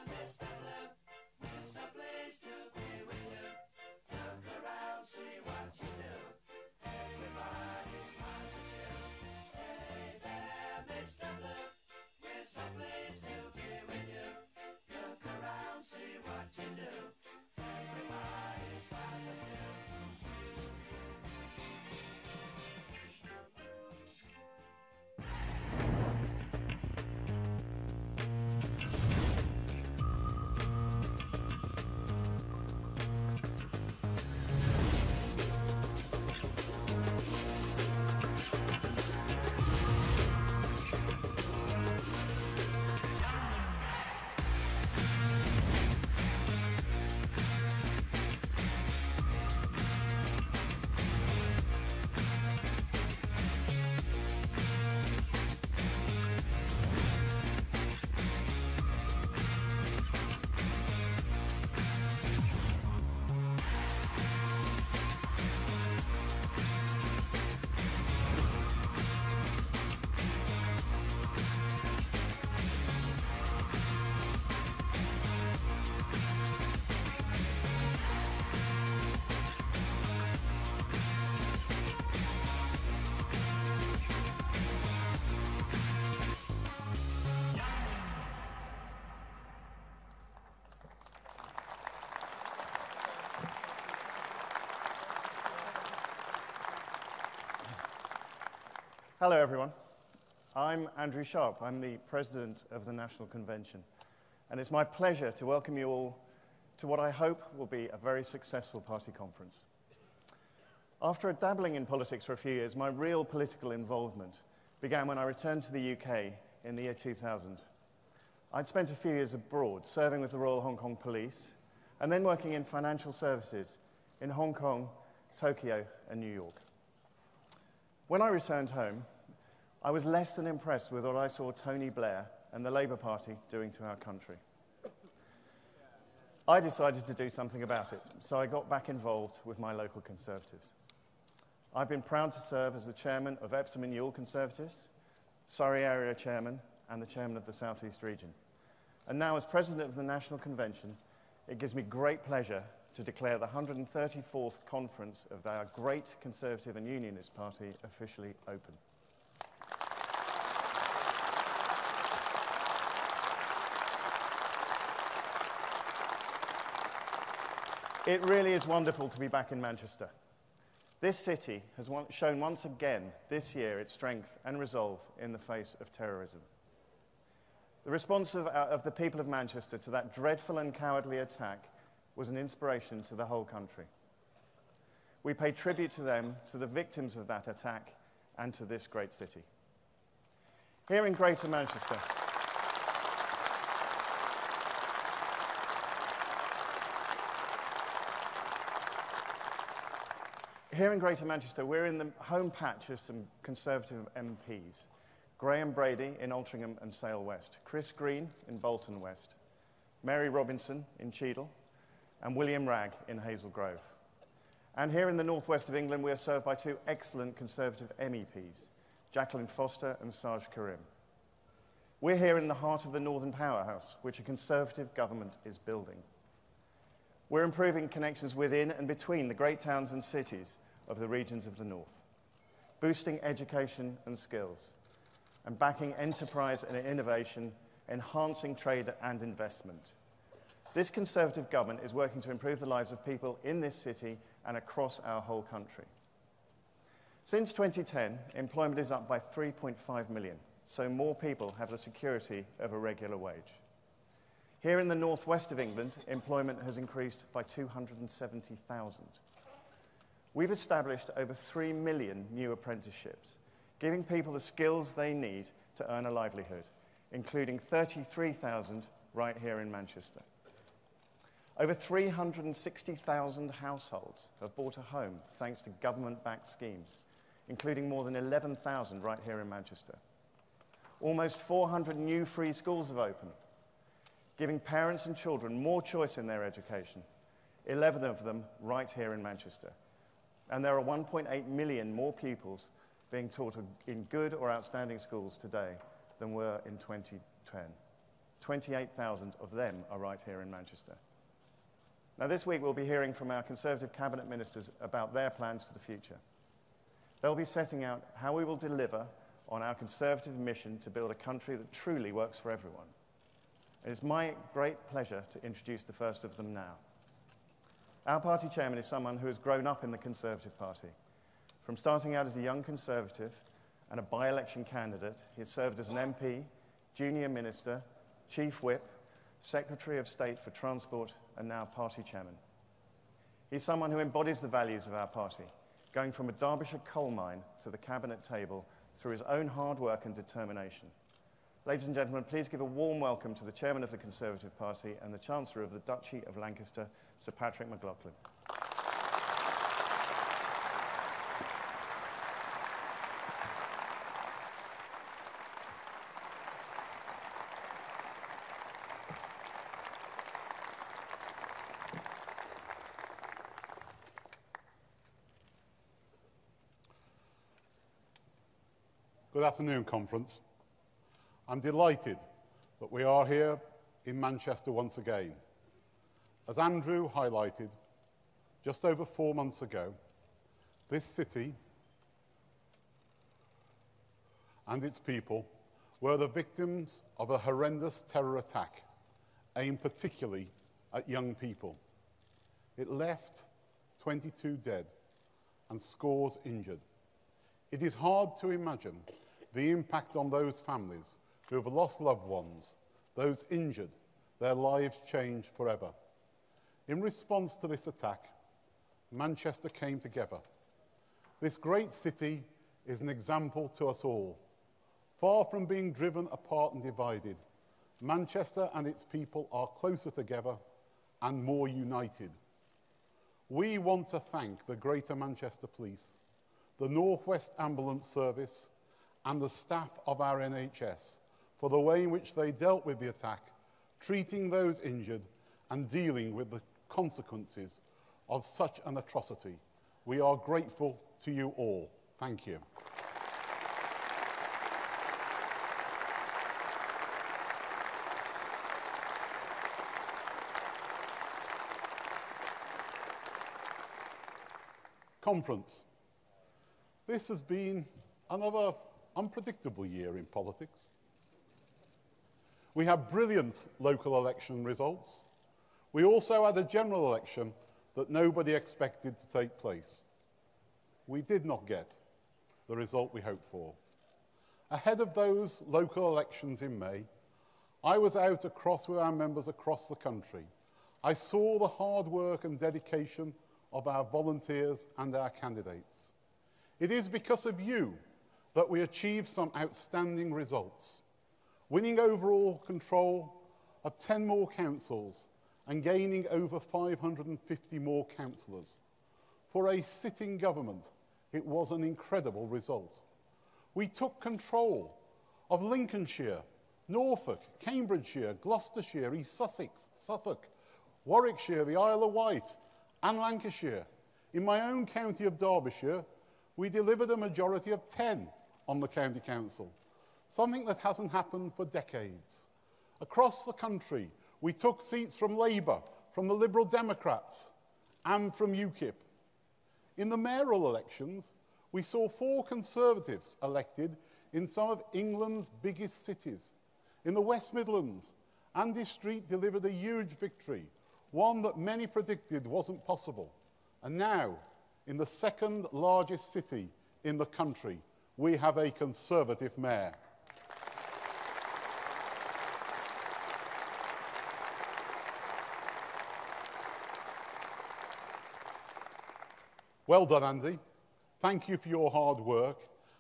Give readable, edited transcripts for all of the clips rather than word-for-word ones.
Mr. Blue, we're so pleased to be with you. Look around, see what you do. Everybody smiles at you. Hey there, Mr. Blue, we're so pleased to be with you. Look around, see what you do. Everybody smiles at you. Hello, everyone. I'm Andrew Sharp. I'm the president of the National Convention. And it's my pleasure to welcome you all to what I hope will be a very successful party conference. After dabbling in politics for a few years, my real political involvement began when I returned to the UK in the year 2000. I'd spent a few years abroad, serving with the Royal Hong Kong Police, and then working in financial services in Hong Kong, Tokyo, and New York. When I returned home, I was less than impressed with what I saw Tony Blair and the Labour Party doing to our country. I decided to do something about it, so I got back involved with my local Conservatives. I've been proud to serve as the chairman of Epsom and Ewell Conservatives, Surrey Area Chairman, and the chairman of the South East Region. And now, as president of the National Convention, it gives me great pleasure to declare the 134th conference of our great Conservative and Unionist Party officially open. It really is wonderful to be back in Manchester. This city has shown once again this year its strength and resolve in the face of terrorism. The response of the people of Manchester to that dreadful and cowardly attack was an inspiration to the whole country. We pay tribute to them, to the victims of that attack, and to this great city. Here in Greater Manchester, we're in the home patch of some Conservative MPs. Graham Brady in Altrincham and Sale West, Chris Green in Bolton West, Mary Robinson in Cheadle, and William Ragg in Hazel Grove. And here in the northwest of England, we are served by two excellent Conservative MEPs, Jacqueline Foster and Saj Karim. We're here in the heart of the Northern Powerhouse, which a Conservative government is building. We're improving connections within and between the great towns and cities of the regions of the north, boosting education and skills, and backing enterprise and innovation, enhancing trade and investment. This Conservative government is working to improve the lives of people in this city and across our whole country. Since 2010, employment is up by 3.5 million, so more people have the security of a regular wage. Here in the northwest of England, employment has increased by 270,000. We've established over 3 million new apprenticeships, giving people the skills they need to earn a livelihood, including 33,000 right here in Manchester. Over 360,000 households have bought a home thanks to government-backed schemes, including more than 11,000 right here in Manchester. Almost 400 new free schools have opened, giving parents and children more choice in their education, 11 of them right here in Manchester. And there are 1.8 million more pupils being taught in good or outstanding schools today than were in 2010. 28,000 of them are right here in Manchester. Now, this week we'll be hearing from our Conservative cabinet ministers about their plans for the future. They'll be setting out how we will deliver on our Conservative mission to build a country that truly works for everyone. It is my great pleasure to introduce the first of them now. Our party chairman is someone who has grown up in the Conservative Party. From starting out as a young Conservative and a by-election candidate, he has served as an MP, junior minister, chief whip, Secretary of State for Transport, and now party chairman. He's someone who embodies the values of our party, going from a Derbyshire coal mine to the cabinet table through his own hard work and determination. Ladies and gentlemen, please give a warm welcome to the chairman of the Conservative Party and the Chancellor of the Duchy of Lancaster, Sir Patrick McLaughlin. Good afternoon, Conference. I'm delighted that we are here in Manchester once again. As Andrew highlighted, just over 4 months ago, this city and its people were the victims of a horrendous terror attack aimed particularly at young people. It left 22 dead and scores injured. It is hard to imagine the impact on those families who have lost loved ones, those injured, their lives changed forever. In response to this attack, Manchester came together. This great city is an example to us all. Far from being driven apart and divided, Manchester and its people are closer together and more united. We want to thank the Greater Manchester Police, the North West Ambulance Service, and the staff of our NHS for the way in which they dealt with the attack, treating those injured and dealing with the consequences of such an atrocity. We are grateful to you all. Thank you. Conference. This has been another unpredictable year in politics. We had brilliant local election results. We also had a general election that nobody expected to take place. We did not get the result we hoped for. Ahead of those local elections in May, I was out with our members across the country. I saw the hard work and dedication of our volunteers and our candidates. It is because of you that we achieved some outstanding results, winning overall control of 10 more councils and gaining over 550 more councillors. For a sitting government, it was an incredible result. We took control of Lincolnshire, Norfolk, Cambridgeshire, Gloucestershire, East Sussex, Suffolk, Warwickshire, the Isle of Wight, and Lancashire. In my own county of Derbyshire, we delivered a majority of 10 on the county council, something that hasn't happened for decades. Across the country, we took seats from Labour, from the Liberal Democrats, and from UKIP. In the mayoral elections, we saw 4 Conservatives elected in some of England's biggest cities. In the West Midlands, Andy Street delivered a huge victory, one that many predicted wasn't possible. And now, in the second largest city in the country, we have a Conservative mayor. Well done, Andy. Thank you for your hard work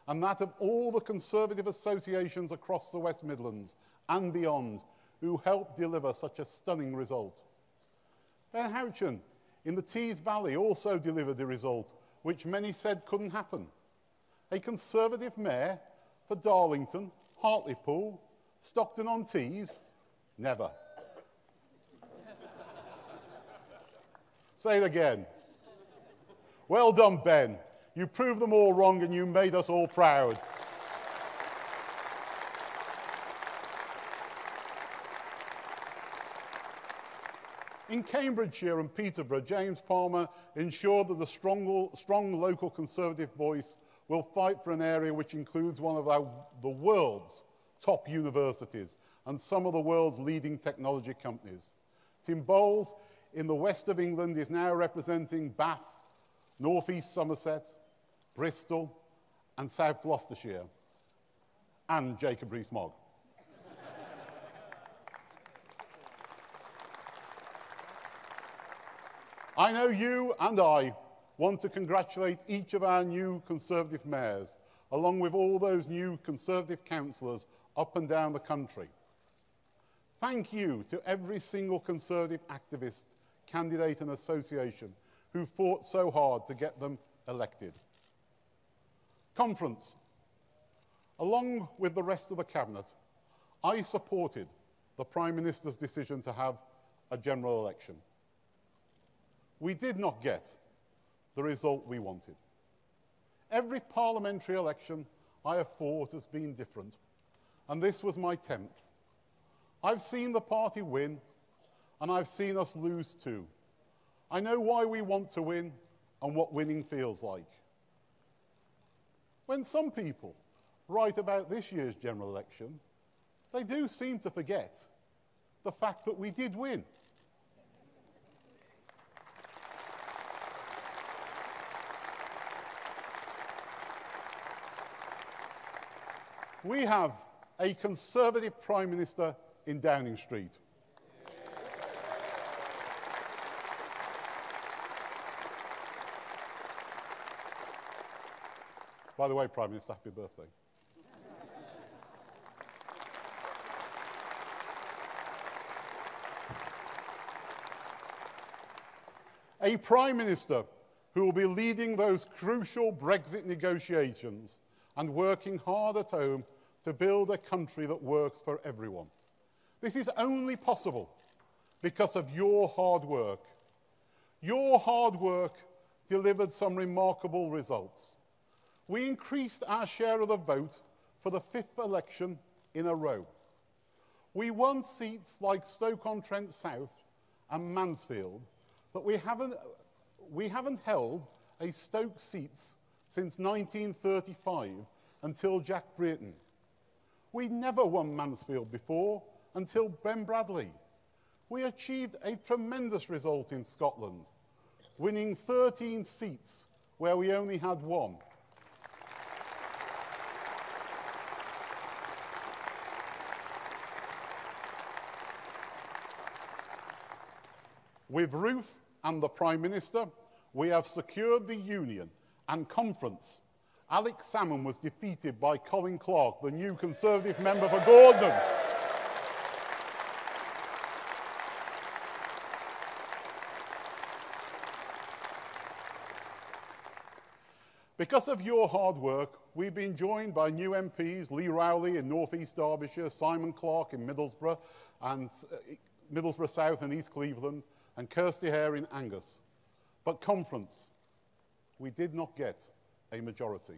and that of all the Conservative associations across the West Midlands and beyond who helped deliver such a stunning result. Ben Houchin in the Tees Valley also delivered a result which many said couldn't happen. A Conservative mayor for Darlington, Hartlepool, Stockton-on-Tees? Never. Say it again. Well done, Ben. You proved them all wrong and you made us all proud. In Cambridgeshire and Peterborough, James Palmer ensured that the strong local Conservative voice will fight for an area which includes one of the world's top universities and some of the world's leading technology companies. Tim Bowles in the west of England is now representing Bath, North East Somerset, Bristol and South Gloucestershire, and Jacob Rees-Mogg. I know you and I want to congratulate each of our new Conservative mayors, along with all those new Conservative councillors up and down the country. Thank you to every single Conservative activist, candidate and association who fought so hard to get them elected. Conference. Along with the rest of the Cabinet, I supported the Prime Minister's decision to have a general election. We did not get the result we wanted. Every parliamentary election I have fought has been different, and this was my 10th. I've seen the party win, and I've seen us lose too. I know why we want to win and what winning feels like. When some people write about this year's general election, they do seem to forget the fact that we did win. We have a Conservative Prime Minister in Downing Street. By the way, Prime Minister, happy birthday. A Prime Minister who will be leading those crucial Brexit negotiations and working hard at home to build a country that works for everyone. This is only possible because of your hard work. Your hard work delivered some remarkable results. We increased our share of the vote for the 5th election in a row. We won seats like Stoke-on-Trent South and Mansfield, but we haven't held a Stoke seats since 1935 until Jack Brayton. We never won Mansfield before until Ben Bradley. We achieved a tremendous result in Scotland, winning 13 seats where we only had one. With Ruth and the Prime Minister, we have secured the Union and Conference. Alex Salmon was defeated by Colin Clark, the new Conservative member for Gordon. Because of your hard work, we've been joined by new MPs, Lee Rowley in North East Derbyshire, Simon Clark in Middlesbrough, and Middlesbrough South and East Cleveland, and Kirsty Hare in Angus. But Conference, we did not get a majority.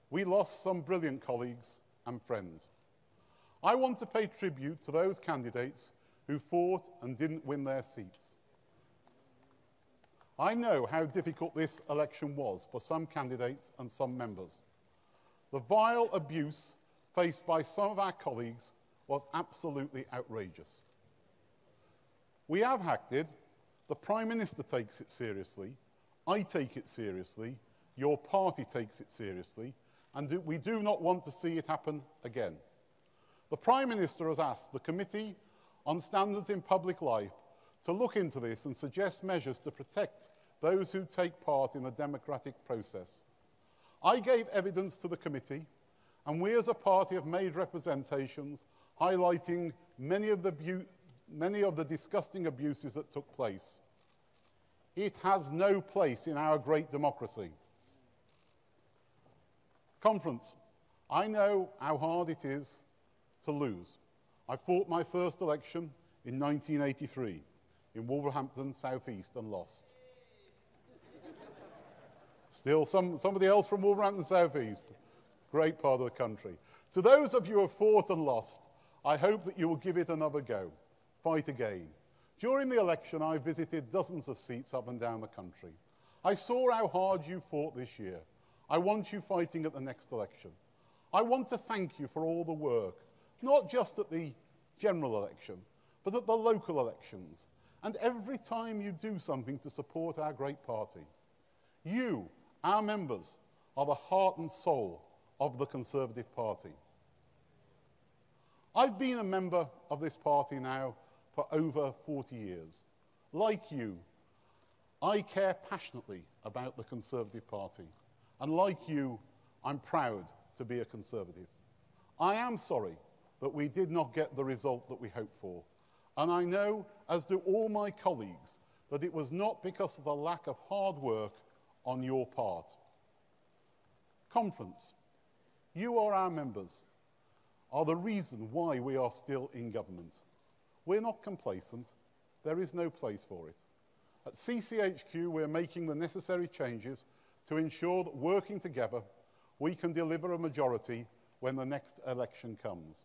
We lost some brilliant colleagues and friends. I want to pay tribute to those candidates who fought and didn't win their seats. I know how difficult this election was for some candidates and some members. The vile abuse faced by some of our colleagues was absolutely outrageous. We have acted. The Prime Minister takes it seriously. I take it seriously. Your party takes it seriously. And we do not want to see it happen again. The Prime Minister has asked the Committee on Standards in Public Life to look into this and suggest measures to protect those who take part in the democratic process. I gave evidence to the committee, and we as a party have made representations highlighting many of the disgusting abuses that took place. It has no place in our great democracy. Conference, I know how hard it is to lose. I fought my first election in 1983 in Wolverhampton, South East, and lost. Still, somebody else from Wolverhampton, South East, great part of the country. To those of you who have fought and lost, I hope that you will give it another go. Fight again. During the election, I visited dozens of seats up and down the country. I saw how hard you fought this year. I want you fighting at the next election. I want to thank you for all the work, not just at the general election, but at the local elections, and every time you do something to support our great party. You, our members, are the heart and soul of the Conservative Party. I've been a member of this party now for over 40 years. Like you, I care passionately about the Conservative Party. And like you, I'm proud to be a Conservative. I am sorry that we did not get the result that we hoped for. And I know, as do all my colleagues, that it was not because of the lack of hard work on your part. Conference, you are our members, are the reason why we are still in government. We're not complacent. There is no place for it. At CCHQ, we're making the necessary changes to ensure that working together, we can deliver a majority when the next election comes.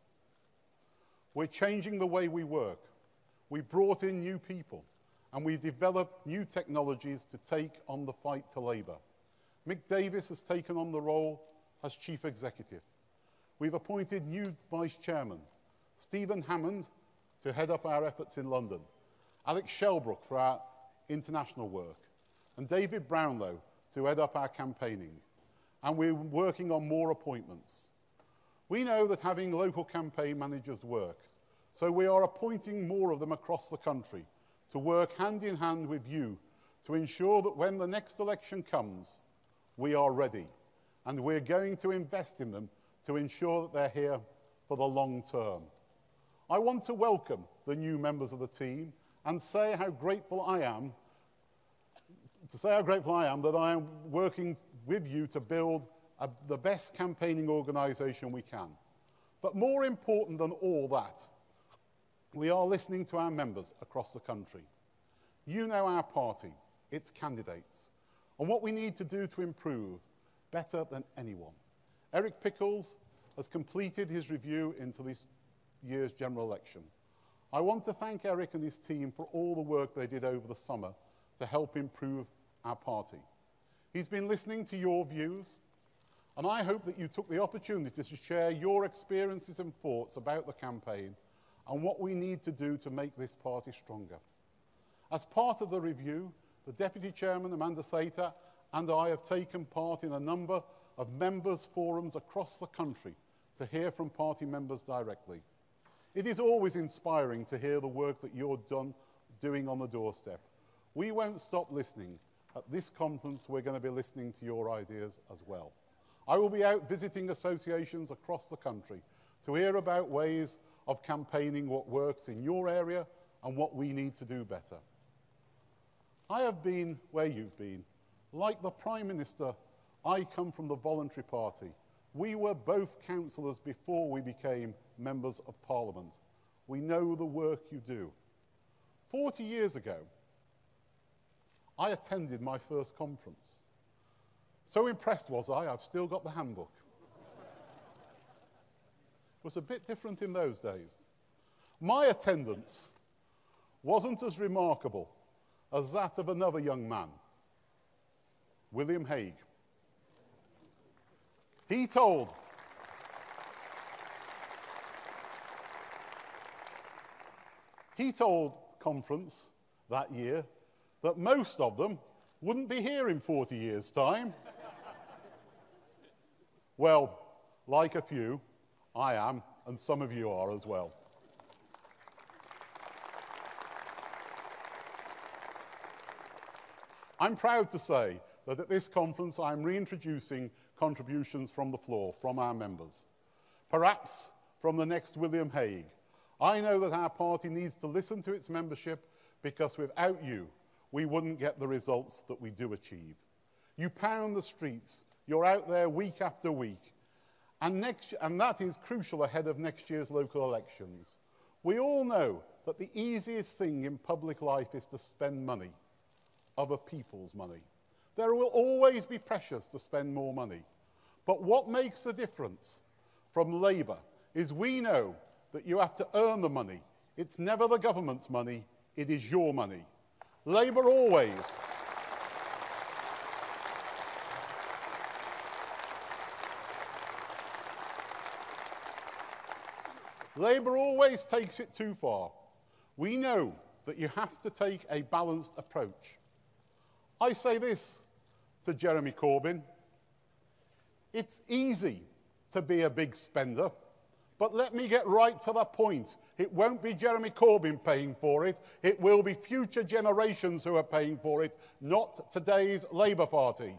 We're changing the way we work. We brought in new people, and we've developed new technologies to take on the fight to Labour. Mick Davis has taken on the role as Chief Executive. We've appointed new Vice Chairman, Stephen Hammond, to head up our efforts in London, Alex Shelbrook for our international work, and David Brownlow to head up our campaigning. And we're working on more appointments. We know that having local campaign managers work, so we are appointing more of them across the country to work hand in hand with you to ensure that when the next election comes, we are ready. And we're going to invest in them to ensure that they're here for the long term. I want to welcome the new members of the team and say how grateful I am that I am working with you to build the best campaigning organisation we can. But more important than all that, we are listening to our members across the country. You know our party, its candidates, and what we need to do to improve better than anyone. Eric Pickles has completed his review into this year's general election. I want to thank Eric and his team for all the work they did over the summer to help improve our party. He's been listening to your views, and I hope that you took the opportunity to share your experiences and thoughts about the campaign and what we need to do to make this party stronger. As part of the review, the Deputy Chairman, Amanda Sater, and I have taken part in a number of members' forums across the country to hear from party members directly. It is always inspiring to hear the work that you're doing on the doorstep. We won't stop listening. At this conference, we're going to be listening to your ideas as well. I will be out visiting associations across the country to hear about ways of campaigning what works in your area and what we need to do better. I have been where you've been. Like the Prime Minister, I come from the voluntary party. We were both councillors before we became members of Parliament. We know the work you do. 40 years ago, I attended my first conference. So impressed was I've still got the handbook. It was a bit different in those days. My attendance wasn't as remarkable as that of another young man, William Hague. He told conference that year that most of them wouldn't be here in 40 years' time. Well, like a few, I am, and some of you are as well. I'm proud to say that at this conference I'm reintroducing contributions from the floor, from our members. Perhaps from the next William Hague. I know that our party needs to listen to its membership because without you, we wouldn't get the results that we do achieve. You pound the streets, you're out there week after week, and that is crucial ahead of next year's local elections. We all know that the easiest thing in public life is to spend money, other people's money. There will always be pressures to spend more money. But what makes the difference from Labour is we know that you have to earn the money. It's never the government's money, it is your money. Labour always Labour always takes it too far. We know that you have to take a balanced approach. I say this to Jeremy Corbyn. It's easy to be a big spender, but let me get right to the point. It won't be Jeremy Corbyn paying for it. It will be future generations who are paying for it, not today's Labour Party.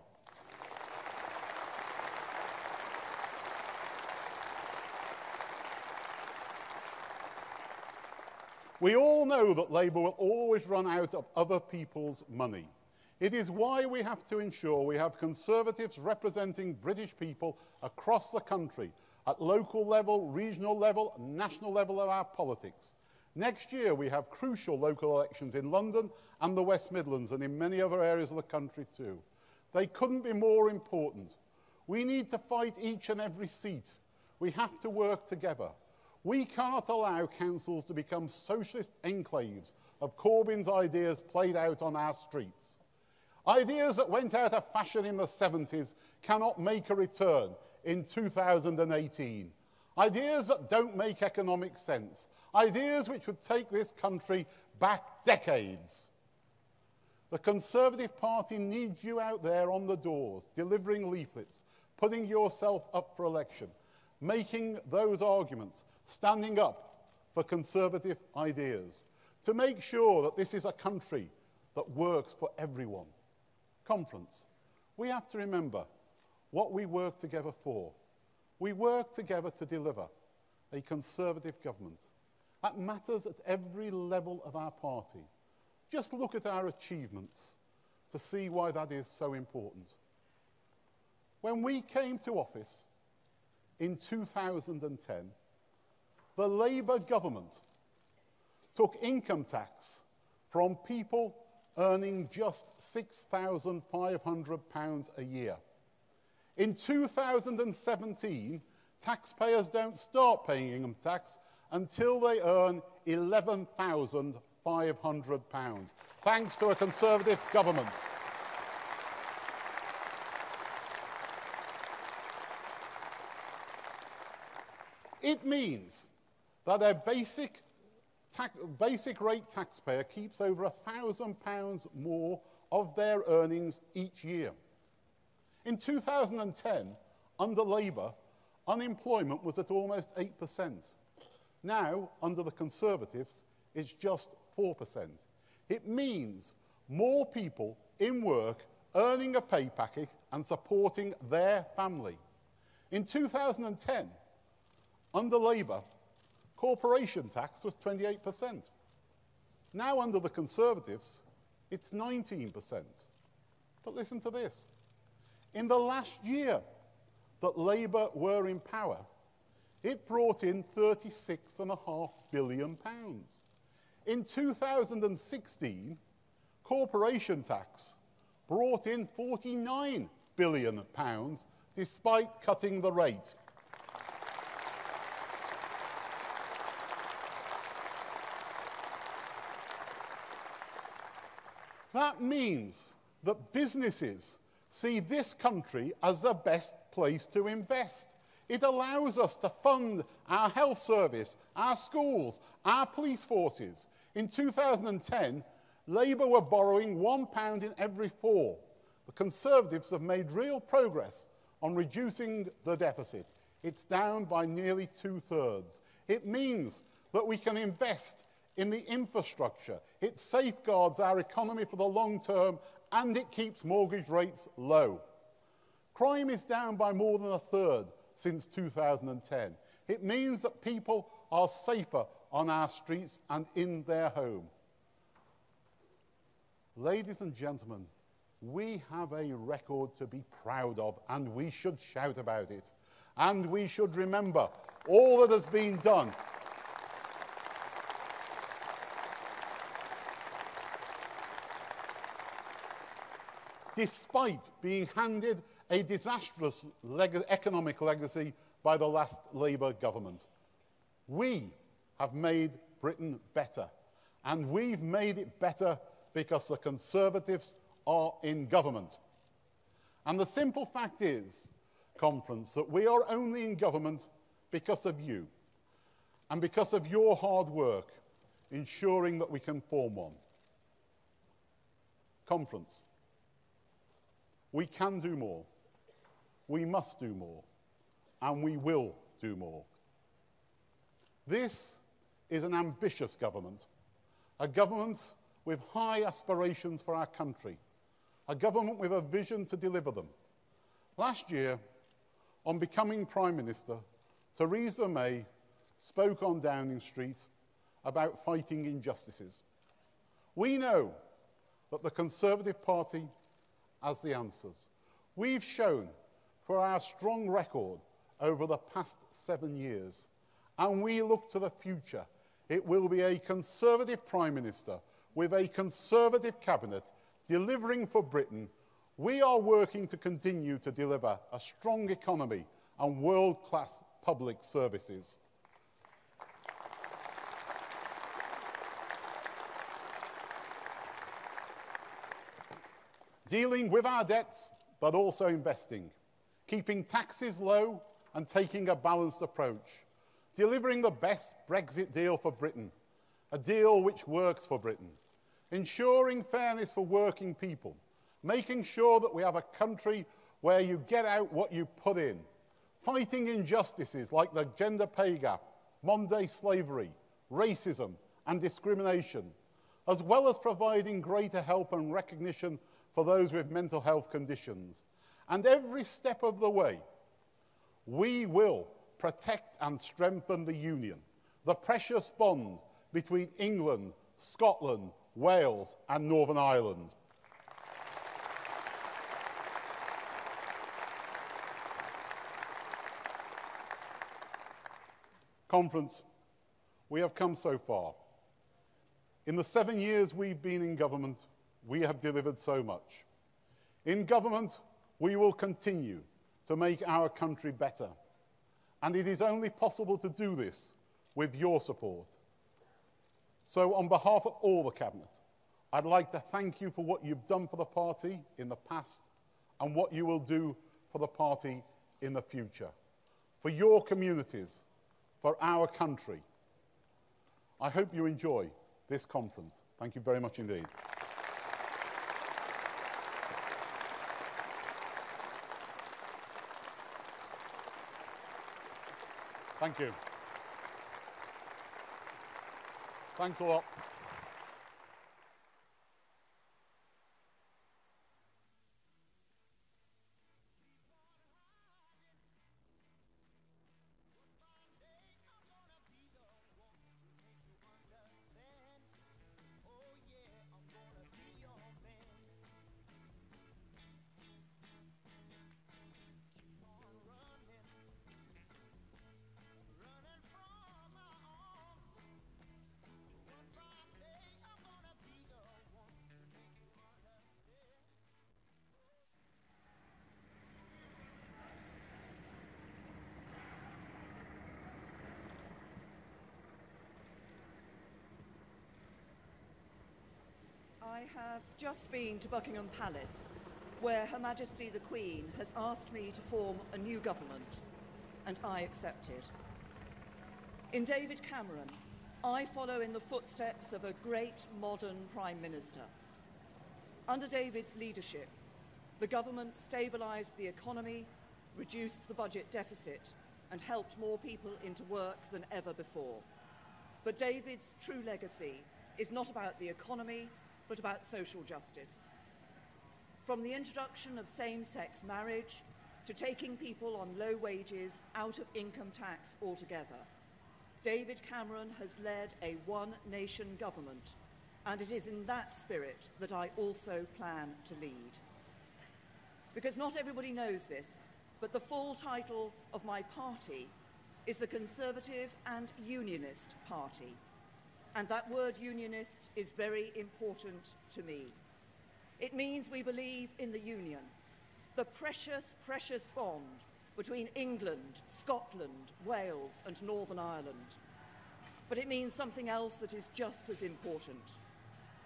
We all know that Labour will always run out of other people's money. It is why we have to ensure we have Conservatives representing British people across the country at local level, regional level, and national level of our politics. Next year we have crucial local elections in London and the West Midlands and in many other areas of the country too. They couldn't be more important. We need to fight each and every seat. We have to work together. We can't allow councils to become socialist enclaves of Corbyn's ideas played out on our streets. Ideas that went out of fashion in the 70s cannot make a return in 2018. Ideas that don't make economic sense. Ideas which would take this country back decades. The Conservative Party needs you out there on the doors, delivering leaflets, putting yourself up for election, making those arguments, standing up for Conservative ideas, to make sure that this is a country that works for everyone. Conference. We have to remember what we work together for. We work together to deliver a Conservative government. That matters at every level of our party. Just look at our achievements to see why that is so important. When we came to office in 2010, the Labour government took income tax from people earning just £6,500 a year. In 2017, taxpayers don't start paying income tax until they earn £11,500, thanks to a Conservative government. It means that a basic rate taxpayer keeps over £1,000 more of their earnings each year. In 2010, under Labour, unemployment was at almost 8%. Now, under the Conservatives, it's just 4%. It means more people in work earning a pay packet and supporting their family. In 2010, under Labour, corporation tax was 28%. Now, under the Conservatives, it's 19%. But listen to this. In the last year that Labour were in power, it brought in £36.5 billion. In 2016, corporation tax brought in £49 billion, despite cutting the rate. That means that businesses see this country as the best place to invest. It allows us to fund our health service, our schools, our police forces. In 2010, Labour were borrowing £1 in every 4. The Conservatives have made real progress on reducing the deficit. It's down by nearly 2/3. It means that we can invest in the infrastructure. It safeguards our economy for the long term, and it keeps mortgage rates low. Crime is down by more than 1/3 since 2010. It means that people are safer on our streets and in their home. Ladies and gentlemen, we have a record to be proud of, and we should shout about it. And we should remember all that has been done. Despite being handed a disastrous economic legacy by the last Labour government. We have made Britain better, And we've made it better because the Conservatives are in government. And the simple fact is, Conference, that we are only in government because of you and because of your hard work ensuring that we can form one. Conference, we can do more, we must do more, and we will do more. This is an ambitious government, a government with high aspirations for our country, a government with a vision to deliver them. Last year, on becoming Prime Minister, Theresa May spoke on Downing Street about fighting injustices. We know that the Conservative Party has the answers. We've shown for our strong record over the past 7 years, and we look to the future. It will be a Conservative Prime Minister with a Conservative Cabinet delivering for Britain. We are working to continue to deliver a strong economy and world-class public services. Dealing with our debts, but also investing. Keeping taxes low and taking a balanced approach. Delivering the best Brexit deal for Britain, a deal which works for Britain. Ensuring fairness for working people. Making sure that we have a country where you get out what you put in. Fighting injustices like the gender pay gap, modern-day slavery, racism and discrimination, as well as providing greater help and recognition for those with mental health conditions. And every step of the way, we will protect and strengthen the Union, the precious bond between England, Scotland, Wales and Northern Ireland. Conference, we have come so far. In the 7 years we've been in government, we have delivered so much. In government, we will continue to make our country better. And it is only possible to do this with your support. So on behalf of all the Cabinet, I'd like to thank you for what you've done for the party in the past and what you will do for the party in the future. For your communities, for our country. I hope you enjoy this conference. Thank you very much indeed. Thank you. Thanks a lot. I have just been to Buckingham Palace, where Her Majesty the Queen has asked me to form a new government, and I accepted. In David Cameron, I follow in the footsteps of a great modern Prime Minister. Under David's leadership, the government stabilised the economy, reduced the budget deficit, and helped more people into work than ever before. But David's true legacy is not about the economy, but about social justice. From the introduction of same-sex marriage to taking people on low wages out of income tax altogether, David Cameron has led a one-nation government, and it is in that spirit that I also plan to lead. Because not everybody knows this, but the full title of my party is the Conservative and Unionist Party. And that word unionist is very important to me. It means we believe in the Union, the precious, precious bond between England, Scotland, Wales and Northern Ireland. But it means something else that is just as important.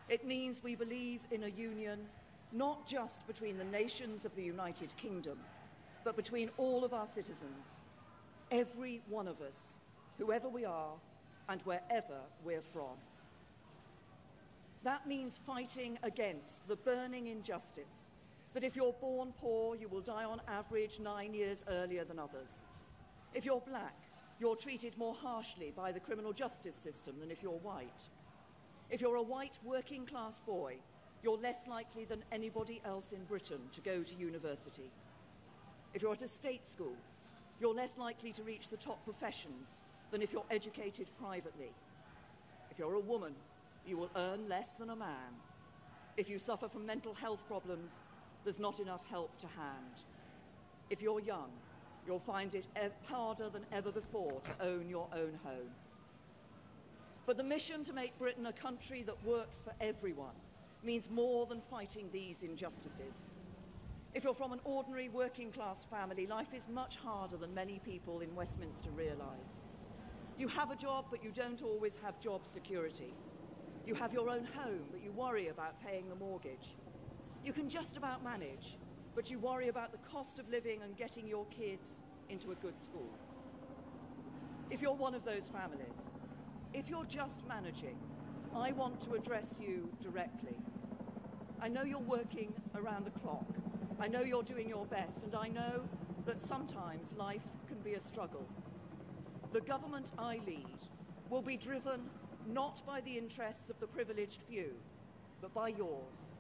It means we believe in a union not just between the nations of the United Kingdom, but between all of our citizens, every one of us, whoever we are and wherever we're from. That means fighting against the burning injustice that if you're born poor, you will die on average 9 years earlier than others. If you're black, you're treated more harshly by the criminal justice system than if you're white. If you're a white working class boy, you're less likely than anybody else in Britain to go to university. If you're at a state school, you're less likely to reach the top professions than if you're educated privately. If you're a woman, you will earn less than a man. If you suffer from mental health problems, there's not enough help to hand. If you're young, you'll find it harder than ever before to own your own home. But the mission to make Britain a country that works for everyone means more than fighting these injustices. If you're from an ordinary working class family, life is much harder than many people in Westminster realise. You have a job, but you don't always have job security. You have your own home, but you worry about paying the mortgage. You can just about manage, but you worry about the cost of living and getting your kids into a good school. If you're one of those families, if you're just managing, I want to address you directly. I know you're working around the clock. I know you're doing your best, and I know that sometimes life can be a struggle. The government I lead will be driven not by the interests of the privileged few, but by yours.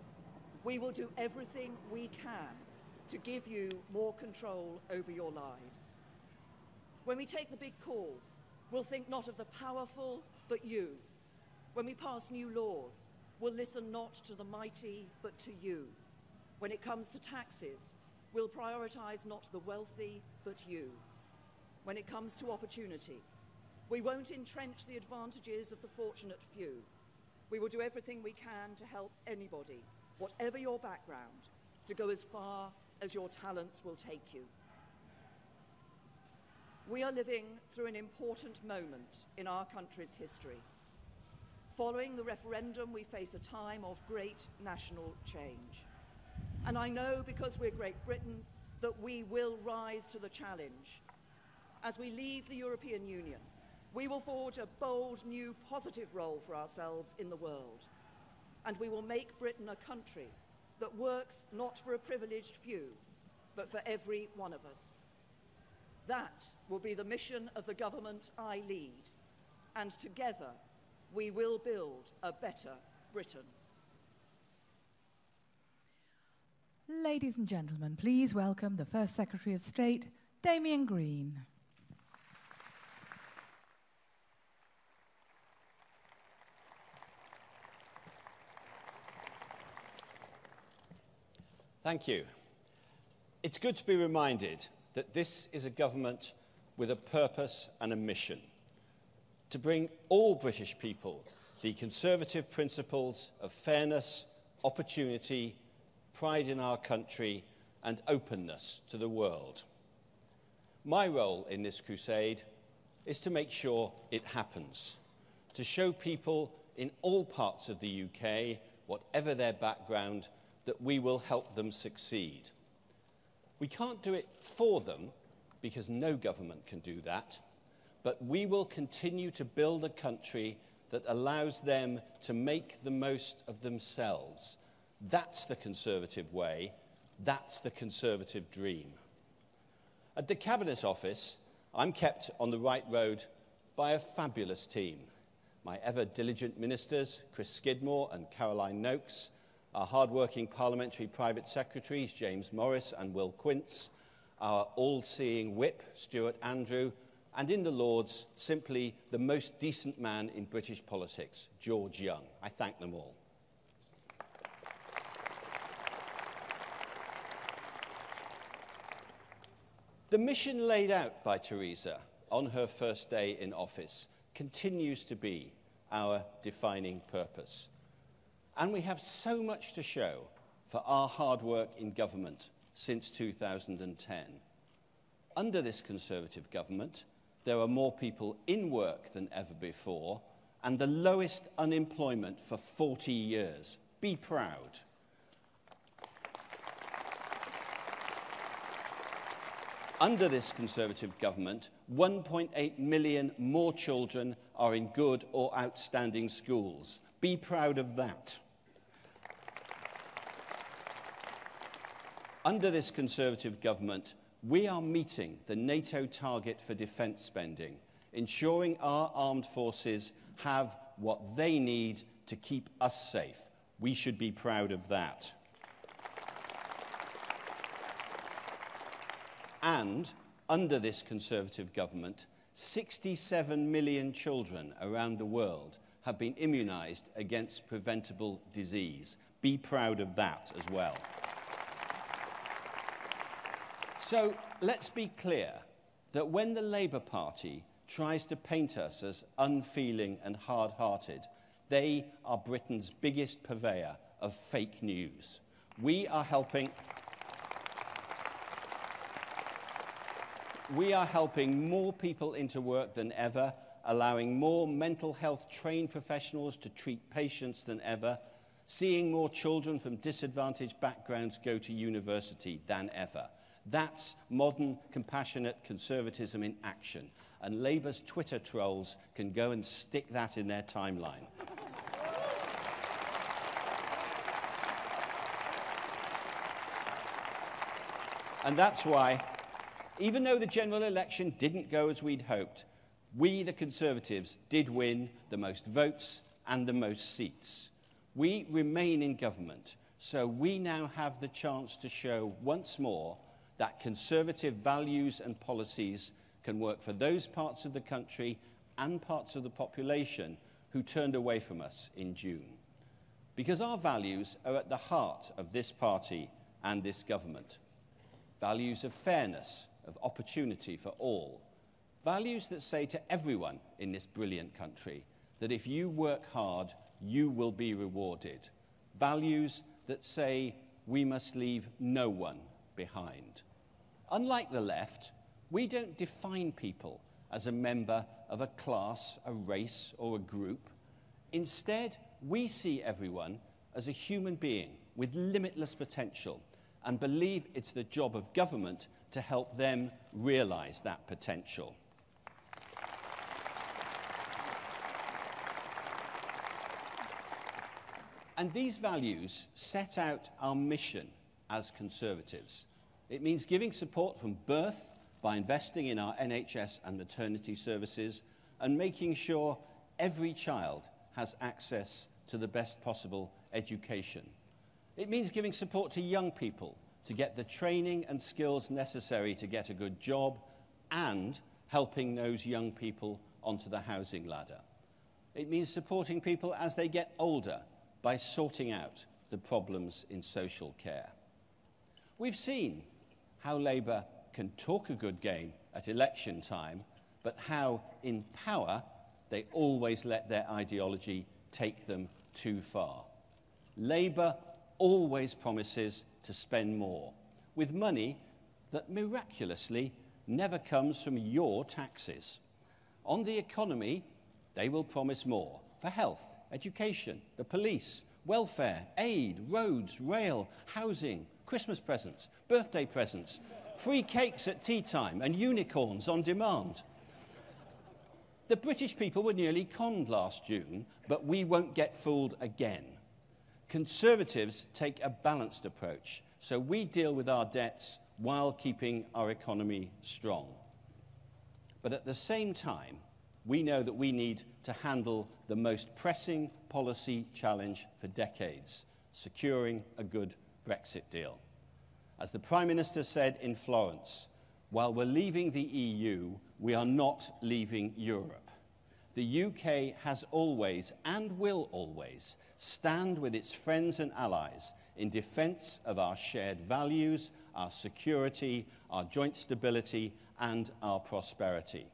We will do everything we can to give you more control over your lives. When we take the big calls, we'll think not of the powerful, but you. When we pass new laws, we'll listen not to the mighty, but to you. When it comes to taxes, we'll prioritise not the wealthy, but you. When it comes to opportunity, we won't entrench the advantages of the fortunate few. We will do everything we can to help anybody, whatever your background, to go as far as your talents will take you. We are living through an important moment in our country's history. Following the referendum, we face a time of great national change. And I know, because we're Great Britain, that we will rise to the challenge. As we leave the European Union, we will forge a bold, new, positive role for ourselves in the world. And we will make Britain a country that works not for a privileged few, but for every one of us. That will be the mission of the government I lead. And together, we will build a better Britain. Ladies and gentlemen, please welcome the First Secretary of State, Damien Green. Thank you. It's good to be reminded that this is a government with a purpose and a mission: to bring all British people the conservative principles of fairness, opportunity, pride in our country, and openness to the world. My role in this crusade is to make sure it happens, to show people in all parts of the UK, whatever their background, that we will help them succeed. We can't do it for them, because no government can do that, but we will continue to build a country that allows them to make the most of themselves. That's the Conservative way. That's the Conservative dream. At the Cabinet Office, I'm kept on the right road by a fabulous team. My ever-diligent ministers, Chris Skidmore and Caroline Noakes, our hard-working parliamentary private secretaries, James Morris and Will Quince, our all-seeing whip, Stuart Andrew, and in the Lords, simply the most decent man in British politics, George Young. I thank them all. The mission laid out by Theresa on her first day in office continues to be our defining purpose. And we have so much to show for our hard work in government since 2010. Under this Conservative government, there are more people in work than ever before, and the lowest unemployment for 40 years. Be proud. Under this Conservative government, 1.8 million more children are in good or outstanding schools. Be proud of that. Under this Conservative government, we are meeting the NATO target for defence spending, ensuring our armed forces have what they need to keep us safe. We should be proud of that. And under this Conservative government, 67 million children around the world have been immunised against preventable disease. Be proud of that as well. So let's be clear that when the Labour Party tries to paint us as unfeeling and hard-hearted, they are Britain's biggest purveyor of fake news. We are helping more people into work than ever, allowing more mental health trained professionals to treat patients than ever, seeing more children from disadvantaged backgrounds go to university than ever. That's modern, compassionate conservatism in action. And Labour's Twitter trolls can go and stick that in their timeline. And that's why, even though the general election didn't go as we'd hoped, we, the Conservatives, did win the most votes and the most seats. We remain in government, so we now have the chance to show once more that Conservative values and policies can work for those parts of the country and parts of the population who turned away from us in June. Because our values are at the heart of this party and this government. Values of fairness, of opportunity for all. Values that say to everyone in this brilliant country that if you work hard, you will be rewarded. Values that say we must leave no one behind. Unlike the left, we don't define people as a member of a class, a race, or a group. Instead, we see everyone as a human being with limitless potential and believe it's the job of government to help them realise that potential. And these values set out our mission as Conservatives. It means giving support from birth by investing in our NHS and maternity services and making sure every child has access to the best possible education. It means giving support to young people to get the training and skills necessary to get a good job and helping those young people onto the housing ladder. It means supporting people as they get older by sorting out the problems in social care. We've seen how Labour can talk a good game at election time, but how in power they always let their ideology take them too far. Labour always promises to spend more, with money that miraculously never comes from your taxes. On the economy, they will promise more for health, education, the police, welfare, aid, roads, rail, housing, Christmas presents, birthday presents, free cakes at tea time and unicorns on demand. The British people were nearly conned last June, but we won't get fooled again. Conservatives take a balanced approach, so we deal with our debts while keeping our economy strong. But at the same time, we know that we need to handle the most pressing policy challenge for decades, securing a good Brexit deal. As the Prime Minister said in Florence, while we're leaving the EU, we are not leaving Europe. The UK has always and will always stand with its friends and allies in defence of our shared values, our security, our joint stability, and our prosperity.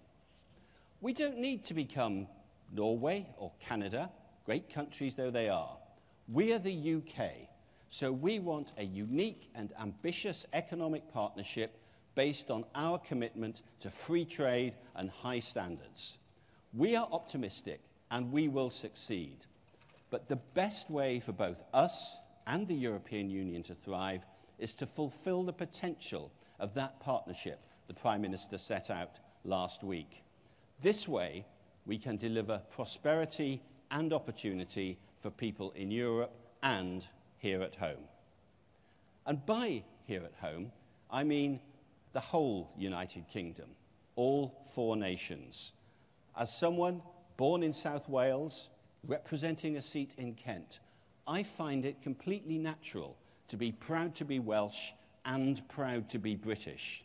We don't need to become Norway or Canada, great countries though they are. We are the UK, so we want a unique and ambitious economic partnership based on our commitment to free trade and high standards. We are optimistic and we will succeed. But the best way for both us and the European Union to thrive is to fulfill the potential of that partnership the Prime Minister set out last week. This way, we can deliver prosperity and opportunity for people in Europe and here at home. And by here at home, I mean the whole United Kingdom, all 4 nations. As someone born in South Wales, representing a seat in Kent, I find it completely natural to be proud to be Welsh and proud to be British.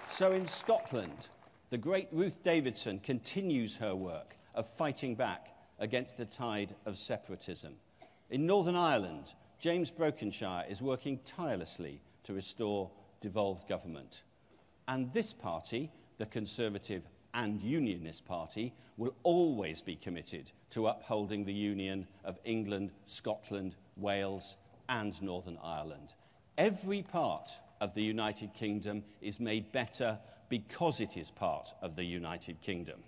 So in Scotland, the great Ruth Davidson continues her work of fighting back against the tide of separatism. In Northern Ireland, James Brokenshire is working tirelessly to restore devolved government. And this party, the Conservative and Unionist Party, will always be committed to upholding the union of England, Scotland, Wales, and Northern Ireland. Every part of the United Kingdom is made better because it is part of the United Kingdom.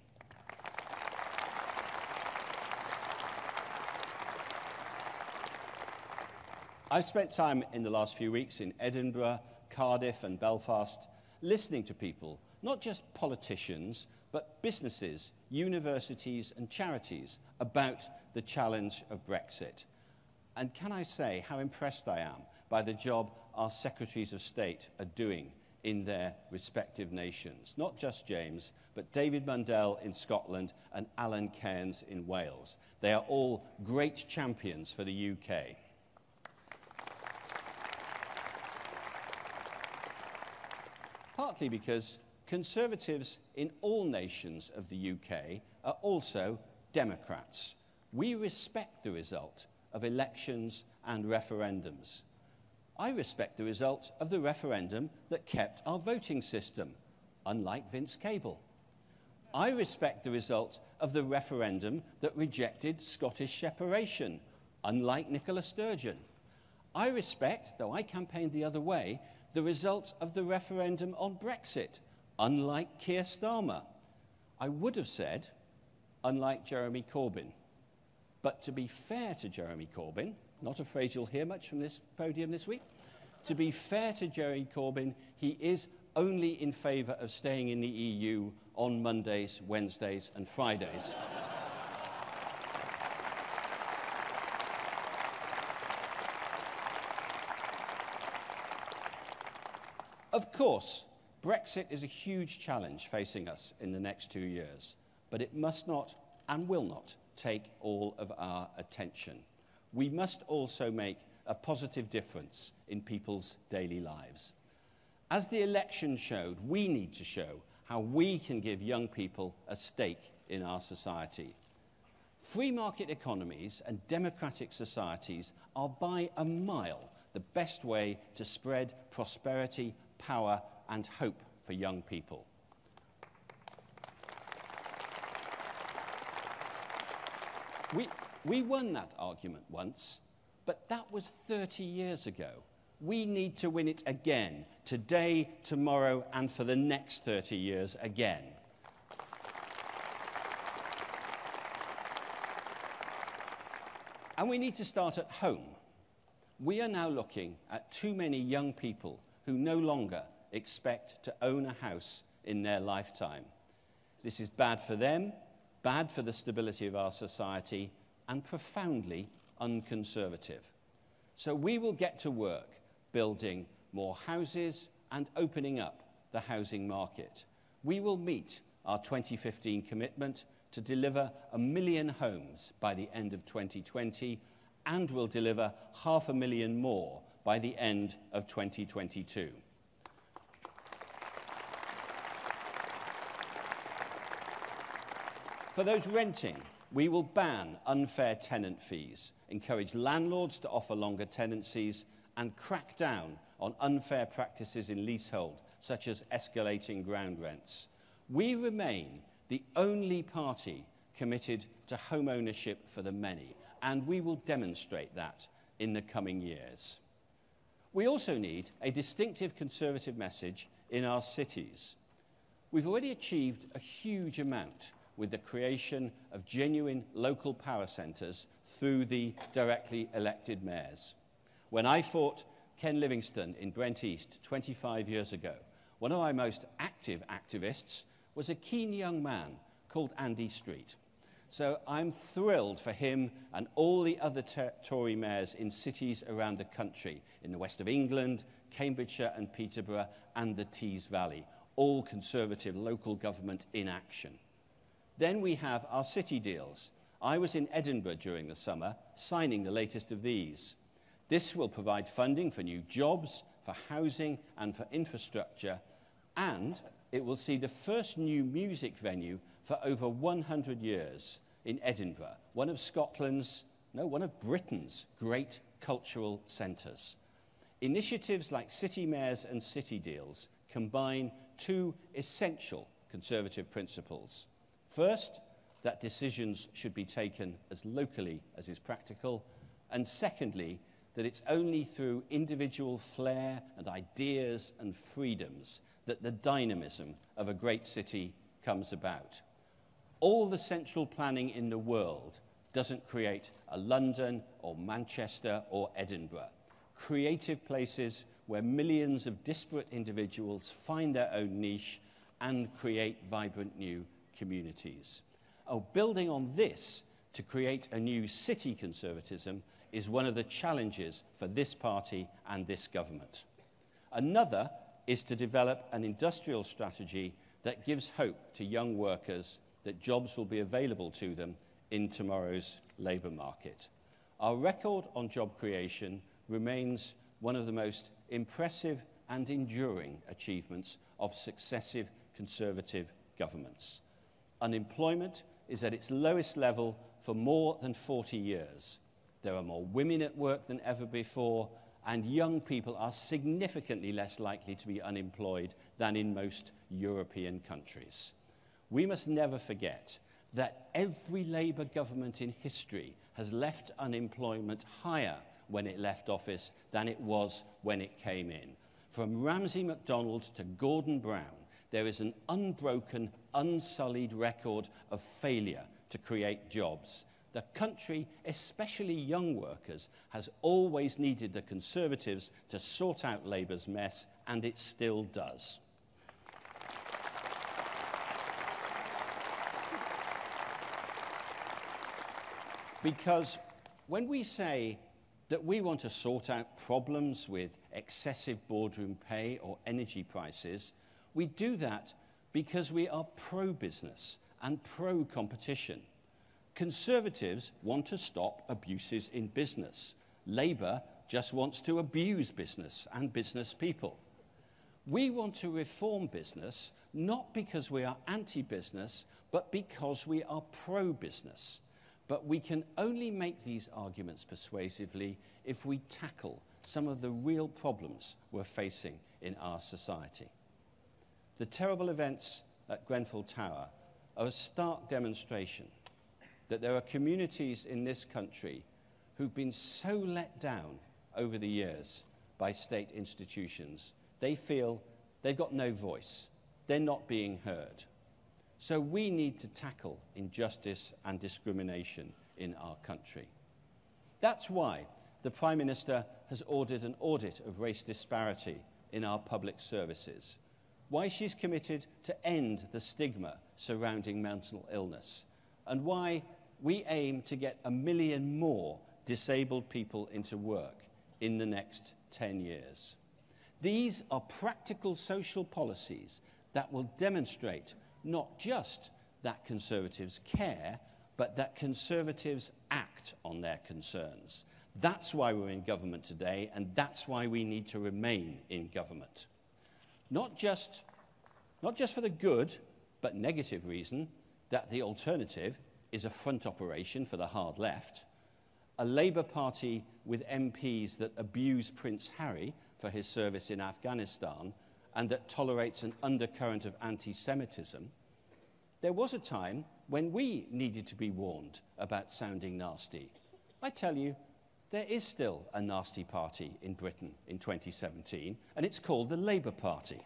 I've spent time in the last few weeks in Edinburgh, Cardiff and Belfast, listening to people, not just politicians, but businesses, universities and charities about the challenge of Brexit. And can I say how impressed I am by the job our Secretaries of State are doing in their respective nations. Not just James, but David Mundell in Scotland and Alan Cairns in Wales. They are all great champions for the UK. Partly because Conservatives in all nations of the UK are also Democrats. We respect the result of elections and referendums. I respect the result of the referendum that kept our voting system, unlike Vince Cable. I respect the result of the referendum that rejected Scottish separation, unlike Nicola Sturgeon. I respect, though I campaigned the other way, the result of the referendum on Brexit, unlike Keir Starmer. I would have said, unlike Jeremy Corbyn. But to be fair to Jeremy Corbyn, not a phrase you'll hear much from this podium this week, to be fair to Jeremy Corbyn, he is only in favour of staying in the EU on Mondays, Wednesdays and Fridays. Of course, Brexit is a huge challenge facing us in the next 2 years, but it must not and will not take all of our attention. We must also make a positive difference in people's daily lives. As the election showed, we need to show how we can give young people a stake in our society. Free market economies and democratic societies are by a mile the best way to spread prosperity, power and hope for young people. We won that argument once, but that was 30 years ago. We need to win it again, today, tomorrow, and for the next 30 years again. And we need to start at home. We are now looking at too many young people who no longer expect to own a house in their lifetime. This is bad for them, bad for the stability of our society, and profoundly unconservative. So we will get to work building more houses and opening up the housing market. We will meet our 2015 commitment to deliver 1 million homes by the end of 2020, and will deliver 500,000 more by the end of 2022. For those renting, we will ban unfair tenant fees, encourage landlords to offer longer tenancies, and crack down on unfair practices in leasehold, such as escalating ground rents. We remain the only party committed to home ownership for the many, and we will demonstrate that in the coming years. We also need a distinctive Conservative message in our cities. We've already achieved a huge amount with the creation of genuine local power centres through the directly elected mayors. When I fought Ken Livingstone in Brent East 25 years ago, one of my most active activists was a keen young man called Andy Street. So I'm thrilled for him and all the other Tory mayors in cities around the country, in the west of England, Cambridgeshire and Peterborough, and the Tees Valley, all Conservative local government in action. Then we have our city deals. I was in Edinburgh during the summer, signing the latest of these. This will provide funding for new jobs, for housing and for infrastructure, and it will see the first new music venue for over 100 years in Edinburgh, one of Britain's great cultural centres. Initiatives like City Mayors and City Deals combine two essential Conservative principles. First, that decisions should be taken as locally as is practical, and secondly, that it's only through individual flair and ideas and freedoms that the dynamism of a great city comes about. All the central planning in the world doesn't create a London or Manchester or Edinburgh. Creative places where millions of disparate individuals find their own niche and create vibrant new communities. Building on this to create a new city conservatism is one of the challenges for this party and this government. Another is to develop an industrial strategy that gives hope to young workers that jobs will be available to them in tomorrow's labour market. Our record on job creation remains one of the most impressive and enduring achievements of successive Conservative governments. Unemployment is at its lowest level for more than 40 years. There are more women at work than ever before, and young people are significantly less likely to be unemployed than in most European countries. We must never forget that every Labour government in history has left unemployment higher when it left office than it was when it came in. From Ramsay MacDonald to Gordon Brown, there is an unbroken, unsullied record of failure to create jobs. The country, especially young workers, has always needed the Conservatives to sort out Labour's mess, and it still does. Because when we say that we want to sort out problems with excessive boardroom pay or energy prices, we do that because we are pro-business and pro-competition. Conservatives want to stop abuses in business. Labour just wants to abuse business and business people. We want to reform business not because we are anti-business, but because we are pro-business. But we can only make these arguments persuasively if we tackle some of the real problems we're facing in our society. The terrible events at Grenfell Tower are a stark demonstration that there are communities in this country who've been so let down over the years by state institutions. They feel they've got no voice. They're not being heard. So we need to tackle injustice and discrimination in our country. That's why the Prime Minister has ordered an audit of race disparity in our public services, why she's committed to end the stigma surrounding mental illness, and why we aim to get 1 million more disabled people into work in the next 10 years. These are practical social policies that will demonstrate not just that Conservatives care, but that Conservatives act on their concerns. That's why we're in government today, and that's why we need to remain in government. Not just for the good, but negative reason that the alternative is a front operation for the hard left, a Labour Party with MPs that abuse Prince Harry for his service in Afghanistan and that tolerates an undercurrent of anti-Semitism. There was a time when we needed to be warned about sounding nasty. I tell you, there is still a nasty party in Britain in 2017, and it's called the Labour Party.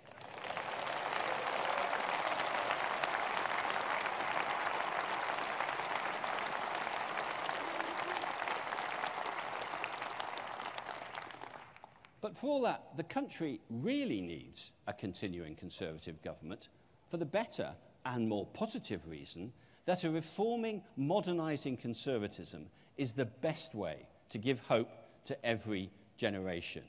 But for all that, the country really needs a continuing Conservative government for the better and more positive reason that a reforming, modernising conservatism is the best way to give hope to every generation.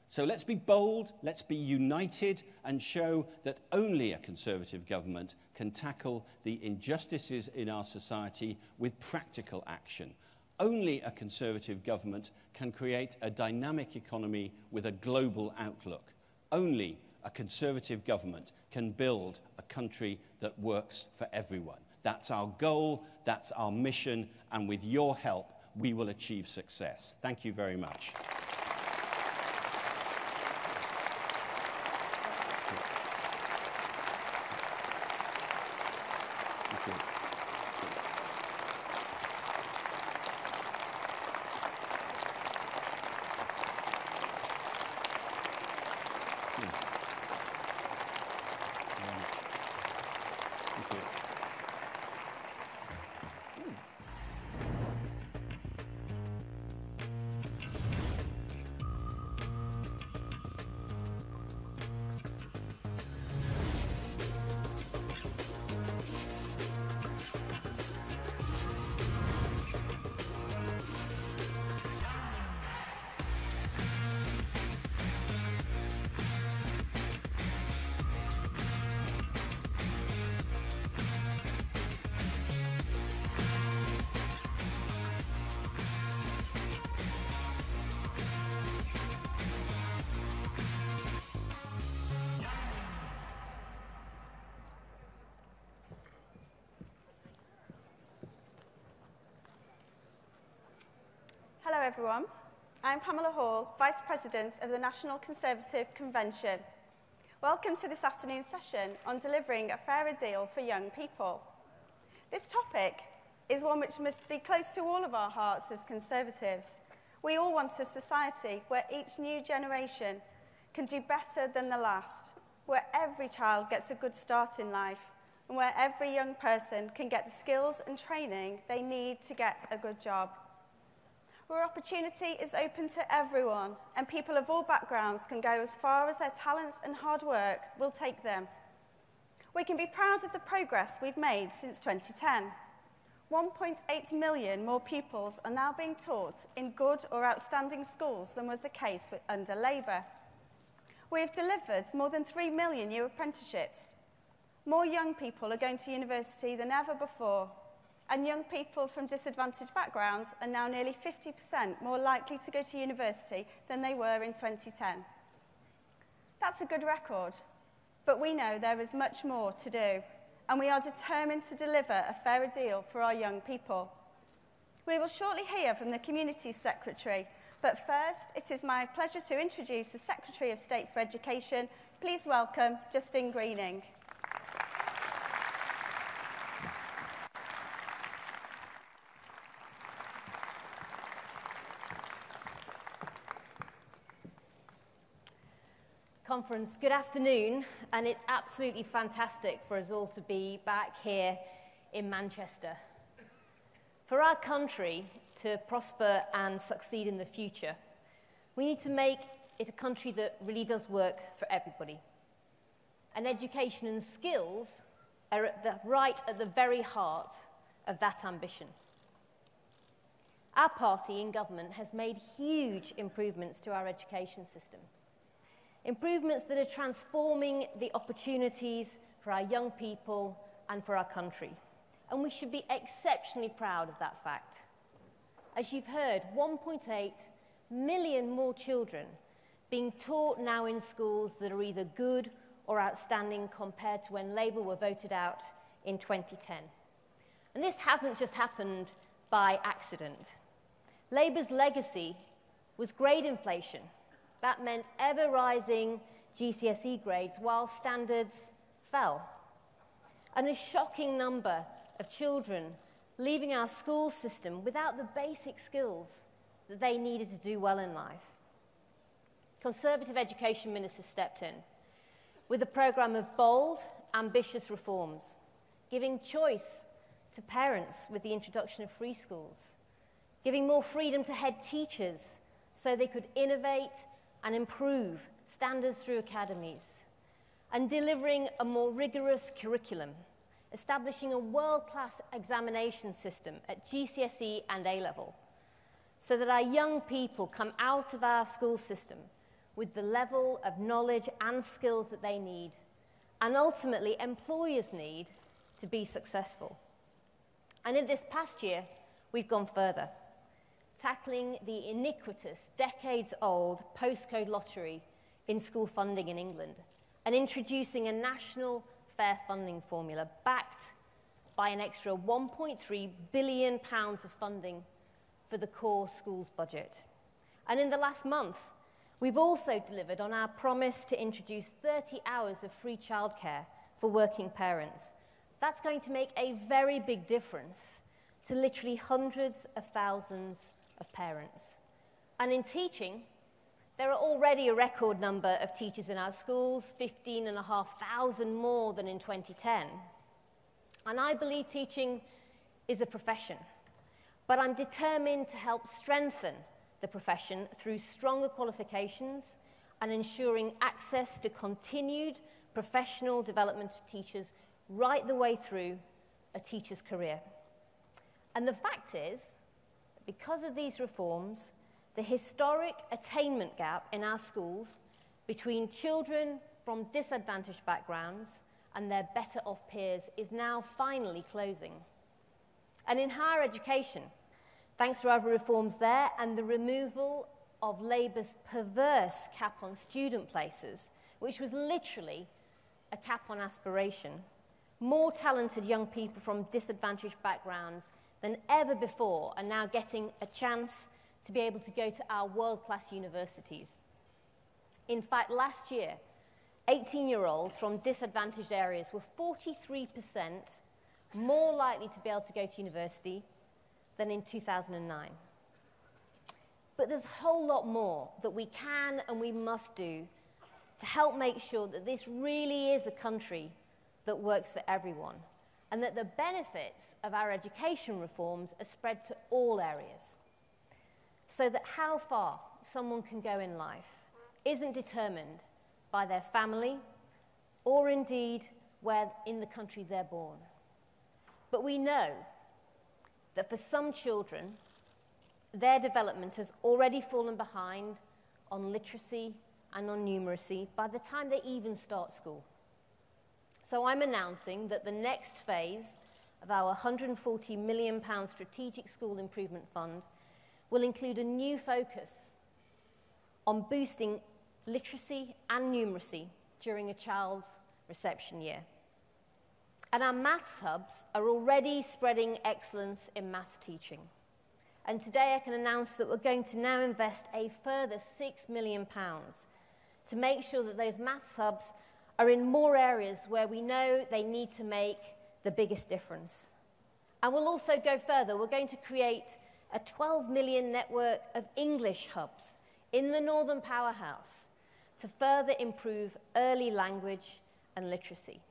So let's be bold, let's be united, and show that only a Conservative government can tackle the injustices in our society with practical action. Only a Conservative government can create a dynamic economy with a global outlook. Only a Conservative government can build a country that works for everyone. That's our goal, that's our mission, and with your help, we will achieve success. Thank you very much. Hello everyone, I'm Pamela Hall, Vice President of the National Conservative Convention. Welcome to this afternoon's session on delivering a fairer deal for young people. This topic is one which must be close to all of our hearts as Conservatives. We all want a society where each new generation can do better than the last, where every child gets a good start in life, and where every young person can get the skills and training they need to get a good job. Where opportunity is open to everyone, and people of all backgrounds can go as far as their talents and hard work will take them. We can be proud of the progress we've made since 2010. 1.8 million more pupils are now being taught in good or outstanding schools than was the case under Labour. We have delivered more than 3 million new apprenticeships. More young people are going to university than ever before, and young people from disadvantaged backgrounds are now nearly 50% more likely to go to university than they were in 2010. That's a good record, but we know there is much more to do, and we are determined to deliver a fairer deal for our young people. We will shortly hear from the Communities Secretary, but first it is my pleasure to introduce the Secretary of State for Education. Please welcome Justine Greening. Conference, good afternoon, and it's absolutely fantastic for us all to be back here in Manchester. For our country to prosper and succeed in the future, we need to make it a country that really does work for everybody. And education and skills are right at the very heart of that ambition. Our party in government has made huge improvements to our education system. Improvements that are transforming the opportunities for our young people and for our country. And we should be exceptionally proud of that fact. As you've heard, 1.8 million more children being taught now in schools that are either good or outstanding compared to when Labour were voted out in 2010. And this hasn't just happened by accident. Labour's legacy was grade inflation. That meant ever-rising GCSE grades while standards fell. And a shocking number of children leaving our school system without the basic skills that they needed to do well in life. Conservative education ministers stepped in with a programme of bold, ambitious reforms, giving choice to parents with the introduction of free schools, giving more freedom to head teachers so they could innovate and improve standards through academies, and delivering a more rigorous curriculum, establishing a world-class examination system at GCSE and A-level, so that our young people come out of our school system with the level of knowledge and skills that they need, and ultimately employers need to be successful. And in this past year, we've gone further, tackling the iniquitous, decades-old postcode lottery in school funding in England, and introducing a national fair funding formula backed by an extra £1.3 billion of funding for the core schools budget. And in the last month, we've also delivered on our promise to introduce 30 hours of free childcare for working parents. That's going to make a very big difference to literally hundreds of thousands of parents. And in teaching, there are already a record number of teachers in our schools, 15,500 more than in 2010. And I believe teaching is a profession, but I'm determined to help strengthen the profession through stronger qualifications and ensuring access to continued professional development of teachers right the way through a teacher's career. And the fact is, because of these reforms, the historic attainment gap in our schools between children from disadvantaged backgrounds and their better-off peers is now finally closing. And in higher education, thanks to our reforms there and the removal of Labour's perverse cap on student places, which was literally a cap on aspiration, more talented young people from disadvantaged backgrounds than ever before are now getting a chance to be able to go to our world-class universities. In fact, last year, 18-year-olds from disadvantaged areas were 43% more likely to be able to go to university than in 2009. But there's a whole lot more that we can and we must do to help make sure that this really is a country that works for everyone, and that the benefits of our education reforms are spread to all areas, so that how far someone can go in life isn't determined by their family or indeed where in the country they're born. But we know that for some children, their development has already fallen behind on literacy and on numeracy by the time they even start school. So I'm announcing that the next phase of our £140 million Strategic School Improvement Fund will include a new focus on boosting literacy and numeracy during a child's reception year. And our maths hubs are already spreading excellence in maths teaching. And today I can announce that we're going to now invest a further £6 million to make sure that those maths hubs are in more areas where we know they need to make the biggest difference. And we'll also go further. We're going to create a 12 million network of English hubs in the Northern Powerhouse to further improve early language and literacy.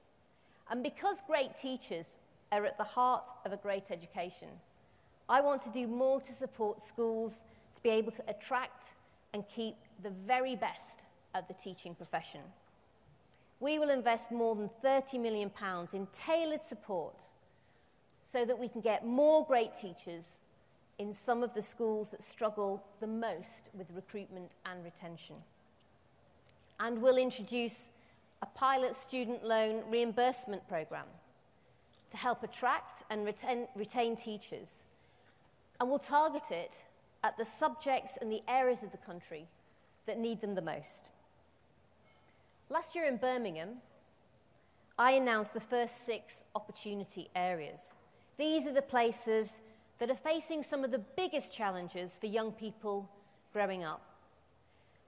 And because great teachers are at the heart of a great education, I want to do more to support schools to be able to attract and keep the very best of the teaching profession. We will invest more than £30 million in tailored support so that we can get more great teachers in some of the schools that struggle the most with recruitment and retention. And we'll introduce a pilot student loan reimbursement programme to help attract and retain teachers. And we'll target it at the subjects and the areas of the country that need them the most. Last year in Birmingham, I announced the first 6 opportunity areas. These are the places that are facing some of the biggest challenges for young people growing up,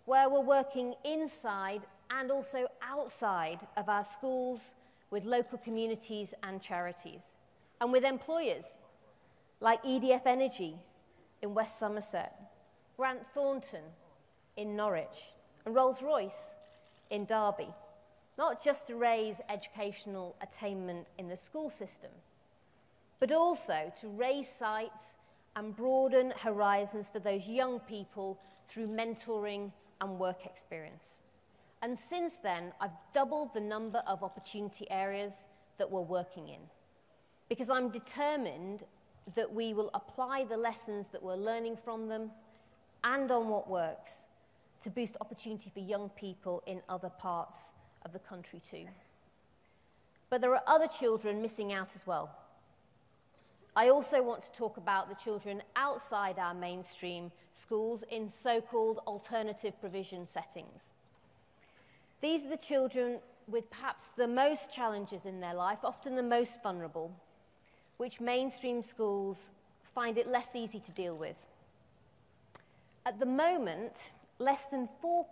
where we're working inside and also outside of our schools with local communities and charities, and with employers like EDF Energy in West Somerset, Grant Thornton in Norwich, and Rolls-Royce in Derby, not just to raise educational attainment in the school system, but also to raise sights and broaden horizons for those young people through mentoring and work experience. And since then, I've doubled the number of opportunity areas that we're working in, because I'm determined that we will apply the lessons that we're learning from them and on what works to boost opportunity for young people in other parts of the country too. But there are other children missing out as well. I also want to talk about the children outside our mainstream schools in so-called alternative provision settings. These are the children with perhaps the most challenges in their life, often the most vulnerable, which mainstream schools find it less easy to deal with. At the moment, less than 4%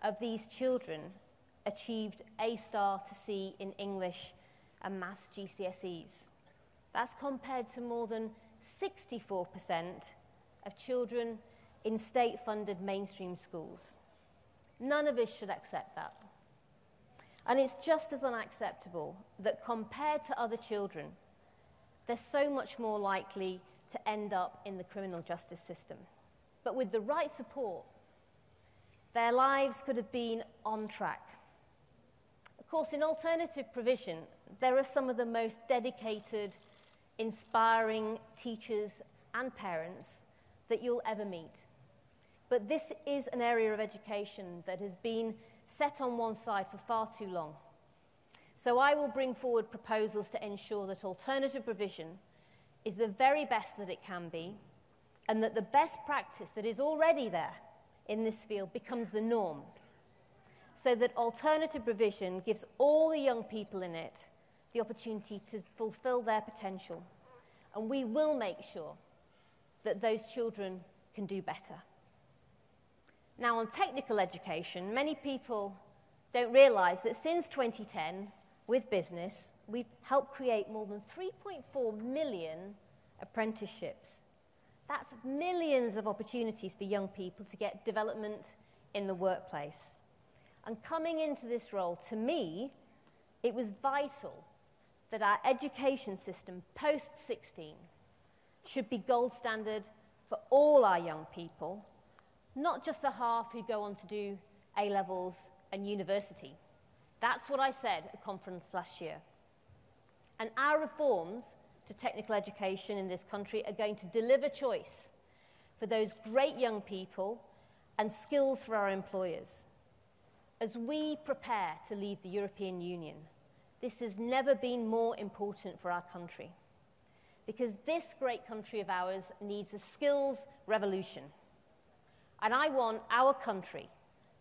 of these children achieved A star to C in English and Maths GCSEs. That's compared to more than 64% of children in state-funded mainstream schools. None of us should accept that. And it's just as unacceptable that compared to other children, they're so much more likely to end up in the criminal justice system. But with the right support, their lives could have been on track. Of course, in alternative provision, there are some of the most dedicated, inspiring teachers and parents that you'll ever meet. But this is an area of education that has been set on one side for far too long. So I will bring forward proposals to ensure that alternative provision is the very best that it can be, and that the best practice that is already there in this field becomes the norm, so that alternative provision gives all the young people in it the opportunity to fulfill their potential. And we will make sure that those children can do better. Now, on technical education, many people don't realize that since 2010, with business, we've helped create more than 3.4 million apprenticeships. That's millions of opportunities for young people to get development in the workplace. And coming into this role, to me, it was vital that our education system post-16 should be gold standard for all our young people, not just the half who go on to do A-levels and university. That's what I said at a conference last year. And our reforms to technical education in this country are going to deliver choice for those great young people and skills for our employers. As we prepare to leave the European Union, this has never been more important for our country, because this great country of ours needs a skills revolution. And I want our country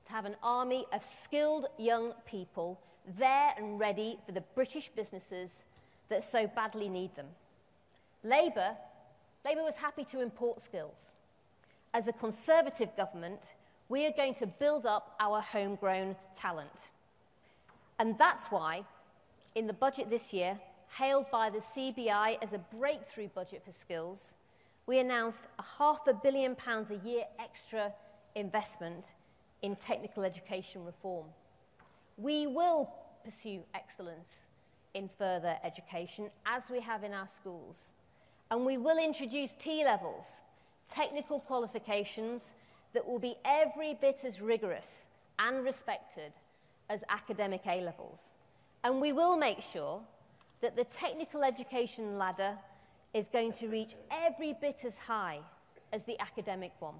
to have an army of skilled young people there and ready for the British businesses that so badly need them. Labour was happy to import skills. As a Conservative government, we are going to build up our homegrown talent. And that's why, in the budget this year, hailed by the CBI as a breakthrough budget for skills, we announced a £500 million a year extra investment in technical education reform. We will pursue excellence in further education, as we have in our schools. And we will introduce T-levels, technical qualifications that will be every bit as rigorous and respected as academic A-levels. And we will make sure that the technical education ladder is going to reach every bit as high as the academic one.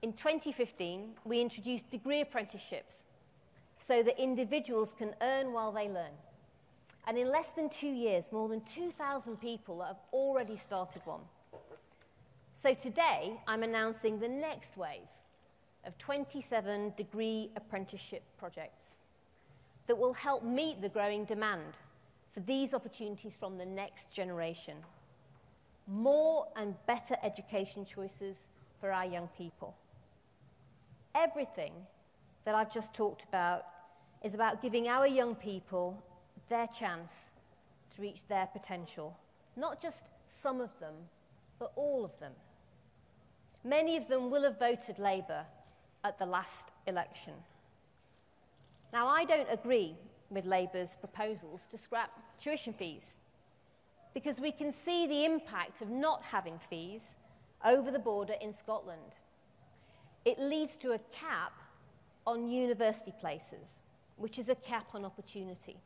In 2015, we introduced degree apprenticeships so that individuals can earn while they learn. And in less than 2 years, more than 2,000 people have already started one. So today, I'm announcing the next wave of 27 degree apprenticeship projects that will help meet the growing demand for these opportunities from the next generation. More and better education choices for our young people. Everything that I've just talked about is about giving our young people their chance to reach their potential. not just some of them, but all of them. Many of them will have voted Labour at the last election. Now, I don't agree with Labour's proposals to scrap tuition fees, because we can see the impact of not having fees over the border in Scotland. It leads to a cap on university places, which is a cap on opportunity.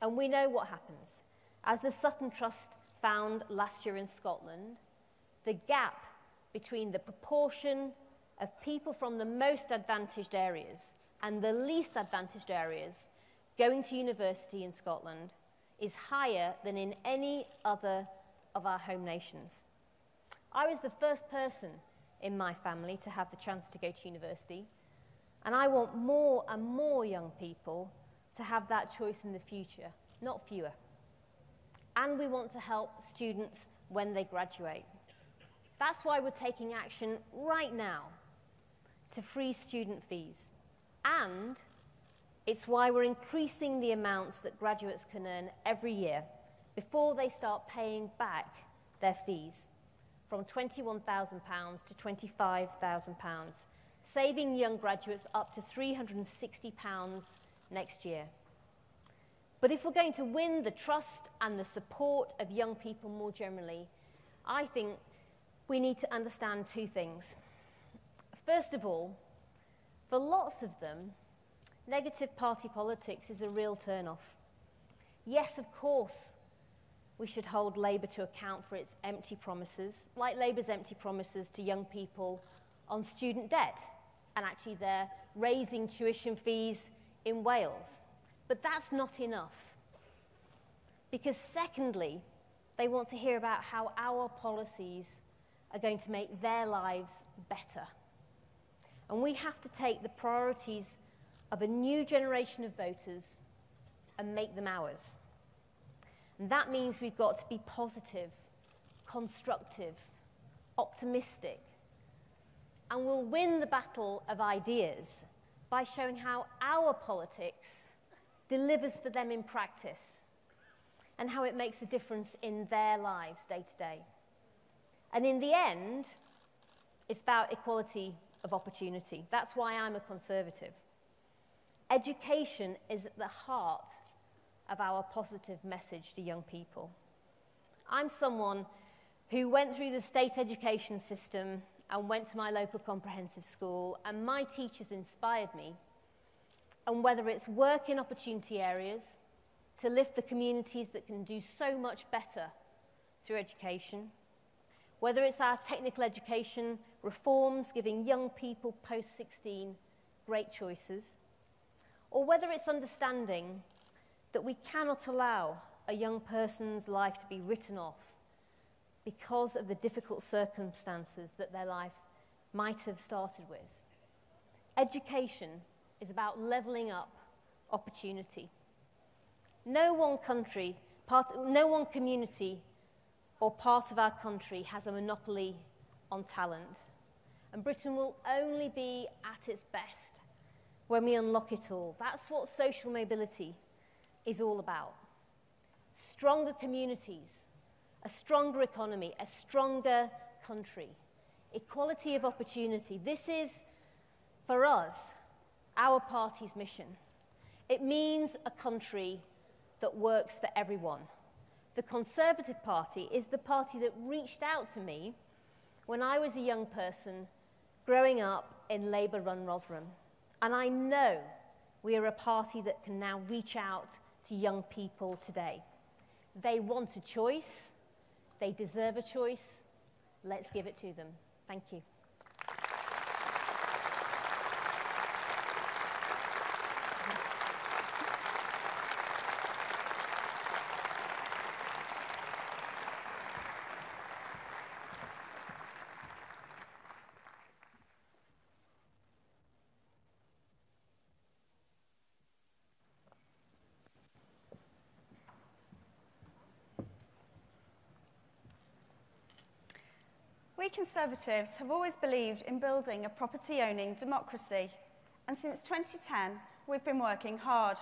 And we know what happens. As the Sutton Trust found last year in Scotland, the gap between the proportion of people from the most advantaged areas and the least advantaged areas going to university in Scotland is higher than in any other of our home nations. I was the first person in my family to have the chance to go to university, and I want more and more young people to have that choice in the future, not fewer. And we want to help students when they graduate. That's why we're taking action right now to freeze student fees. And it's why we're increasing the amounts that graduates can earn every year before they start paying back their fees, from £21,000 to £25,000, saving young graduates up to £360 next year. But if we're going to win the trust and the support of young people more generally, I think we need to understand two things. First of all, for lots of them, negative party politics is a real turn-off. Yes, of course, we should hold Labour to account for its empty promises, like Labour's empty promises to young people on student debt, and actually they're raising tuition fees in Wales. But that's not enough. Because secondly, they want to hear about how our policies are going to make their lives better. And we have to take the priorities of a new generation of voters and make them ours. And that means we've got to be positive, constructive, optimistic. And we'll win the battle of ideas by showing how our politics delivers for them in practice and how it makes a difference in their lives day to day. And in the end, it's about equality of opportunity. That's why I'm a Conservative. Education is at the heart of our positive message to young people. I'm someone who went through the state education system and went to my local comprehensive school, and my teachers inspired me. And whether it's work in opportunity areas to lift the communities that can do so much better through education, whether it's our technical education reforms giving young people post-16 great choices, or whether it's understanding that we cannot allow a young person's life to be written off because of the difficult circumstances that their life might have started with. Education is about levelling up opportunity. No one community or part of our country has a monopoly on talent. And Britain will only be at its best when we unlock it all. That's what social mobility is all about. Stronger communities, a stronger economy, a stronger country, equality of opportunity. This is, for us, our party's mission. It means a country that works for everyone. The Conservative Party is the party that reached out to me when I was a young person growing up in Labour-run Rotherham. And I know we are a party that can now reach out to young people today. They want a choice. They deserve a choice. Let's give it to them. Thank you. We Conservatives have always believed in building a property-owning democracy, and since 2010, we've been working hard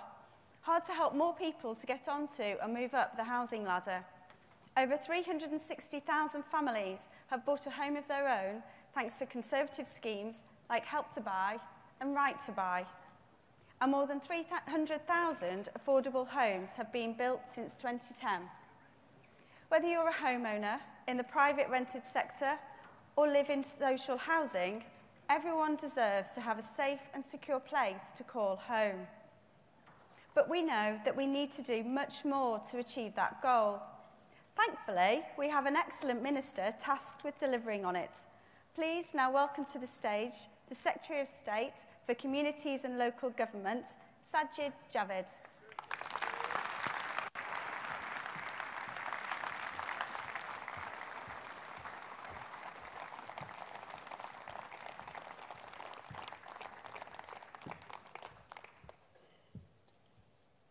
to help more people to get onto and move up the housing ladder. Over 360,000 families have bought a home of their own thanks to Conservative schemes like Help to Buy and Right to Buy. And more than 300,000 affordable homes have been built since 2010. Whether you're a homeowner in the private rented sector or live in social housing, everyone deserves to have a safe and secure place to call home. But we know that we need to do much more to achieve that goal. Thankfully, we have an excellent minister tasked with delivering on it. Please now welcome to the stage the Secretary of State for Communities and Local Government, Sajid Javid.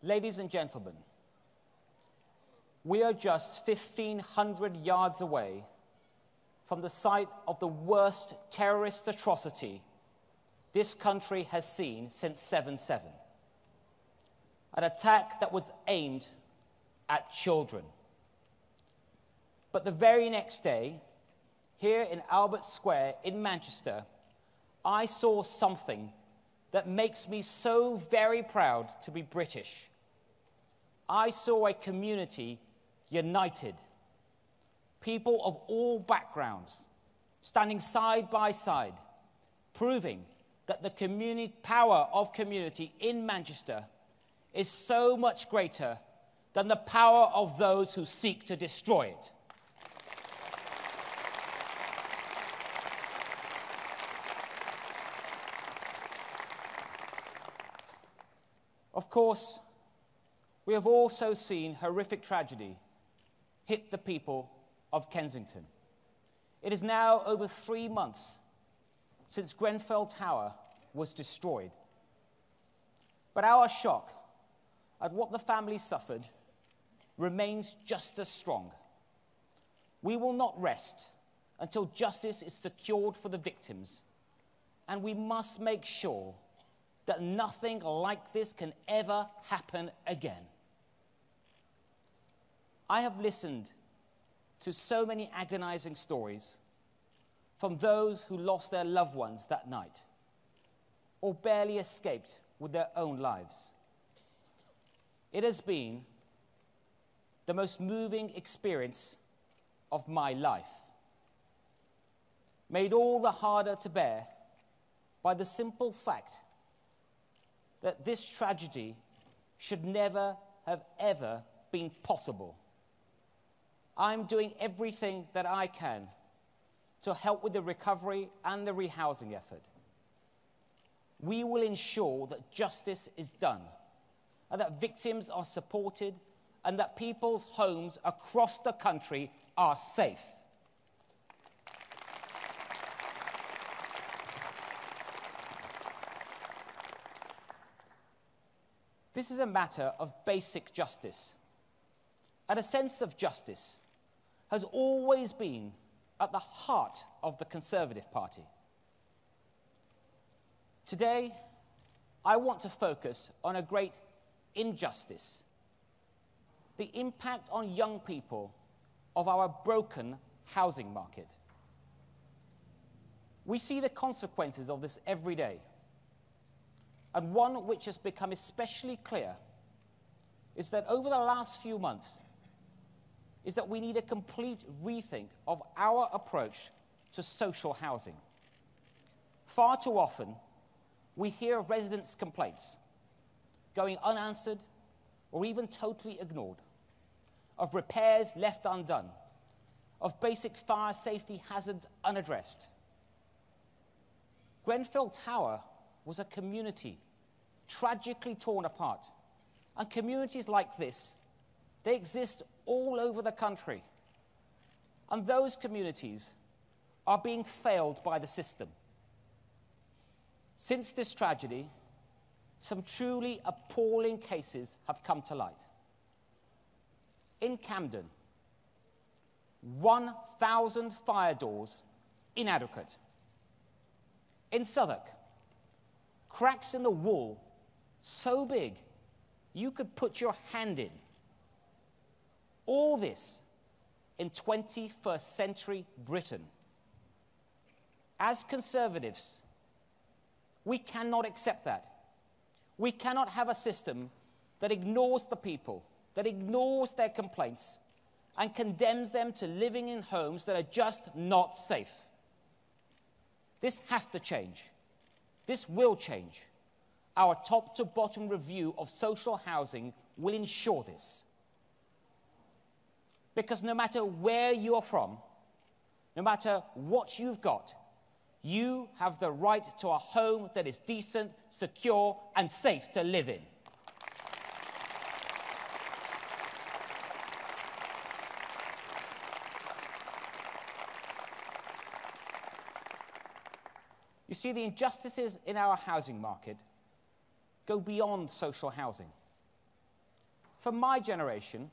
Ladies and gentlemen, we are just 1,500 yards away from the site of the worst terrorist atrocity this country has seen since 7/7. An attack that was aimed at children. But the very next day, here in Albert Square in Manchester, I saw something that makes me so very proud to be British. I saw a community united, people of all backgrounds, standing side by side, proving that the power of community in Manchester is so much greater than the power of those who seek to destroy it. Of course, we have also seen horrific tragedy hit the people of Kensington. It is now over 3 months since Grenfell Tower was destroyed. But our shock at what the family suffered remains just as strong. We will not rest until justice is secured for the victims, and we must make sure that nothing like this can ever happen again. I have listened to so many agonizing stories from those who lost their loved ones that night or barely escaped with their own lives. It has been the most moving experience of my life, made all the harder to bear by the simple fact that this tragedy should never have ever been possible. I'm doing everything that I can to help with the recovery and the rehousing effort. We will ensure that justice is done, and that victims are supported, and that people's homes across the country are safe. This is a matter of basic justice, and a sense of justice has always been at the heart of the Conservative Party. Today, I want to focus on a great injustice: the impact on young people of our broken housing market. We see the consequences of this every day, and one which has become especially clear is that over the last few months is that we need a complete rethink of our approach to social housing. Far too often, we hear of residents' complaints going unanswered or even totally ignored, of repairs left undone, of basic fire safety hazards unaddressed. Grenfell Tower was a community tragically torn apart, and communities like this, they exist all over the country, and those communities are being failed by the system. Since this tragedy, some truly appalling cases have come to light. In Camden, 1,000 fire doors inadequate. In Southwark, cracks in the wall so big you could put your hand in. All this in 21st century Britain. As Conservatives, we cannot accept that. We cannot have a system that ignores the people, that ignores their complaints, and condemns them to living in homes that are just not safe. This has to change. This will change. Our top-to-bottom review of social housing will ensure this. Because no matter where you are from, no matter what you've got, you have the right to a home that is decent, secure, and safe to live in. You see, the injustices in our housing market go beyond social housing. For my generation,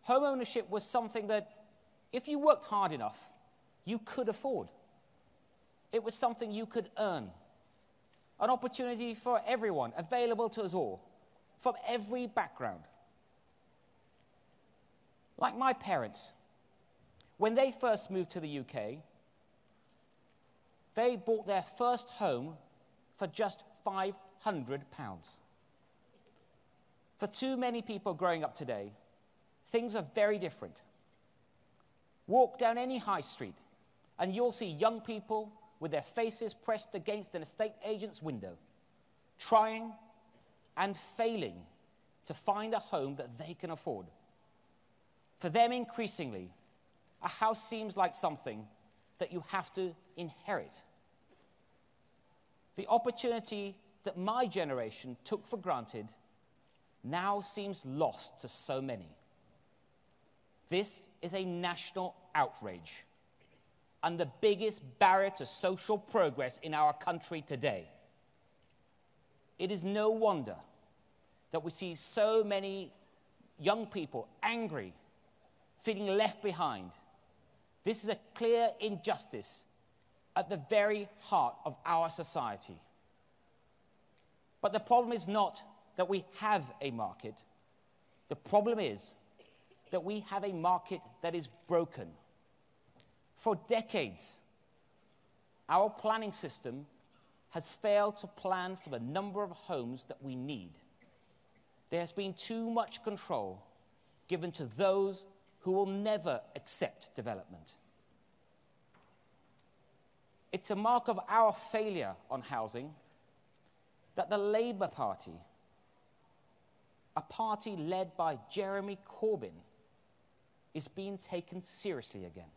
home ownership was something that, if you worked hard enough, you could afford. It was something you could earn. An opportunity for everyone, available to us all, from every background. Like my parents, when they first moved to the UK, they bought their first home for just £500. For too many people growing up today, things are very different. Walk down any high street, and you'll see young people with their faces pressed against an estate agent's window, trying and failing to find a home that they can afford. For them, increasingly, a house seems like something that you have to inherit. The opportunity that my generation took for granted now seems lost to so many. This is a national outrage and the biggest barrier to social progress in our country today. It is no wonder that we see so many young people angry, feeling left behind. This is a clear injustice at the very heart of our society. But the problem is not that we have a market. The problem is that we have a market that is broken. For decades, our planning system has failed to plan for the number of homes that we need. There has been too much control given to those who will never accept development. It's a mark of our failure on housing that the Labour Party, a party led by Jeremy Corbyn, is being taken seriously again.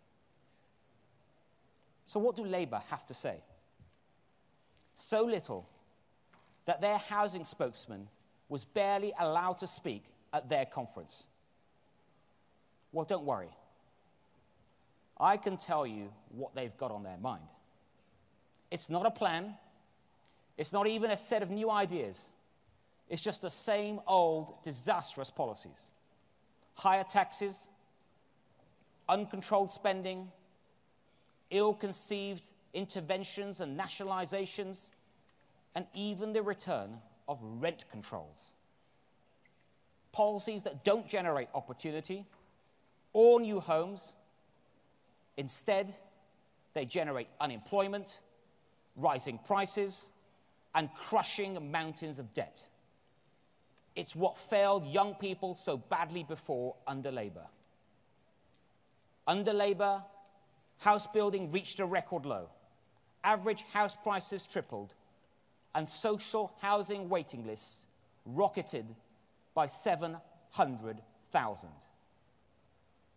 So what do Labour have to say? So little that their housing spokesman was barely allowed to speak at their conference. Well, don't worry. I can tell you what they've got on their mind. It's not a plan. It's not even a set of new ideas. It's just the same old disastrous policies. Higher taxes, uncontrolled spending, ill-conceived interventions and nationalizations, and even the return of rent controls. Policies that don't generate opportunity or new homes. Instead, they generate unemployment, rising prices, and crushing mountains of debt. It's what failed young people so badly before under Labour. Under Labour, house building reached a record low. Average house prices tripled, and social housing waiting lists rocketed by 700,000.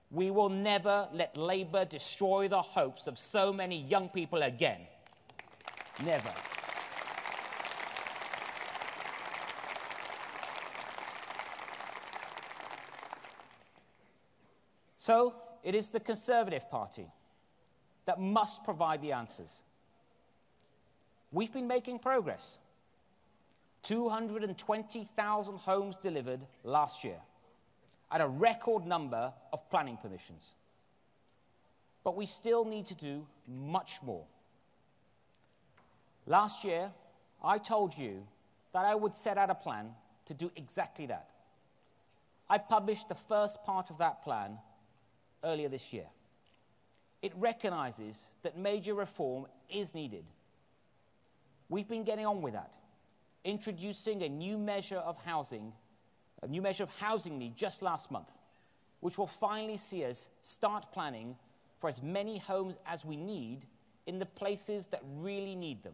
We will never let Labour destroy the hopes of so many young people again. Never. So, it is the Conservative Party that must provide the answers. We've been making progress. 220,000 homes delivered last year, and a record number of planning permissions. But we still need to do much more. Last year, I told you that I would set out a plan to do exactly that. I published the first part of that plan earlier this year. It recognises that major reform is needed. We've been getting on with that, introducing a new measure of housing need just last month, which will finally see us start planning for as many homes as we need in the places that really need them.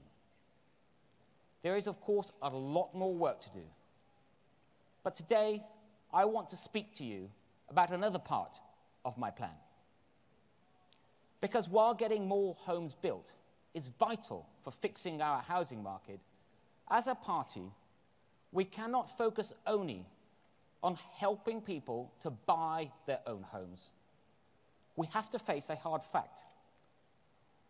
There is, of course, a lot more work to do. But today, I want to speak to you about another part of my plan. Because while getting more homes built is vital for fixing our housing market, as a party, we cannot focus only on helping people to buy their own homes. We have to face a hard fact: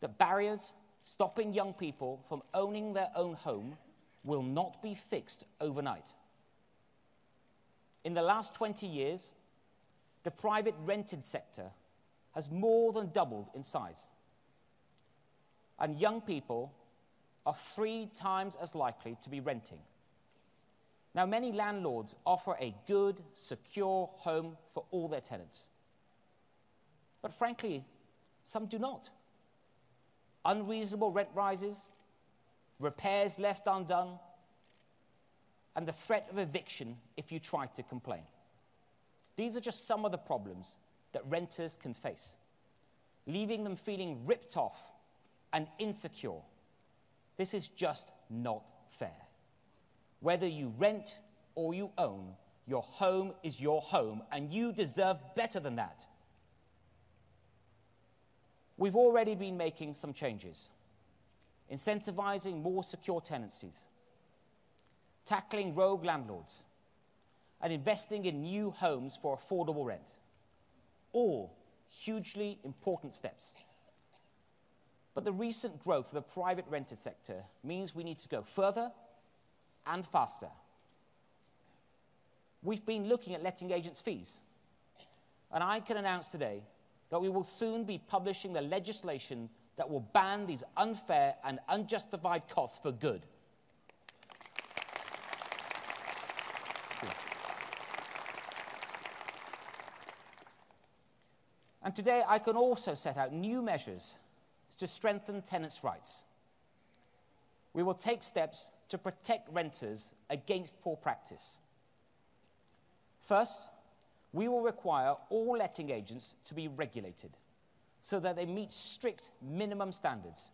that barriers stopping young people from owning their own home will not be fixed overnight. In the last 20 years, the private rented sector has more than doubled in size. And young people are 3 times as likely to be renting. Now, many landlords offer a good, secure home for all their tenants. But frankly, some do not. Unreasonable rent rises, repairs left undone, and the threat of eviction if you try to complain. These are just some of the problems that renters can face, leaving them feeling ripped off and insecure. This is just not fair. Whether you rent or you own, your home is your home, and you deserve better than that. We've already been making some changes, incentivizing more secure tenancies, tackling rogue landlords, and investing in new homes for affordable rent. All hugely important steps. But the recent growth of the private rented sector means we need to go further and faster. We've been looking at letting agents' fees, and I can announce today that we will soon be publishing the legislation that will ban these unfair and unjustified costs for good. And today I can also set out new measures to strengthen tenants' rights. We will take steps to protect renters against poor practice. First, we will require all letting agents to be regulated so that they meet strict minimum standards.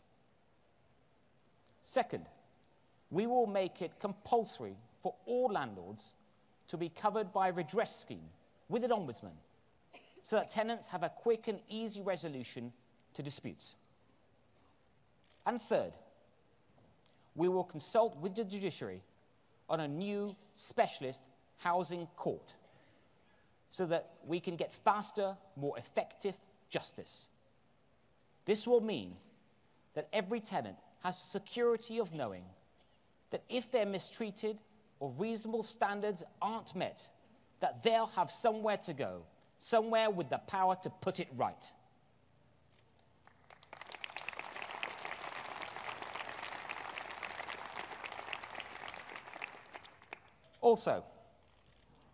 Second, we will make it compulsory for all landlords to be covered by a redress scheme with an ombudsman so that tenants have a quick and easy resolution to disputes. And third, we will consult with the judiciary on a new specialist housing court so that we can get faster, more effective justice. This will mean that every tenant has security of knowing that if they're mistreated or reasonable standards aren't met, that they'll have somewhere to go, somewhere with the power to put it right. Also,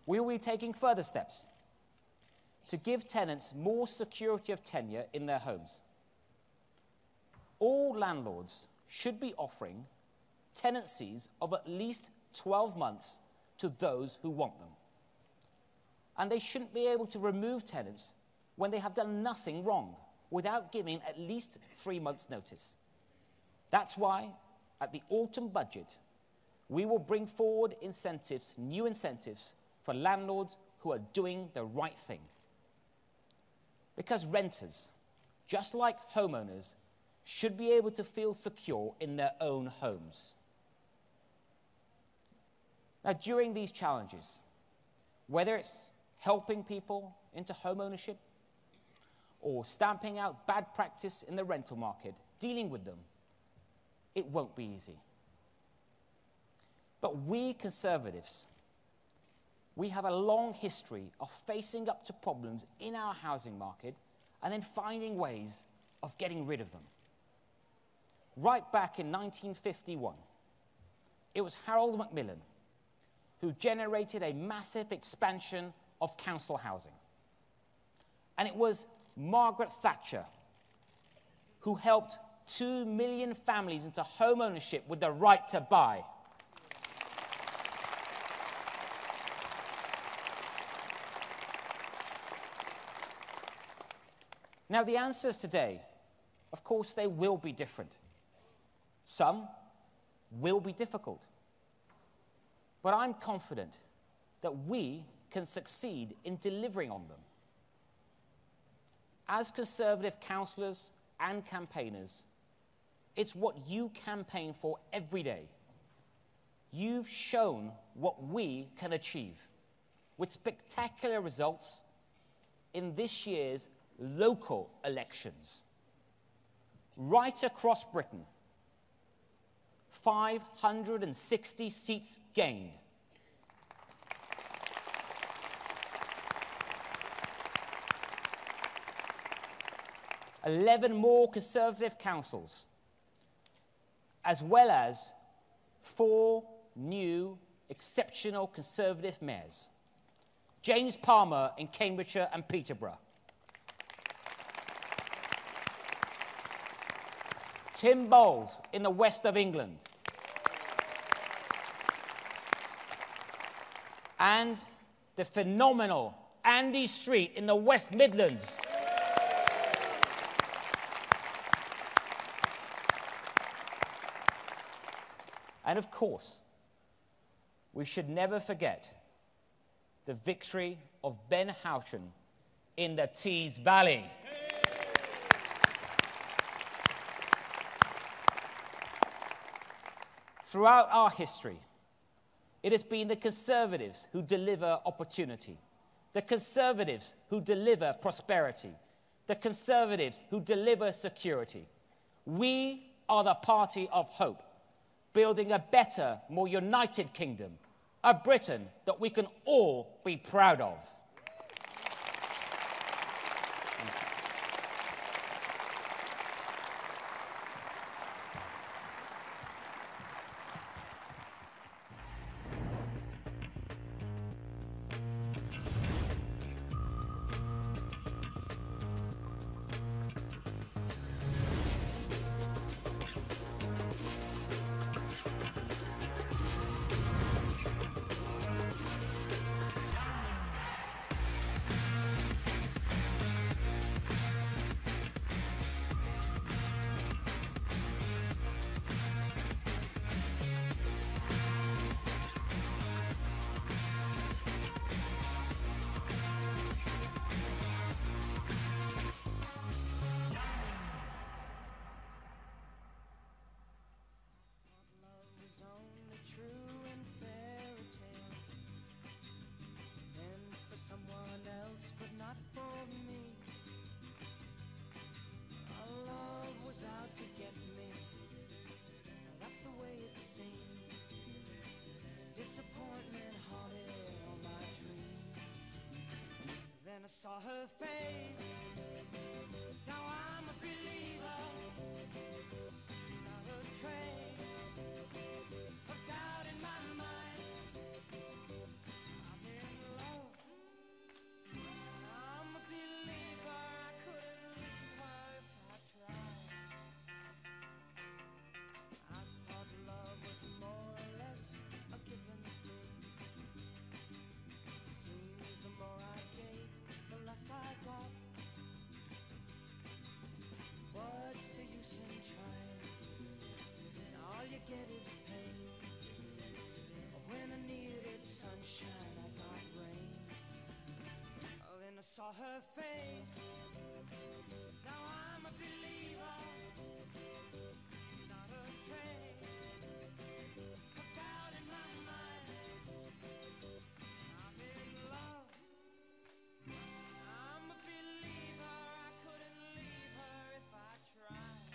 we will be taking further steps to give tenants more security of tenure in their homes. All landlords should be offering tenancies of at least 12 months to those who want them. And they shouldn't be able to remove tenants when they have done nothing wrong without giving at least 3 months' notice. That's why, at the autumn budget, we will bring forward incentives, new incentives, for landlords who are doing the right thing. Because renters, just like homeowners, should be able to feel secure in their own homes. Now, during these challenges, whether it's helping people into home ownership or stamping out bad practice in the rental market, dealing with them, it won't be easy. But we Conservatives, we have a long history of facing up to problems in our housing market and then finding ways of getting rid of them. Right back in 1951, it was Harold Macmillan who generated a massive expansion of council housing. And it was Margaret Thatcher, who helped 2 million families into home ownership with the right to buy. Now, the answers today, of course, they will be different. Some will be difficult. But I'm confident that we can succeed in delivering on them. As Conservative councillors and campaigners, it's what you campaign for every day. You've shown what we can achieve with spectacular results in this year's local elections. Right across Britain, 560 seats gained. Eleven more Conservative councils, as well as 4 new exceptional Conservative mayors. James Palmer in Cambridgeshire and Peterborough. Tim Bowles in the west of England. And the phenomenal Andy Street in the West Midlands. And of course, we should never forget the victory of Ben Houchen in the Tees Valley. Throughout our history, it has been the Conservatives who deliver opportunity, the Conservatives who deliver prosperity, the Conservatives who deliver security. We are the party of hope, building a better, more united kingdom, a Britain that we can all be proud of. I saw her face. Now I'm a believer. Not a trace of doubt in my mind. I'm in love. I'm a believer. I couldn't leave her if I tried. I thought love was more or less a given thing. Seems the more I gave, the less I got. What's the use in trying? All you get is pain. When I needed sunshine, I got rain. Then I saw her face. Now I'm a believer. Not a trace of doubt in my mind. I'm in love. I'm a believer. I couldn't leave her if I tried.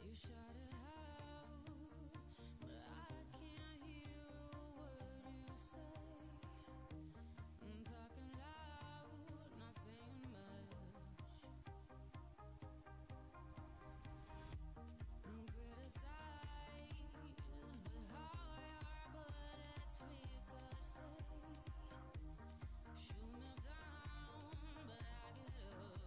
You shout it out, but I can't hear a word you say. I'm talking loud, not saying much. I'm criticized, but how your bullets ricochet. Shoot me down, but I get up.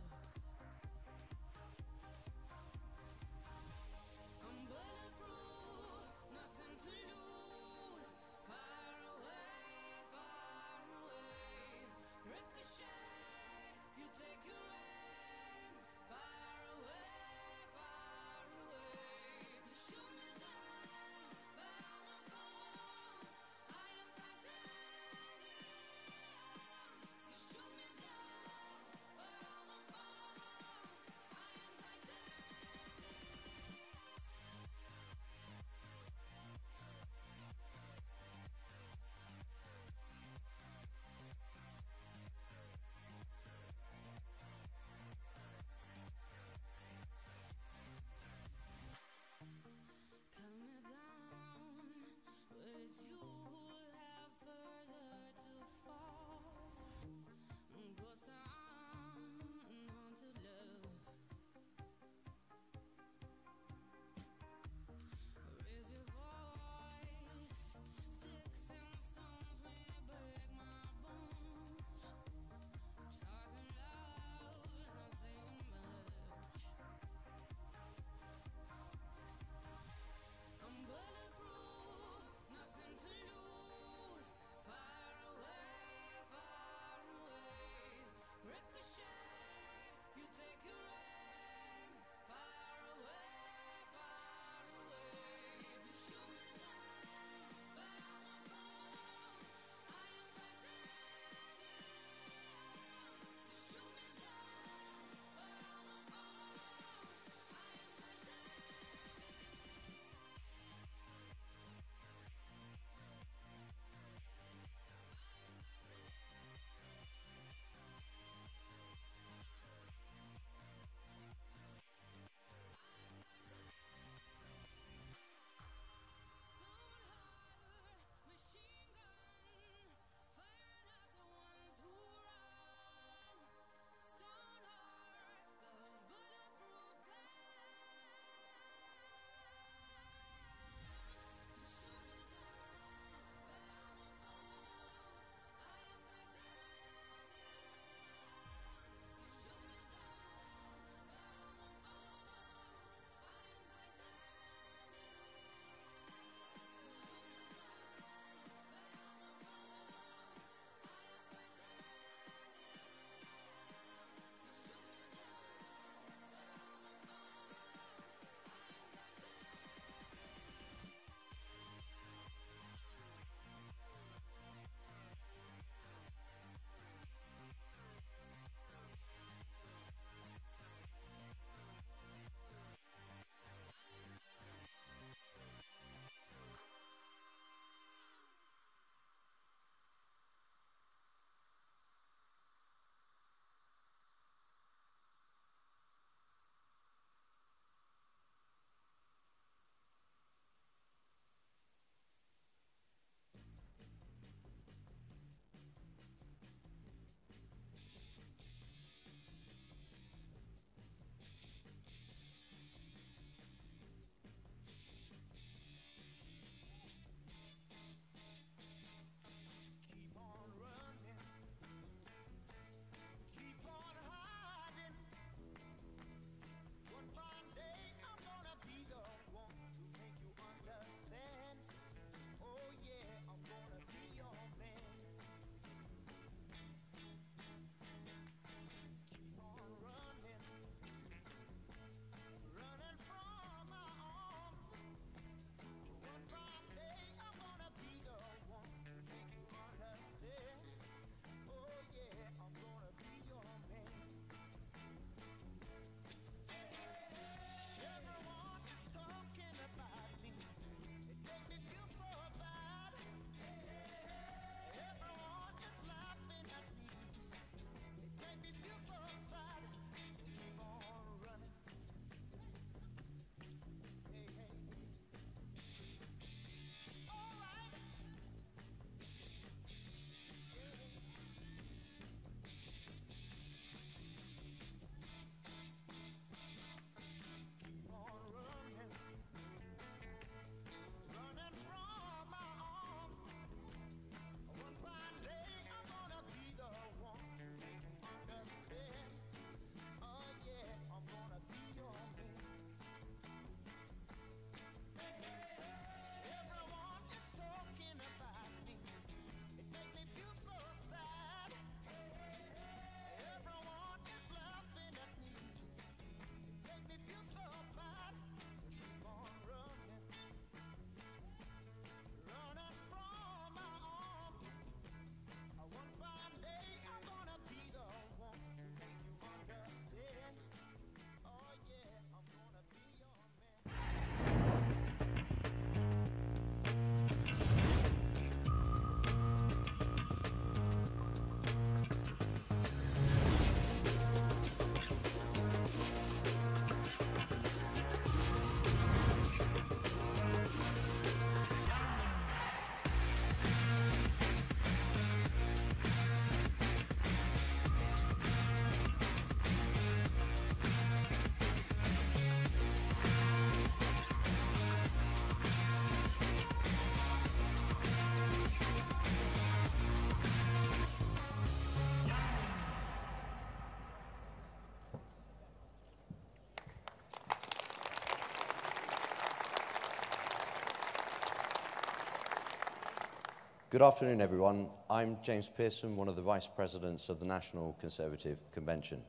Good afternoon, everyone. I'm James Pearson, one of the Vice Presidents of the National Conservative Convention.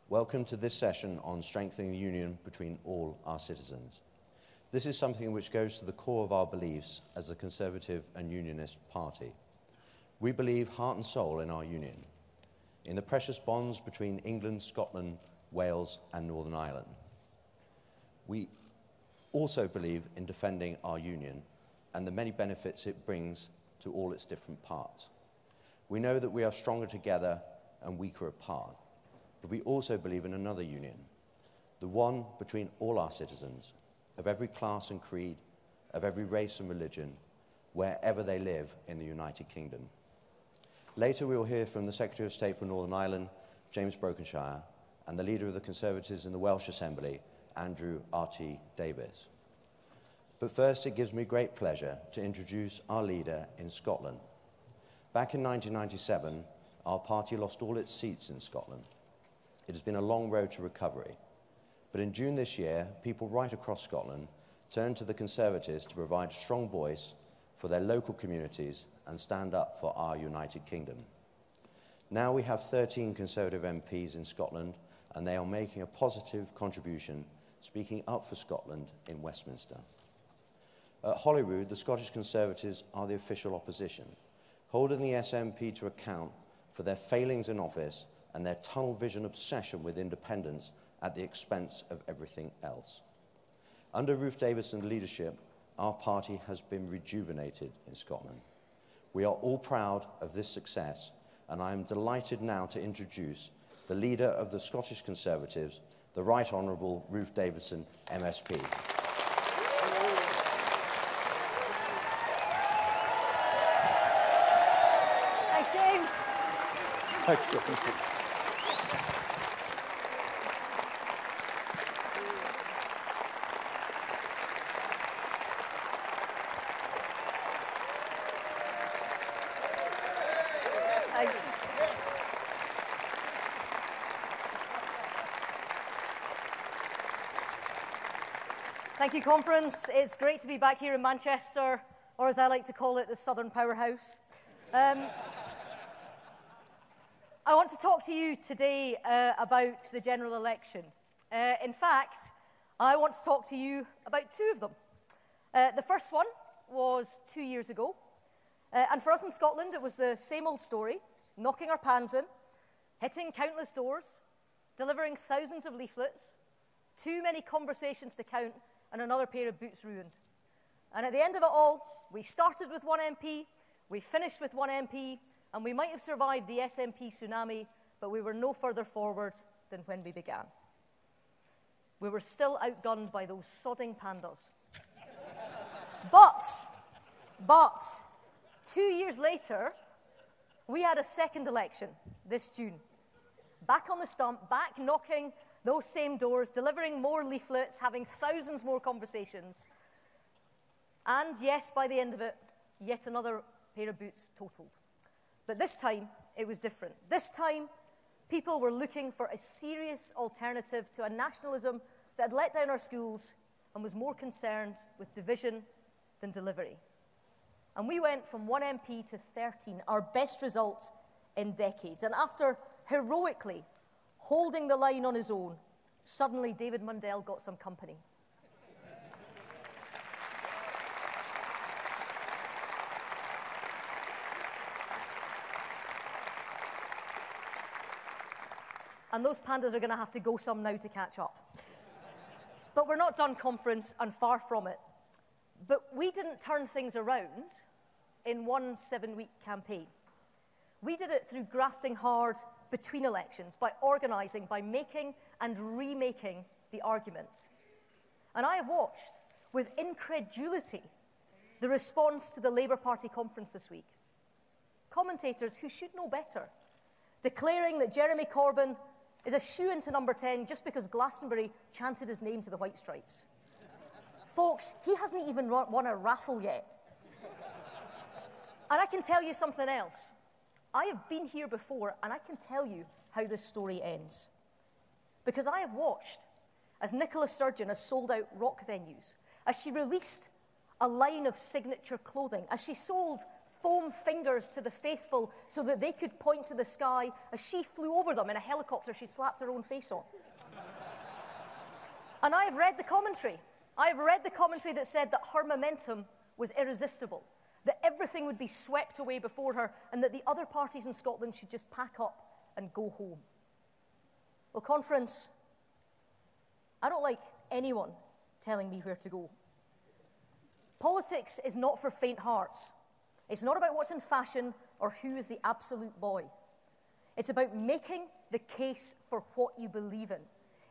Welcome to this session on strengthening the union between all our citizens. This is something which goes to the core of our beliefs as a Conservative and Unionist party. We believe heart and soul in our union, in the precious bonds between England, Scotland, Wales and Northern Ireland. We also believe in defending our union and the many benefits it brings to all its different parts. We know that we are stronger together and weaker apart, but we also believe in another union, the one between all our citizens, of every class and creed, of every race and religion, wherever they live in the United Kingdom. Later we will hear from the Secretary of State for Northern Ireland, James Brokenshire, and the Leader of the Conservatives in the Welsh Assembly, Andrew R.T. Davies. But first, it gives me great pleasure to introduce our leader in Scotland. Back in 1997, our party lost all its seats in Scotland. It has been a long road to recovery. But in June this year, people right across Scotland turned to the Conservatives to provide a strong voice for their local communities and stand up for our United Kingdom. Now we have 13 Conservative MPs in Scotland, and they are making a positive contribution, speaking up for Scotland in Westminster. At Holyrood, the Scottish Conservatives are the official opposition, holding the SNP to account for their failings in office and their tunnel vision obsession with independence at the expense of everything else. Under Ruth Davidson's leadership, our party has been rejuvenated in Scotland. We are all proud of this success, and I am delighted now to introduce the leader of the Scottish Conservatives, the Right Honourable Ruth Davidson, MSP. Thanks, James. Thank you. Thanks. Thank you, conference. It's great to be back here in Manchester, or as I like to call it, the Southern Powerhouse. I want to talk to you today about the general election. In fact, I want to talk to you about two of them. The first one was 2 years ago, and for us in Scotland, it was the same old story, knocking our pans in, hitting countless doors, delivering thousands of leaflets, too many conversations to count, and another pair of boots ruined. And at the end of it all, we started with one MP, we finished with one MP, and we might have survived the SNP tsunami, but we were no further forward than when we began. We were still outgunned by those sodding pandas. But 2 years later, we had a second election this June. Back on the stump, back knocking those same doors, delivering more leaflets, having thousands more conversations. And yes, by the end of it, yet another pair of boots totaled. But this time, it was different. This time, people were looking for a serious alternative to a nationalism that had let down our schools and was more concerned with division than delivery. And we went from 1 MP to 13, our best result in decades. And after heroically holding the line on his own, suddenly David Mundell got some company. And those pandas are going to have to go some now to catch up. But we're not done, conference, and far from it. But we didn't turn things around in one 7-week campaign. We did it through grafting hard between elections, by organising, by making and remaking the argument. And I have watched, with incredulity, the response to the Labour Party conference this week. Commentators who should know better, declaring that Jeremy Corbyn is a shoe into number 10 just because Glastonbury chanted his name to the White Stripes. Folks, he hasn't even won a raffle yet. And I can tell you something else. I have been here before, and I can tell you how this story ends. Because I have watched as Nicola Sturgeon has sold out rock venues, as she released a line of signature clothing, as she sold foam fingers to the faithful so that they could point to the sky as she flew over them in a helicopter she slapped her own face on. And I've read the commentary. I've read the commentary that said that her momentum was irresistible, that everything would be swept away before her, and that the other parties in Scotland should just pack up and go home. Well, conference, I don't like anyone telling me where to go. Politics is not for faint hearts. It's not about what's in fashion or who is the absolute boy. It's about making the case for what you believe in.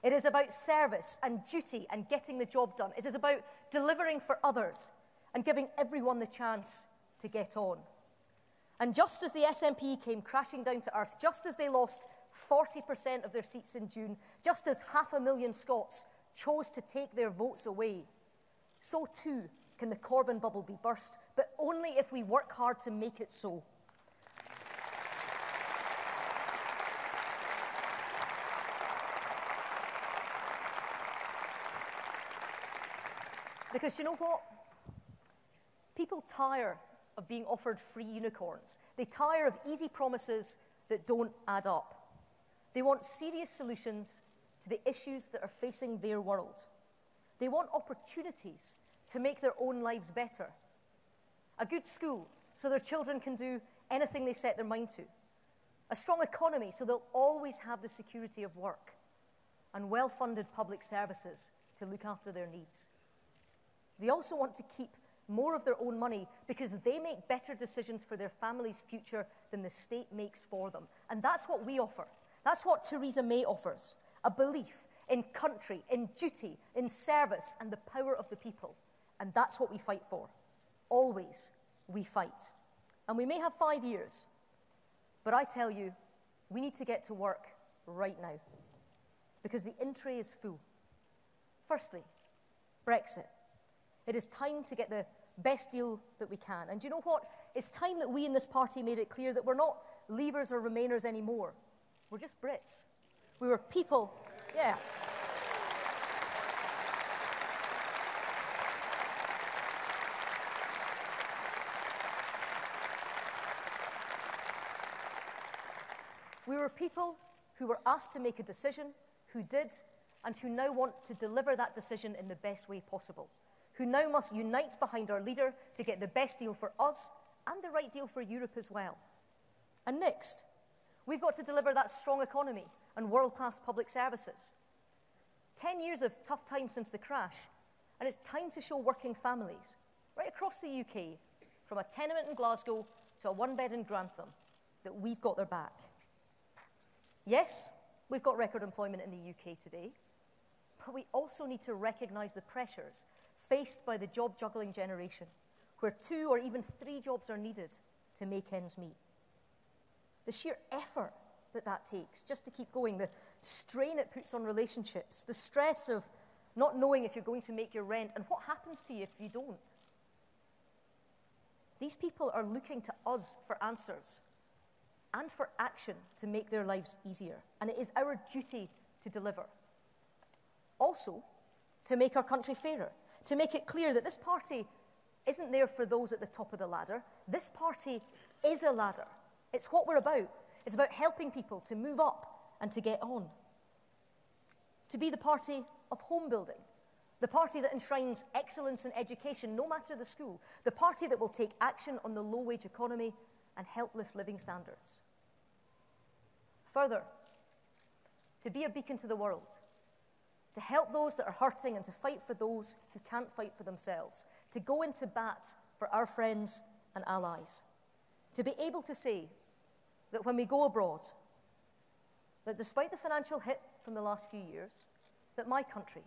It is about service and duty and getting the job done. It is about delivering for others and giving everyone the chance to get on. And just as the SNP came crashing down to earth, just as they lost 40% of their seats in June, just as 500,000 Scots chose to take their votes away, so too can the Corbyn bubble be burst, but only if we work hard to make it so. Because you know what? People tire of being offered free unicorns. They tire of easy promises that don't add up. They want serious solutions to the issues that are facing their world. They want opportunities to make their own lives better. A good school so their children can do anything they set their mind to. A strong economy so they'll always have the security of work. And well-funded public services to look after their needs. They also want to keep more of their own money because they make better decisions for their family's future than the state makes for them. And that's what we offer. That's what Theresa May offers. A belief in country, in duty, in service, and the power of the people. And that's what we fight for. Always we fight. And we may have 5 years, but I tell you, we need to get to work right now. Because the in tray is full. Firstly, Brexit. It is time to get the best deal that we can. And do you know what? It's time that we in this party made it clear that we're not Leavers or Remainers anymore. We're just Brits. We were people, yeah. We were people who were asked to make a decision, who did, and who now want to deliver that decision in the best way possible. Who now must unite behind our leader to get the best deal for us and the right deal for Europe as well. And next, we've got to deliver that strong economy and world-class public services. 10 years of tough times since the crash, and it's time to show working families right across the UK, from a tenement in Glasgow to a one-bed in Grantham, that we've got their back. Yes, we've got record employment in the UK today, but we also need to recognise the pressures faced by the job-juggling generation, where 2 or even 3 jobs are needed to make ends meet. The sheer effort that takes just to keep going, the strain it puts on relationships, the stress of not knowing if you're going to make your rent, and what happens to you if you don't. These people are looking to us for answers and for action to make their lives easier, and it is our duty to deliver. Also, to make our country fairer, to make it clear that this party isn't there for those at the top of the ladder. This party is a ladder. It's what we're about. It's about helping people to move up and to get on. To be the party of home building, the party that enshrines excellence in education, no matter the school, the party that will take action on the low-wage economy and help lift living standards. Further, to be a beacon to the world, to help those that are hurting and to fight for those who can't fight for themselves, to go into bat for our friends and allies, to be able to say that when we go abroad, that despite the financial hit from the last few years, that my country,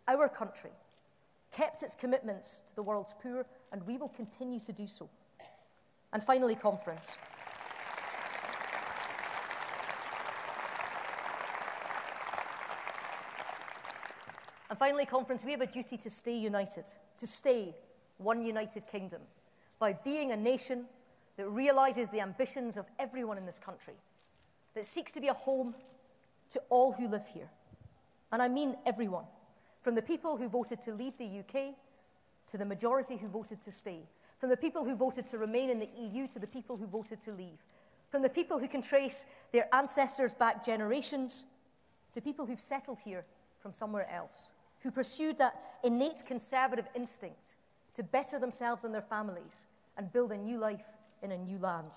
our country, kept its commitments to the world's poor, and we will continue to do so. And finally, conference. And finally, conference, we have a duty to stay united, to stay one united kingdom, by being a nation that realises the ambitions of everyone in this country, that seeks to be a home to all who live here. And I mean everyone, from the people who voted to leave the UK to the majority who voted to stay, from the people who voted to remain in the EU to the people who voted to leave, from the people who can trace their ancestors back generations to people who've settled here from somewhere else, who pursued that innate conservative instinct to better themselves and their families and build a new life in a new land.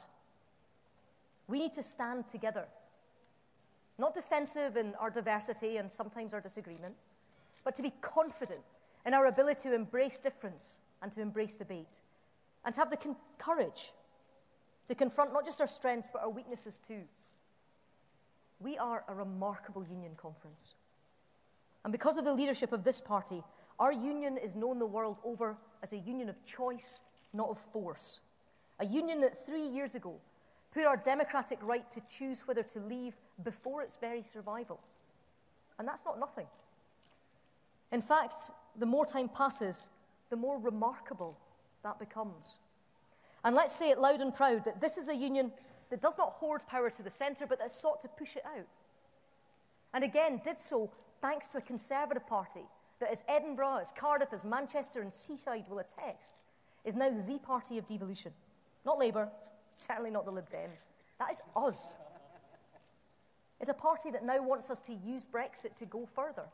We need to stand together, not defensive in our diversity and sometimes our disagreement, but to be confident in our ability to embrace difference and to embrace debate, and to have the courage to confront not just our strengths but our weaknesses too. We are a remarkable union conference. And because of the leadership of this party, our union is known the world over as a union of choice, not of force. A union that 3 years ago put our democratic right to choose whether to leave before its very survival. And that's not nothing. In fact, the more time passes, the more remarkable that becomes. And let's say it loud and proud that this is a union that does not hoard power to the centre, but that sought to push it out. And again, did so thanks to a Conservative party that, as Edinburgh, as Cardiff, as Manchester and Seaside will attest, is now the party of devolution. Not Labour, certainly not the Lib Dems. That is us. It's a party that now wants us to use Brexit to go further,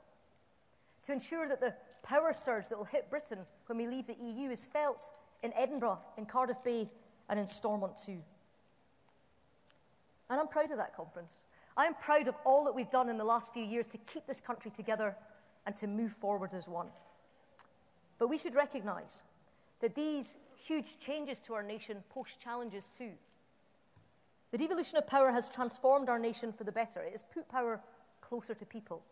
to ensure that the power surge that will hit Britain when we leave the EU is felt in Edinburgh, in Cardiff Bay, and in Stormont too. And I'm proud of that conference. I am proud of all that we've done in the last few years to keep this country together and to move forward as one. But we should recognise that these huge changes to our nation pose challenges too. The devolution of power has transformed our nation for the better. It has put power closer to people.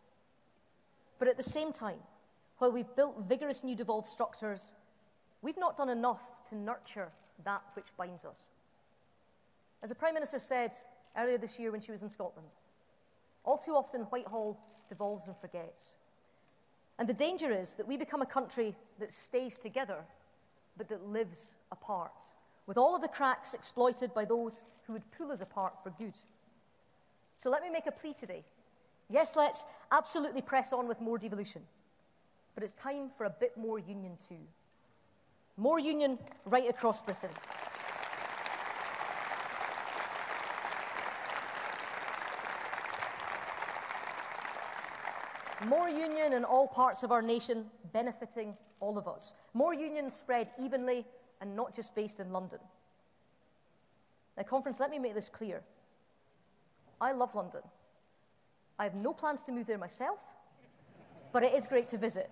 But at the same time, while we've built vigorous new devolved structures, we've not done enough to nurture that which binds us. As the Prime Minister said earlier this year when she was in Scotland, all too often Whitehall devolves and forgets. And the danger is that we become a country that stays together, but that lives apart, with all of the cracks exploited by those who would pull us apart for good. So let me make a plea today. Yes, let's absolutely press on with more devolution, but it's time for a bit more union too. More union right across Britain. More union in all parts of our nation, benefiting all of us. More union spread evenly and not just based in London. Now, conference, let me make this clear. I love London. I have no plans to move there myself, but it is great to visit.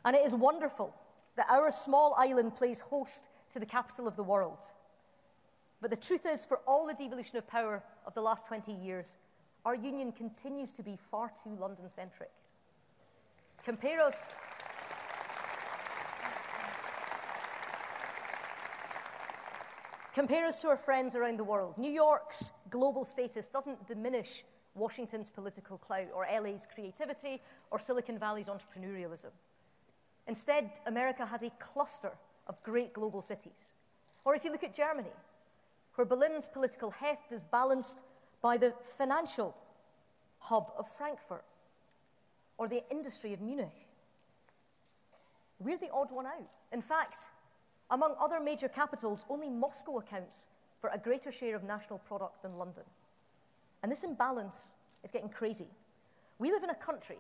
And it is wonderful that our small island plays host to the capital of the world. But the truth is, for all the devolution of power of the last 20 years, our union continues to be far too London-centric. Compare us to our friends around the world. New York's global status doesn't diminish Washington's political clout, or LA's creativity, or Silicon Valley's entrepreneurialism. Instead, America has a cluster of great global cities. Or if you look at Germany, where Berlin's political heft is balanced by the financial hub of Frankfurt, or the industry of Munich. We're the odd one out. In fact, among other major capitals, only Moscow accounts for a greater share of national product than London. And this imbalance is getting crazy. We live in a country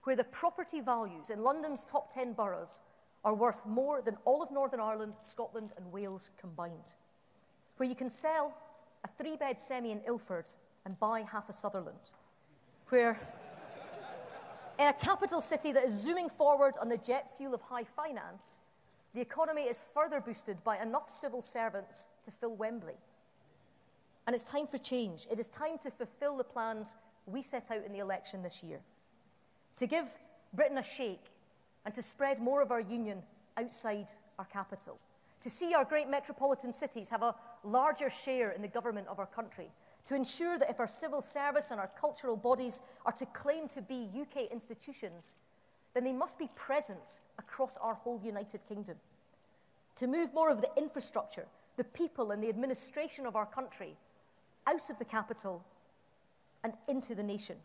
where the property values in London's top 10 boroughs are worth more than all of Northern Ireland, Scotland, and Wales combined. Where you can sell a 3-bed semi in Ilford and buy half a Sutherland. Where, in a capital city that is zooming forward on the jet fuel of high finance, the economy is further boosted by enough civil servants to fill Wembley. And it's time for change. It is time to fulfill the plans we set out in the election this year. To give Britain a shake and to spread more of our union outside our capital. To see our great metropolitan cities have a larger share in the government of our country. To ensure that if our civil service and our cultural bodies are to claim to be UK institutions, then they must be present across our whole United Kingdom. To move more of the infrastructure, the people and the administration of our country out of the capital and into the nation.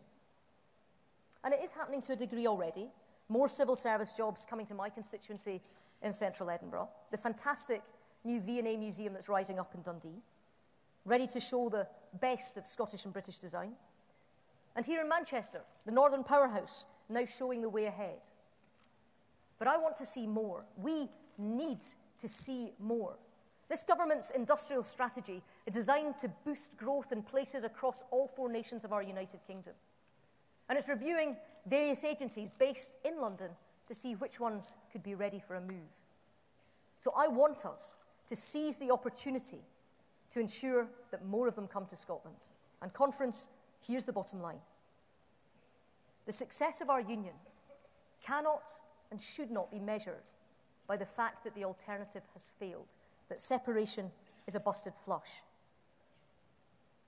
And it is happening to a degree already. More civil service jobs coming to my constituency in central Edinburgh. The fantastic new V&A museum that's rising up in Dundee, ready to show the best of Scottish and British design. And here in Manchester, the Northern Powerhouse, now showing the way ahead. But I want to see more. We need to see more. This government's industrial strategy is designed to boost growth in places across all 4 nations of our United Kingdom. And it's reviewing various agencies based in London to see which ones could be ready for a move. So I want us to seize the opportunity to ensure that more of them come to Scotland. And conference, here's the bottom line. The success of our union cannot and should not be measured by the fact that the alternative has failed, that separation is a busted flush.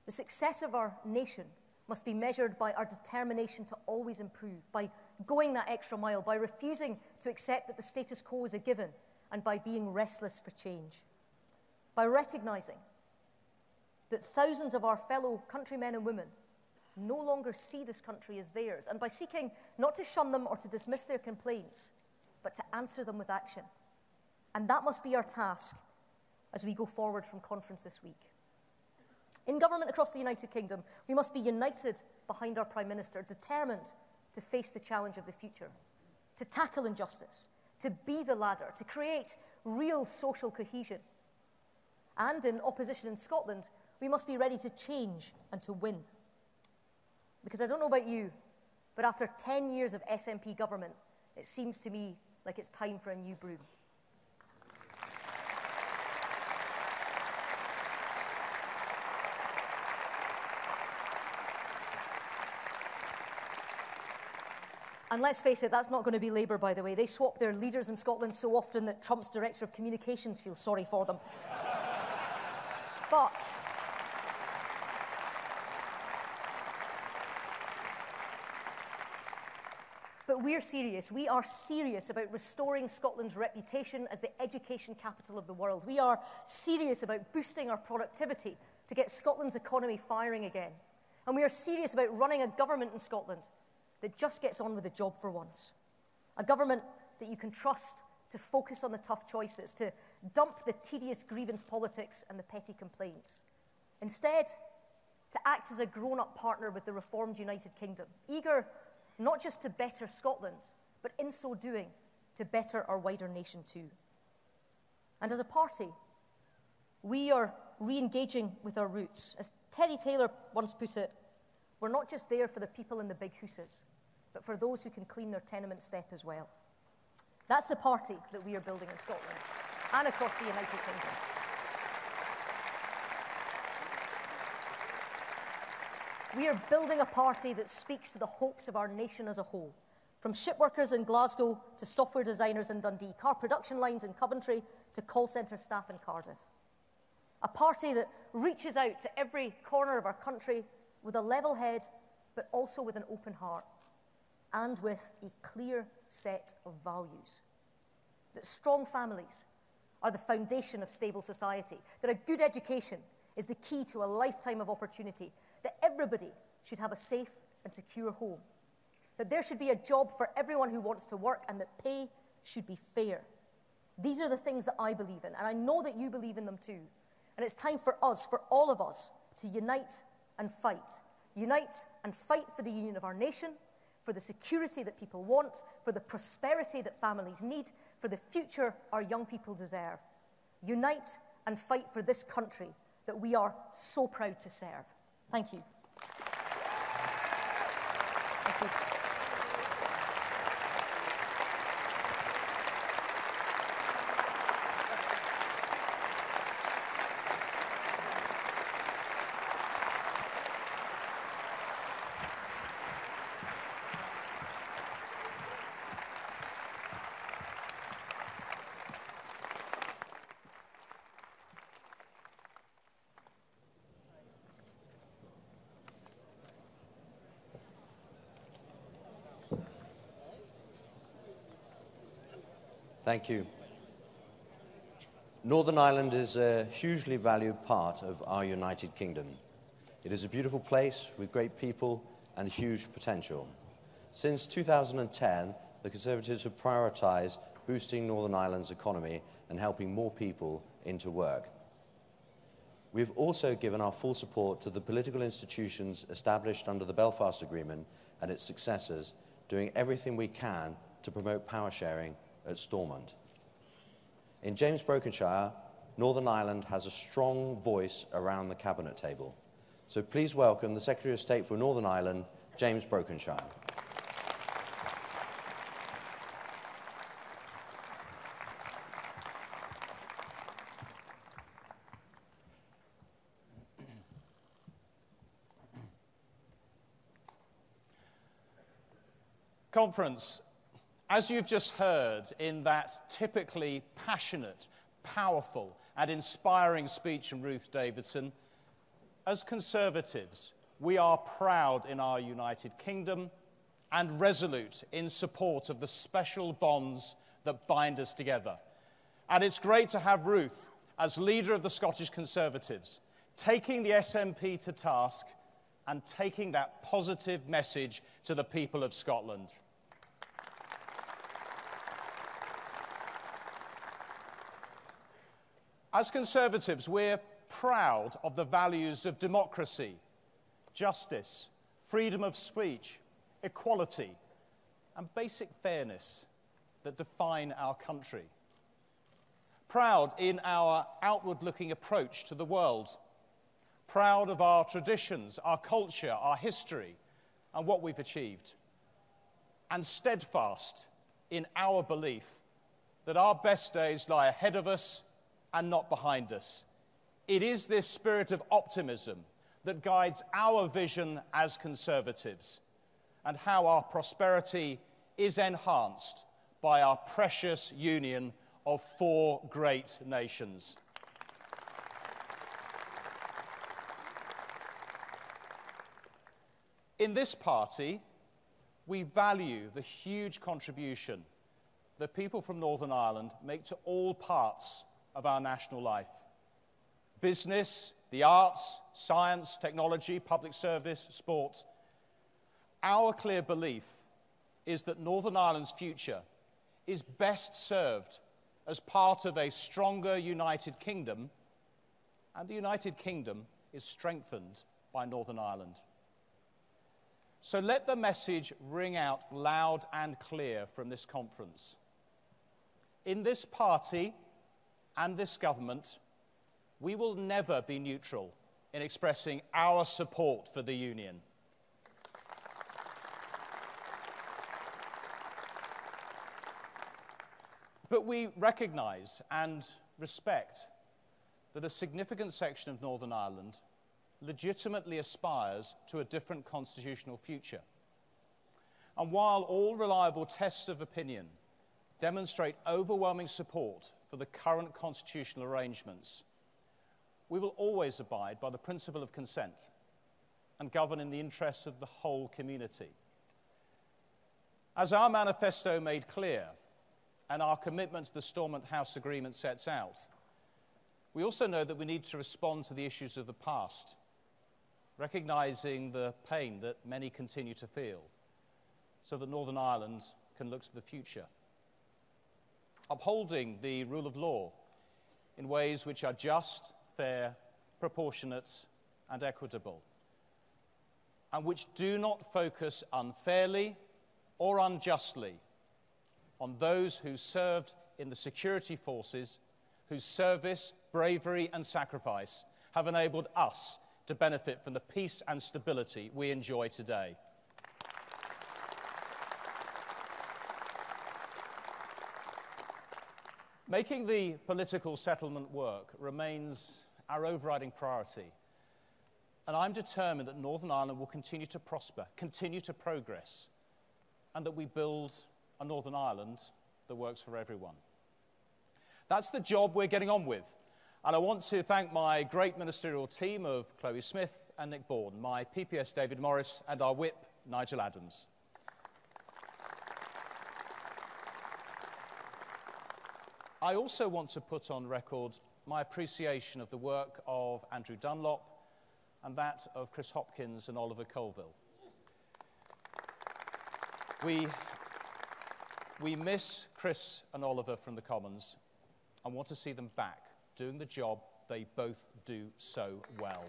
The success of our nation must be measured by our determination to always improve, by going that extra mile, by refusing to accept that the status quo is a given, and by being restless for change. By recognizing that thousands of our fellow countrymen and women no longer see this country as theirs, and by seeking not to shun them or to dismiss their complaints, but to answer them with action. And that must be our task as we go forward from conference this week. In government across the United Kingdom, we must be united behind our Prime Minister, determined to face the challenge of the future, to tackle injustice, to be the ladder, to create real social cohesion. And in opposition in Scotland, we must be ready to change and to win. Because I don't know about you, but after 10 years of SNP government, it seems to me like it's time for a new broom. And let's face it, that's not going to be Labour, by the way. They swap their leaders in Scotland so often that Trump's Director of Communications feels sorry for them. But we're serious. We are serious about restoring Scotland's reputation as the education capital of the world. We are serious about boosting our productivity to get Scotland's economy firing again. And we are serious about running a government in Scotland that just gets on with the job for once. A government that you can trust to focus on the tough choices, to dump the tedious grievance politics and the petty complaints. Instead, to act as a grown-up partner with the reformed United Kingdom, eager not just to better Scotland, but in so doing, to better our wider nation too. And as a party, we are re-engaging with our roots. As Teddy Taylor once put it, we're not just there for the people in the big hooses, but for those who can clean their tenement step as well. That's the party that we are building in Scotland and across the United Kingdom. We are building a party that speaks to the hopes of our nation as a whole, from ship workers in Glasgow to software designers in Dundee, car production lines in Coventry to call centre staff in Cardiff. A party that reaches out to every corner of our country with a level head, but also with an open heart, and with a clear set of values. That strong families are the foundation of stable society, that a good education is the key to a lifetime of opportunity, that everybody should have a safe and secure home, that there should be a job for everyone who wants to work, and that pay should be fair. These are the things that I believe in, and I know that you believe in them too. And it's time for us, for all of us, to unite and fight. Unite and fight for the union of our nation, for the security that people want, for the prosperity that families need, for the future our young people deserve. Unite and fight for this country that we are so proud to serve. Thank you. Thank you. Thank you. Northern Ireland is a hugely valued part of our United Kingdom. It is a beautiful place with great people and huge potential. Since 2010, the Conservatives have prioritised boosting Northern Ireland's economy and helping more people into work. We've also given our full support to the political institutions established under the Belfast Agreement and its successors, doing everything we can to promote power sharing at Stormont. In James Brokenshire, Northern Ireland has a strong voice around the Cabinet table. So please welcome the Secretary of State for Northern Ireland, James Brokenshire. Conference, as you've just heard in that typically passionate, powerful and inspiring speech from Ruth Davidson, as Conservatives, we are proud in our United Kingdom and resolute in support of the special bonds that bind us together. And it's great to have Ruth, as leader of the Scottish Conservatives, taking the SNP to task and taking that positive message to the people of Scotland. As Conservatives, we're proud of the values of democracy, justice, freedom of speech, equality, and basic fairness that define our country. Proud in our outward-looking approach to the world. Proud of our traditions, our culture, our history, and what we've achieved. And steadfast in our belief that our best days lie ahead of us and not behind us. It is this spirit of optimism that guides our vision as Conservatives and how our prosperity is enhanced by our precious union of 4 great nations. In this party, we value the huge contribution that people from Northern Ireland make to all parts of our national life. Business, the arts, science, technology, public service, sport. Our clear belief is that Northern Ireland's future is best served as part of a stronger United Kingdom, and the United Kingdom is strengthened by Northern Ireland. So let the message ring out loud and clear from this conference. In this party and this government, we will never be neutral in expressing our support for the Union. But we recognise and respect that a significant section of Northern Ireland legitimately aspires to a different constitutional future. And while all reliable tests of opinion demonstrate overwhelming support for the current constitutional arrangements, we will always abide by the principle of consent and govern in the interests of the whole community. As our manifesto made clear, and our commitment to the Stormont House Agreement sets out, we also know that we need to respond to the issues of the past, recognising the pain that many continue to feel, so that Northern Ireland can look to the future. Upholding the rule of law in ways which are just, fair, proportionate, and equitable, and which do not focus unfairly or unjustly on those who served in the security forces, whose service, bravery, and sacrifice have enabled us to benefit from the peace and stability we enjoy today. Making the political settlement work remains our overriding priority, and I'm determined that Northern Ireland will continue to prosper, continue to progress, and that we build a Northern Ireland that works for everyone. That's the job we're getting on with, and I want to thank my great ministerial team of Chloe Smith and Nick Bourne, my PPS David Morris, and our whip Nigel Adams. I also want to put on record my appreciation of the work of Andrew Dunlop and that of Chris Hopkins and Oliver Colville. We miss Chris and Oliver from the Commons, and want to see them back, doing the job they both do so well.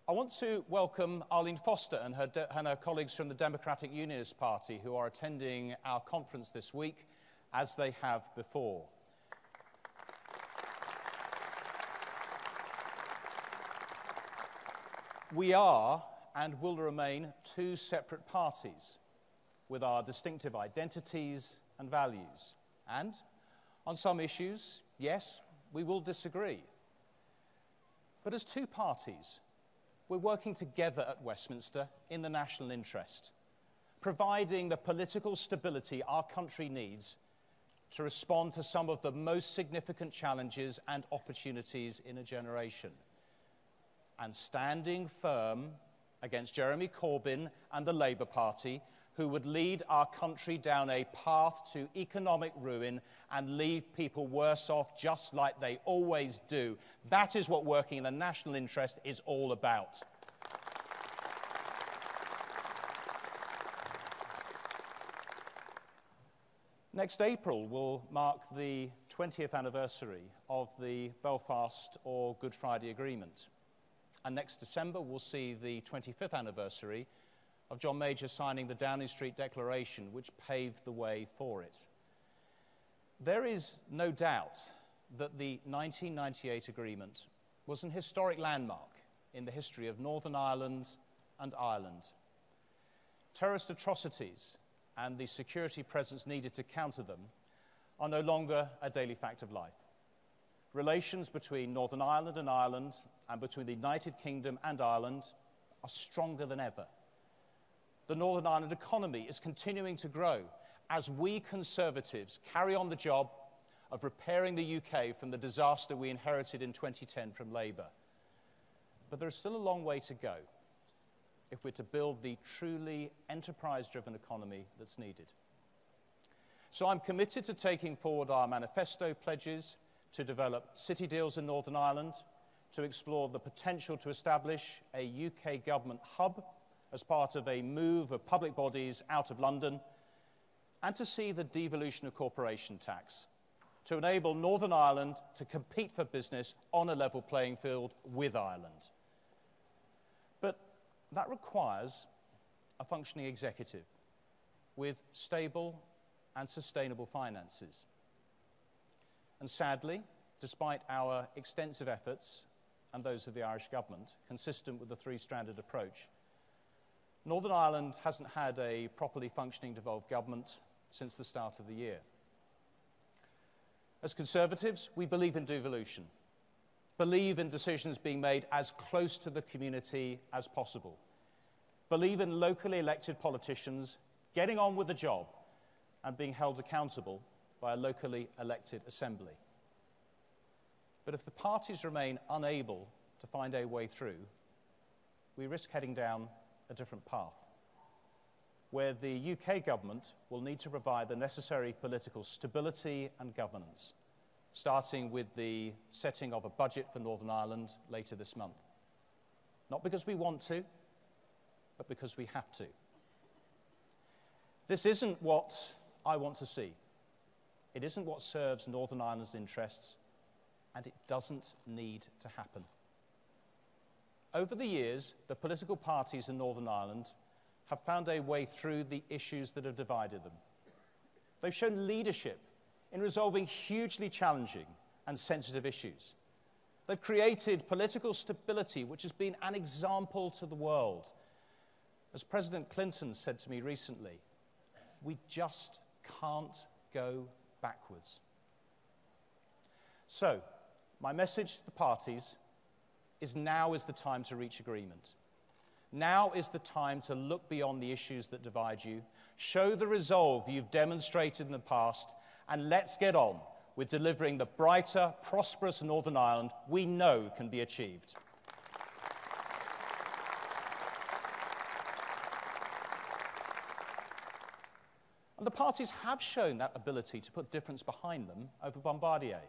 I want to welcome Arlene Foster and her colleagues from the Democratic Unionist Party who are attending our conference this week, as they have before. We are and will remain two separate parties with our distinctive identities and values. And on some issues, yes, we will disagree. But as two parties, we're working together at Westminster in the national interest, providing the political stability our country needs to respond to some of the most significant challenges and opportunities in a generation, and standing firm against Jeremy Corbyn and the Labour Party, who would lead our country down a path to economic ruin and leave people worse off, just like they always do. That is what working in the national interest is all about. Next April will mark the 20th anniversary of the Belfast or Good Friday Agreement. And next December we'll see the 25th anniversary of John Major signing the Downing Street Declaration, which paved the way for it. There is no doubt that the 1998 agreement was an historic landmark in the history of Northern Ireland and Ireland. Terrorist atrocities and the security presence needed to counter them are no longer a daily fact of life. Relations between Northern Ireland and Ireland, and between the United Kingdom and Ireland, are stronger than ever. The Northern Ireland economy is continuing to grow as we Conservatives carry on the job of repairing the UK from the disaster we inherited in 2010 from Labour. But there is still a long way to go if we're to build the truly enterprise-driven economy that's needed. So I'm committed to taking forward our manifesto pledges to develop city deals in Northern Ireland, to explore the potential to establish a UK government hub as part of a move of public bodies out of London, and to see the devolution of corporation tax, to enable Northern Ireland to compete for business on a level playing field with Ireland. But that requires a functioning executive with stable and sustainable finances. And sadly, despite our extensive efforts, and those of the Irish government, consistent with the three-stranded approach, Northern Ireland hasn't had a properly functioning devolved government since the start of the year. As Conservatives, we believe in devolution, believe in decisions being made as close to the community as possible, believe in locally elected politicians getting on with the job and being held accountable by a locally elected assembly. But if the parties remain unable to find a way through, we risk heading down a different path, where the UK government will need to provide the necessary political stability and governance, starting with the setting of a budget for Northern Ireland later this month. Not because we want to, but because we have to. This isn't what I want to see. It isn't what serves Northern Ireland's interests, and it doesn't need to happen. Over the years, the political parties in Northern Ireland have found a way through the issues that have divided them. They've shown leadership in resolving hugely challenging and sensitive issues. They've created political stability, which has been an example to the world. As President Clinton said to me recently, we just can't go backwards. So, my message to the parties is now is the time to reach agreement. Now is the time to look beyond the issues that divide you, show the resolve you've demonstrated in the past, and let's get on with delivering the brighter, prosperous Northern Ireland we know can be achieved. And the parties have shown that ability to put difference behind them over Bombardier.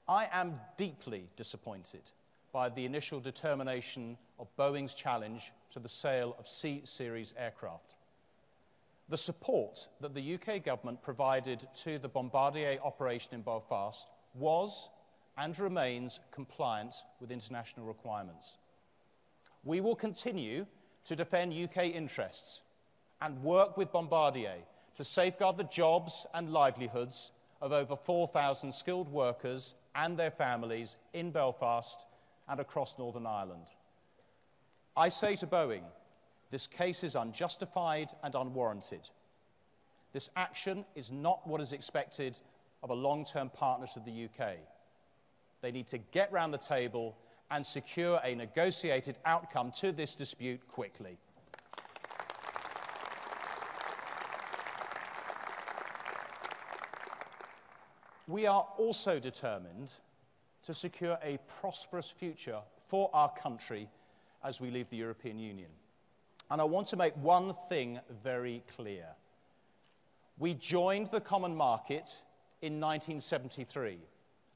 I am deeply disappointed by the initial determination of Boeing's challenge to the sale of C-Series aircraft. The support that the UK government provided to the Bombardier operation in Belfast was and remains compliant with international requirements. We will continue to defend UK interests and work with Bombardier to safeguard the jobs and livelihoods of over 4,000 skilled workers and their families in Belfast and across Northern Ireland. I say to Boeing, this case is unjustified and unwarranted. This action is not what is expected of a long-term partner to the UK. They need to get round the table and secure a negotiated outcome to this dispute quickly. We are also determined to secure a prosperous future for our country as we leave the European Union. And I want to make one thing very clear. We joined the common market in 1973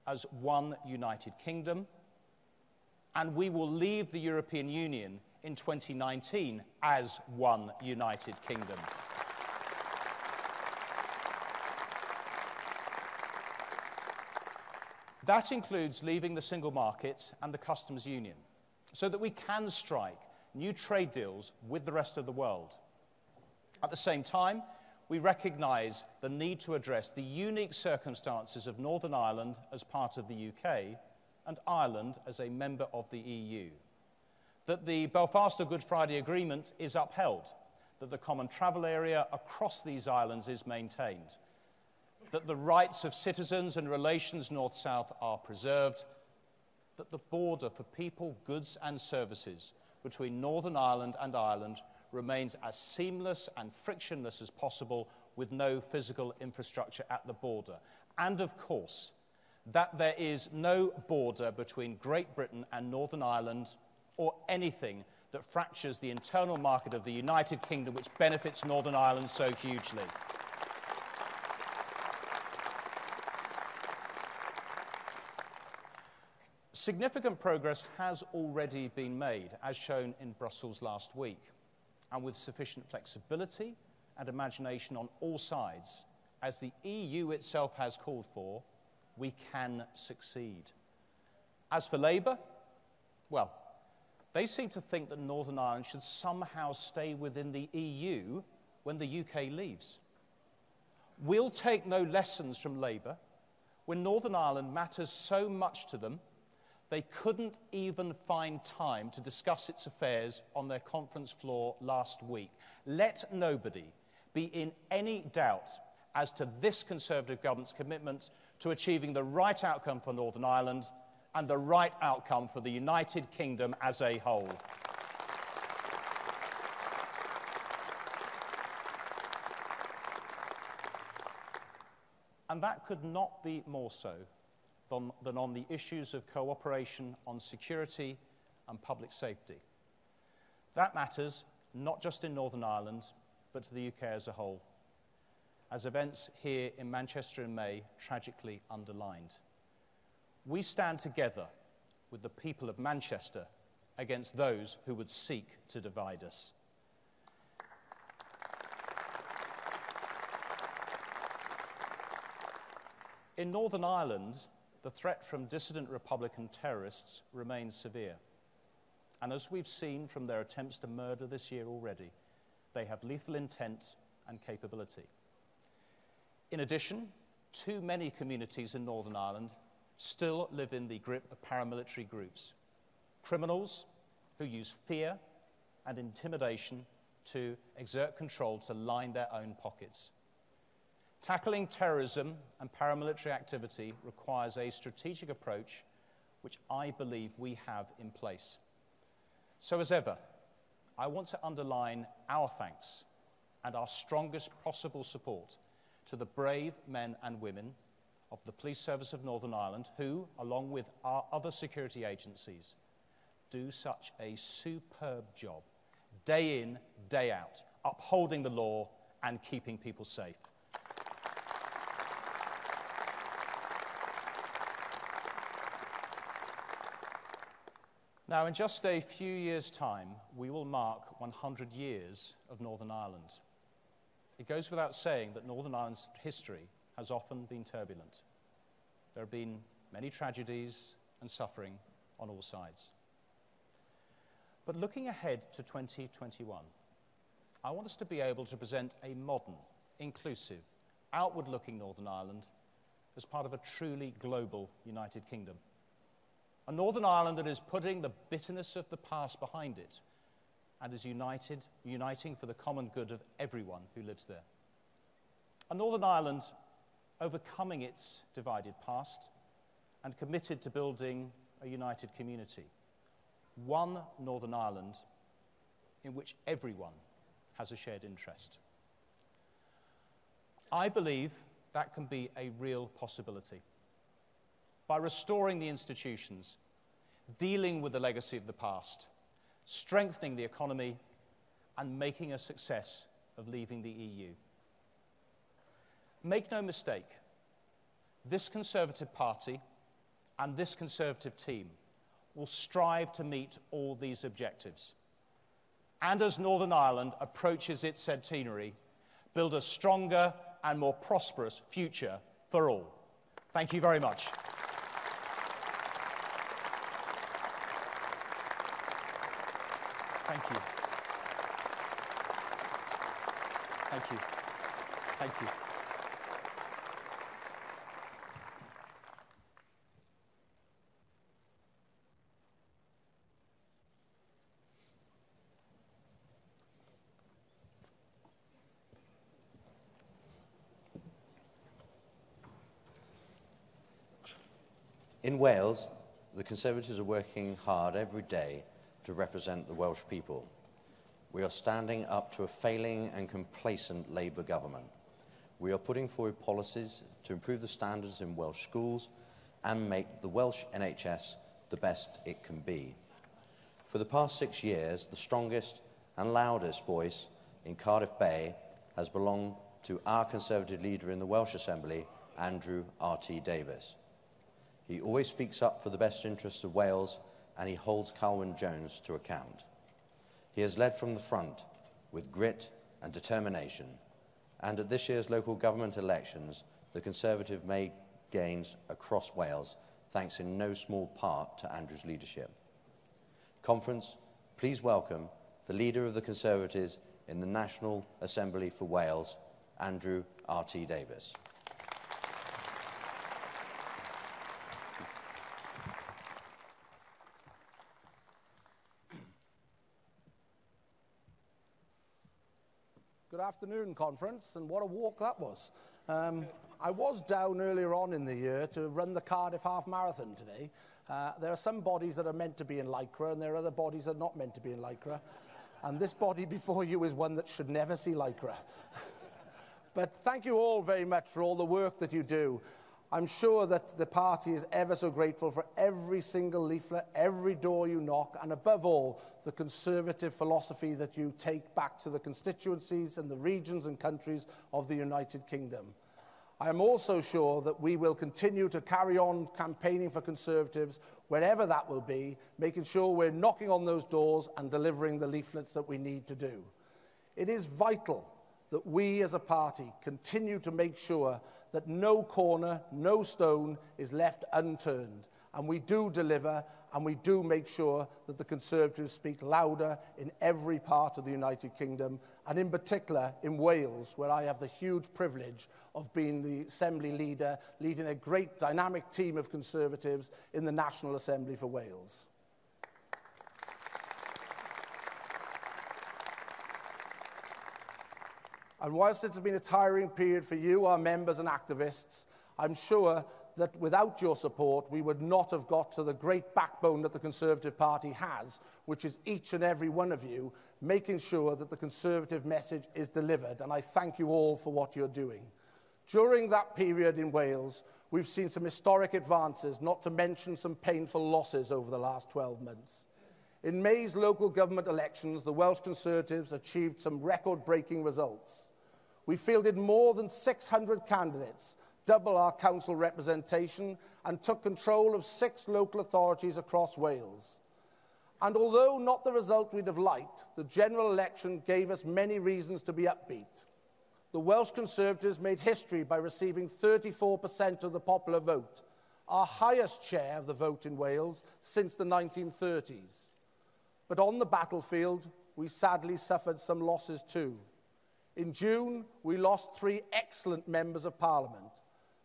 as one United Kingdom, and we will leave the European Union in 2019 as one United Kingdom. That includes leaving the single market and the customs union so that we can strike new trade deals with the rest of the world. At the same time, we recognise the need to address the unique circumstances of Northern Ireland as part of the UK and Ireland as a member of the EU. That the Belfast Good Friday Agreement is upheld, that the common travel area across these islands is maintained, that the rights of citizens and relations north-south are preserved, that the border for people, goods and services between Northern Ireland and Ireland remains as seamless and frictionless as possible with no physical infrastructure at the border. And of course, that there is no border between Great Britain and Northern Ireland or anything that fractures the internal market of the United Kingdom, which benefits Northern Ireland so hugely. Significant progress has already been made, as shown in Brussels last week, and with sufficient flexibility and imagination on all sides, as the EU itself has called for, we can succeed. As for Labour, well, they seem to think that Northern Ireland should somehow stay within the EU when the UK leaves. We'll take no lessons from Labour when Northern Ireland matters so much to them they couldn't even find time to discuss its affairs on their conference floor last week. Let nobody be in any doubt as to this Conservative government's commitment to achieving the right outcome for Northern Ireland and the right outcome for the United Kingdom as a whole. And that could not be more so than on the issues of cooperation on security and public safety. That matters not just in Northern Ireland, but to the UK as a whole, as events here in Manchester in May tragically underlined. We stand together with the people of Manchester against those who would seek to divide us. In Northern Ireland, the threat from dissident Republican terrorists remains severe. And as we've seen from their attempts to murder this year already, they have lethal intent and capability. In addition, too many communities in Northern Ireland still live in the grip of paramilitary groups, criminals who use fear and intimidation to exert control to line their own pockets. Tackling terrorism and paramilitary activity requires a strategic approach which I believe we have in place. So as ever, I want to underline our thanks and our strongest possible support to the brave men and women of the Police Service of Northern Ireland who, along with our other security agencies, do such a superb job, day in, day out, upholding the law and keeping people safe. Now, in just a few years' time, we will mark 100 years of Northern Ireland. It goes without saying that Northern Ireland's history has often been turbulent. There have been many tragedies and suffering on all sides. But looking ahead to 2021, I want us to be able to present a modern, inclusive, outward-looking Northern Ireland as part of a truly global United Kingdom. A Northern Ireland that is putting the bitterness of the past behind it and is uniting for the common good of everyone who lives there. A Northern Ireland overcoming its divided past and committed to building a united community. One Northern Ireland in which everyone has a shared interest. I believe that can be a real possibility. By restoring the institutions, dealing with the legacy of the past, strengthening the economy, and making a success of leaving the EU. Make no mistake, this Conservative Party and this Conservative team will strive to meet all these objectives. And as Northern Ireland approaches its centenary, build a stronger and more prosperous future for all. Thank you very much. Thank you. Thank you. Thank you. In Wales, the Conservatives are working hard every day to represent the Welsh people. We are standing up to a failing and complacent Labour government. We are putting forward policies to improve the standards in Welsh schools and make the Welsh NHS the best it can be. For the past 6 years, the strongest and loudest voice in Cardiff Bay has belonged to our Conservative leader in the Welsh Assembly, Andrew R.T. Davies. He always speaks up for the best interests of Wales, and he holds Calwyn Jones to account. He has led from the front with grit and determination, and at this year's local government elections, the Conservative made gains across Wales, thanks in no small part to Andrew's leadership. Conference, please welcome the leader of the Conservatives in the National Assembly for Wales, Andrew R.T. Davies. Good afternoon, conference, and what a walk that was. I was down earlier on in the year to run the Cardiff Half Marathon today. There are some bodies that are meant to be in Lycra, and there are other bodies that are not meant to be in Lycra. And this body before you is one that should never see Lycra. But thank you all very much for all the work that you do. I'm sure that the party is ever so grateful for every single leaflet, every door you knock, and above all, the Conservative philosophy that you take back to the constituencies and the regions and countries of the United Kingdom. I am also sure that we will continue to carry on campaigning for Conservatives, wherever that will be, making sure we're knocking on those doors and delivering the leaflets that we need to do. It is vital that we as a party continue to make sure that no corner, no stone is left unturned. And we do deliver, and we do make sure that the Conservatives speak louder in every part of the United Kingdom, and in particular in Wales, where I have the huge privilege of being the Assembly leader, leading a great dynamic team of Conservatives in the National Assembly for Wales. And whilst it's been a tiring period for you, our members and activists, I'm sure that without your support, we would not have got to the great backbone that the Conservative Party has, which is each and every one of you, making sure that the Conservative message is delivered. And I thank you all for what you're doing. During that period in Wales, we've seen some historic advances, not to mention some painful losses over the last 12 months. In May's local government elections, the Welsh Conservatives achieved some record-breaking results. We fielded more than 600 candidates, double our council representation, and took control of 6 local authorities across Wales. And although not the result we'd have liked, the general election gave us many reasons to be upbeat. the Welsh Conservatives made history by receiving 34% of the popular vote, our highest share of the vote in Wales since the 1930s. But on the battlefield, we sadly suffered some losses too. In June, we lost 3 excellent members of Parliament,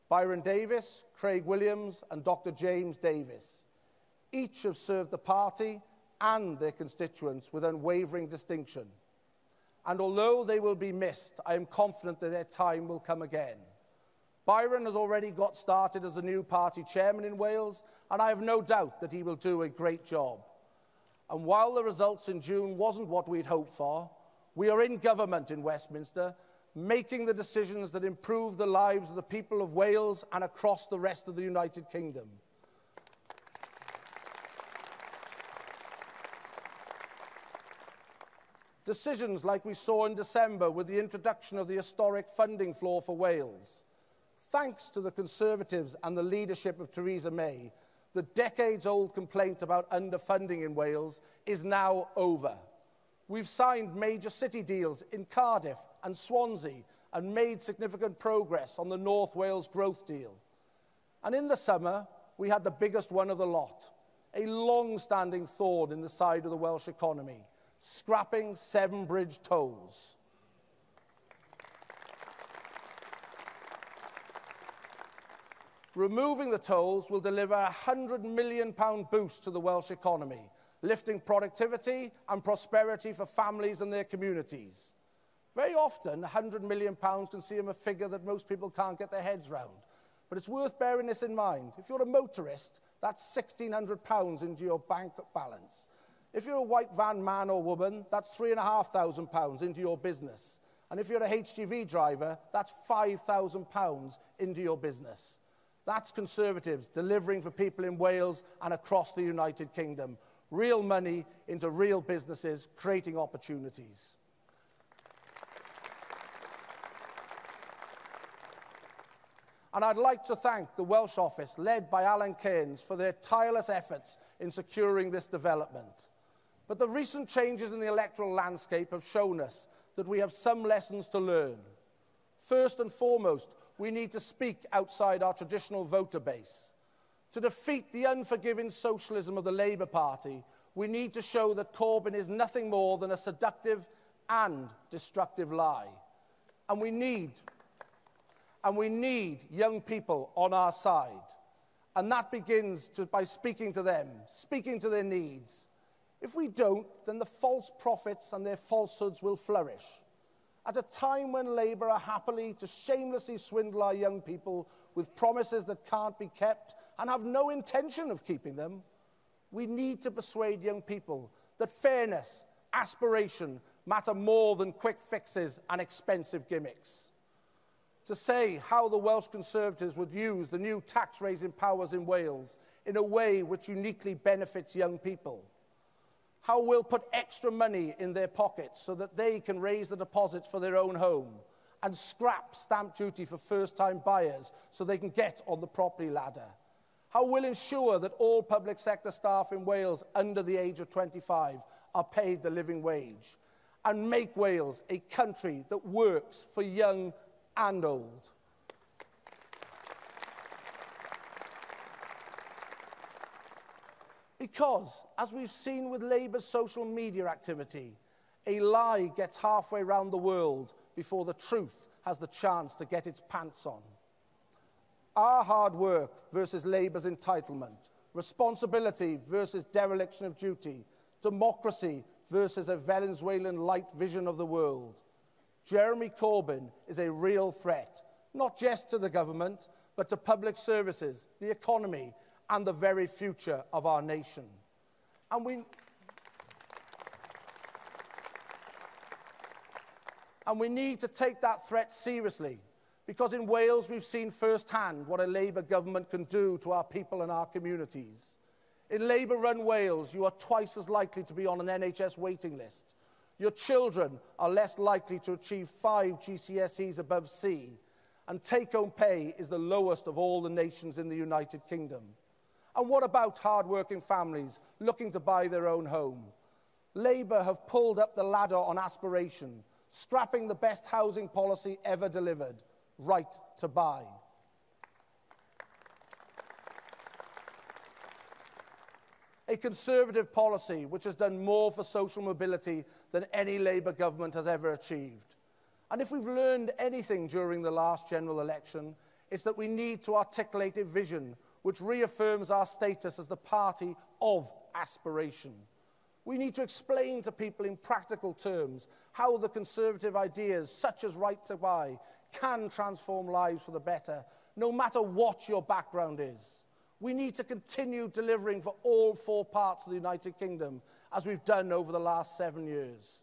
Byron Davies, Craig Williams and Dr. James Davies. Each have served the party and their constituents with unwavering distinction. And although they will be missed, I am confident that their time will come again. Byron has already got started as the new party chairman in Wales, and I have no doubt that he will do a great job. And while the results in June wasn't what we'd hoped for, we are in government in Westminster, making the decisions that improve the lives of the people of Wales and across the rest of the United Kingdom. Decisions like we saw in December with the introduction of the historic funding floor for Wales. Thanks to the Conservatives and the leadership of Theresa May, the decades-old complaint about underfunding in Wales is now over. We've signed major city deals in Cardiff and Swansea and made significant progress on the North Wales growth deal. And in the summer, we had the biggest one of the lot, a long-standing thorn in the side of the Welsh economy, scrapping 7 bridge tolls. Removing the tolls will deliver a £100 million boost to the Welsh economy, lifting productivity and prosperity for families and their communities. Very often, £100 million can seem a figure that most people can't get their heads round. But it's worth bearing this in mind. If you're a motorist, that's £1,600 into your bank balance. If you're a white van man or woman, that's £3,500 into your business. And if you're a HGV driver, that's £5,000 into your business. That's Conservatives delivering for people in Wales and across the United Kingdom. Real money into real businesses, creating opportunities. And I'd like to thank the Welsh Office, led by Alan Cairns, for their tireless efforts in securing this development. But the recent changes in the electoral landscape have shown us that we have some lessons to learn. First and foremost, we need to speak outside our traditional voter base. To defeat the unforgiving socialism of the Labour Party, we need to show that Corbyn is nothing more than a seductive and destructive lie. And we need young people on our side. And that begins by speaking to them, speaking to their needs. If we don't, then the false prophets and their falsehoods will flourish. At a time when Labour are happily to shamelessly swindle our young people with promises that can't be kept and have no intention of keeping them, we need to persuade young people that fairness, aspiration matter more than quick fixes and expensive gimmicks. To say how the Welsh Conservatives would use the new tax-raising powers in Wales in a way which uniquely benefits young people. How we'll put extra money in their pockets so that they can raise the deposits for their own home and scrap stamp duty for first-time buyers so they can get on the property ladder. How we'll ensure that all public sector staff in Wales under the age of 25 are paid the living wage and make Wales a country that works for young and old. Because, as we've seen with Labour's social media activity, a lie gets halfway around the world before the truth has the chance to get its pants on. Our hard work versus Labour's entitlement, responsibility versus dereliction of duty, democracy versus a Venezuelan light vision of the world. Jeremy Corbyn is a real threat, not just to the government, but to public services, the economy, and the very future of our nation. And we need to take that threat seriously, because in Wales we've seen firsthand what a Labour government can do to our people and our communities. In Labour-run Wales, you are twice as likely to be on an NHS waiting list. Your children are less likely to achieve 5 GCSEs above C, and take-home pay is the lowest of all the nations in the United Kingdom. And what about hard-working families looking to buy their own home? Labour have pulled up the ladder on aspiration scrapping the best housing policy ever delivered, right to buy. A Conservative policy which has done more for social mobility than any Labour government has ever achieved. And if we've learned anything during the last general election, it's that we need to articulate a vision which reaffirms our status as the party of aspiration. We need to explain to people in practical terms how the Conservative ideas, such as right to buy, can transform lives for the better, no matter what your background is. We need to continue delivering for all four parts of the United Kingdom, as we've done over the last 7 years.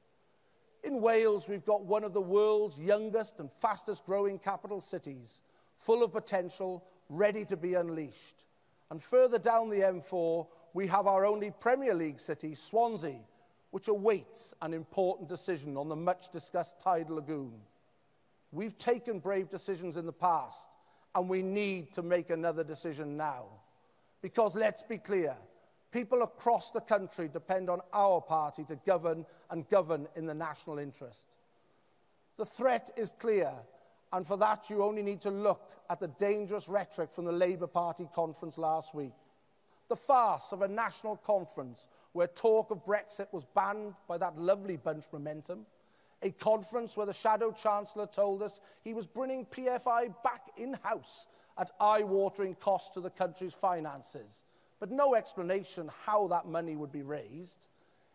In Wales, we've got one of the world's youngest and fastest growing capital cities, full of potential, ready to be unleashed. And further down the M4, we have our only Premier League city, Swansea, which awaits an important decision on the much-discussed tidal lagoon. We've taken brave decisions in the past, and we need to make another decision now. Because let's be clear, people across the country depend on our party to govern and govern in the national interest. The threat is clear, and for that you only need to look at the dangerous rhetoric from the Labour Party conference last week. The farce of a national conference where talk of Brexit was banned by that lovely bunch Momentum. A conference where the Shadow Chancellor told us he was bringing PFI back in-house at eye-watering cost to the country's finances, but no explanation how that money would be raised.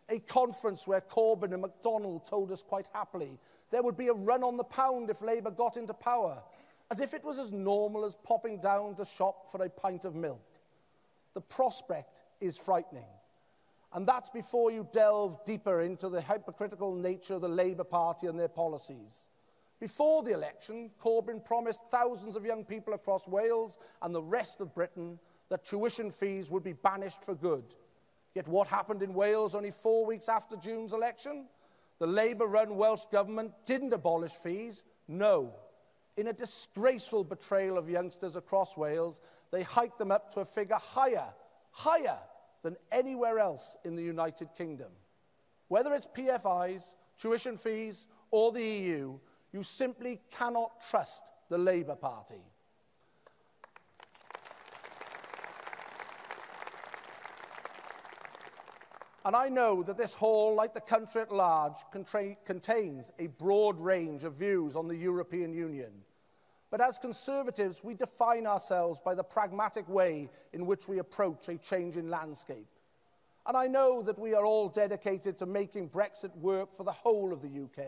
A conference where Corbyn and MacDonald told us quite happily there would be a run on the pound if Labour got into power, as if it was as normal as popping down the shop for a pint of milk. The prospect is frightening. And that's before you delve deeper into the hypocritical nature of the Labour Party and their policies. Before the election, Corbyn promised thousands of young people across Wales and the rest of Britain that tuition fees would be banished for good. Yet what happened in Wales only 4 weeks after June's election? The Labour-run Welsh government didn't abolish fees, no. In a disgraceful betrayal of youngsters across Wales, they hiked them up to a figure higher than anywhere else in the United Kingdom. Whether it's PFIs, tuition fees, or the EU, you simply cannot trust the Labour Party. And I know that this hall, like the country at large, contains a broad range of views on the European Union. But as Conservatives, we define ourselves by the pragmatic way in which we approach a changing landscape. And I know that we are all dedicated to making Brexit work for the whole of the UK.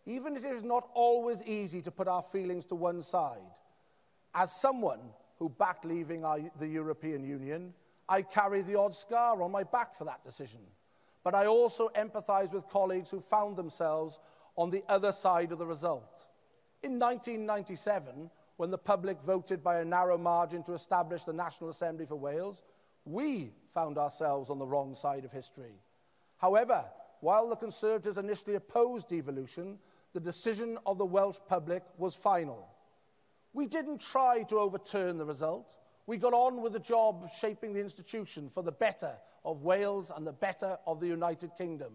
Even if it is not always easy to put our feelings to one side. As someone who backed leaving the European Union, I carry the odd scar on my back for that decision. But I also empathise with colleagues who found themselves on the other side of the result. In 1997, when the public voted by a narrow margin to establish the National Assembly for Wales, we found ourselves on the wrong side of history. However, while the Conservatives initially opposed devolution, the decision of the Welsh public was final. We didn't try to overturn the result. We got on with the job of shaping the institution for the better of Wales and the better of the United Kingdom.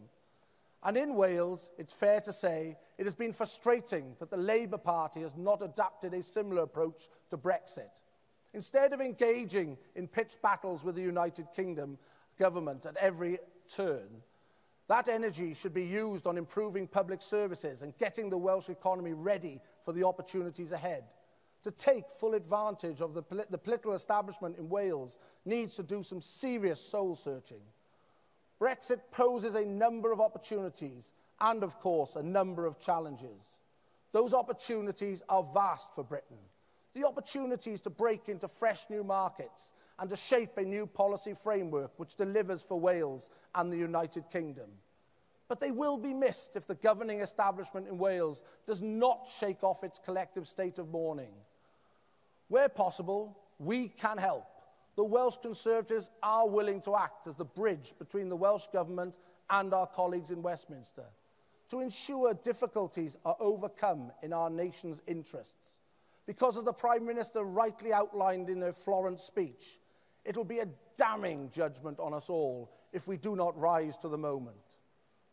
And in Wales, it's fair to say, it has been frustrating that the Labour Party has not adapted a similar approach to Brexit. Instead of engaging in pitched battles with the United Kingdom government at every turn, that energy should be used on improving public services and getting the Welsh economy ready for the opportunities ahead. To take full advantage of the political establishment in Wales needs to do some serious soul-searching. Brexit poses a number of opportunities and, of course, a number of challenges. Those opportunities are vast for Britain. The opportunities to break into fresh new markets and to shape a new policy framework which delivers for Wales and the United Kingdom. But they will be missed if the governing establishment in Wales does not shake off its collective state of mourning. Where possible, we can help. The Welsh Conservatives are willing to act as the bridge between the Welsh Government and our colleagues in Westminster to ensure difficulties are overcome in our nation's interests. Because as the Prime Minister rightly outlined in her Florence speech, it will be a damning judgment on us all if we do not rise to the moment.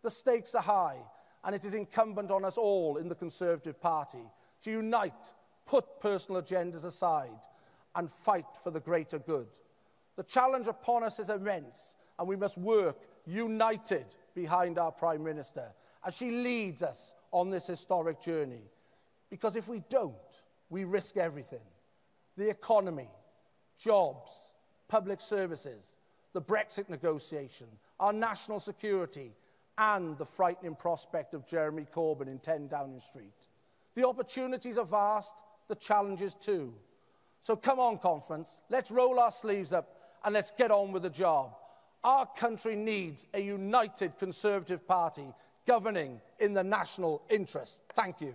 The stakes are high, and it is incumbent on us all in the Conservative Party to unite, put personal agendas aside, and fight for the greater good. The challenge upon us is immense, and we must work united behind our Prime Minister as she leads us on this historic journey. Because if we don't, we risk everything. The economy, jobs, public services, the Brexit negotiation, our national security, and the frightening prospect of Jeremy Corbyn in 10 Downing Street. The opportunities are vast, the challenges too. So come on, conference, let's roll our sleeves up and let's get on with the job. Our country needs a united Conservative Party governing in the national interest. Thank you.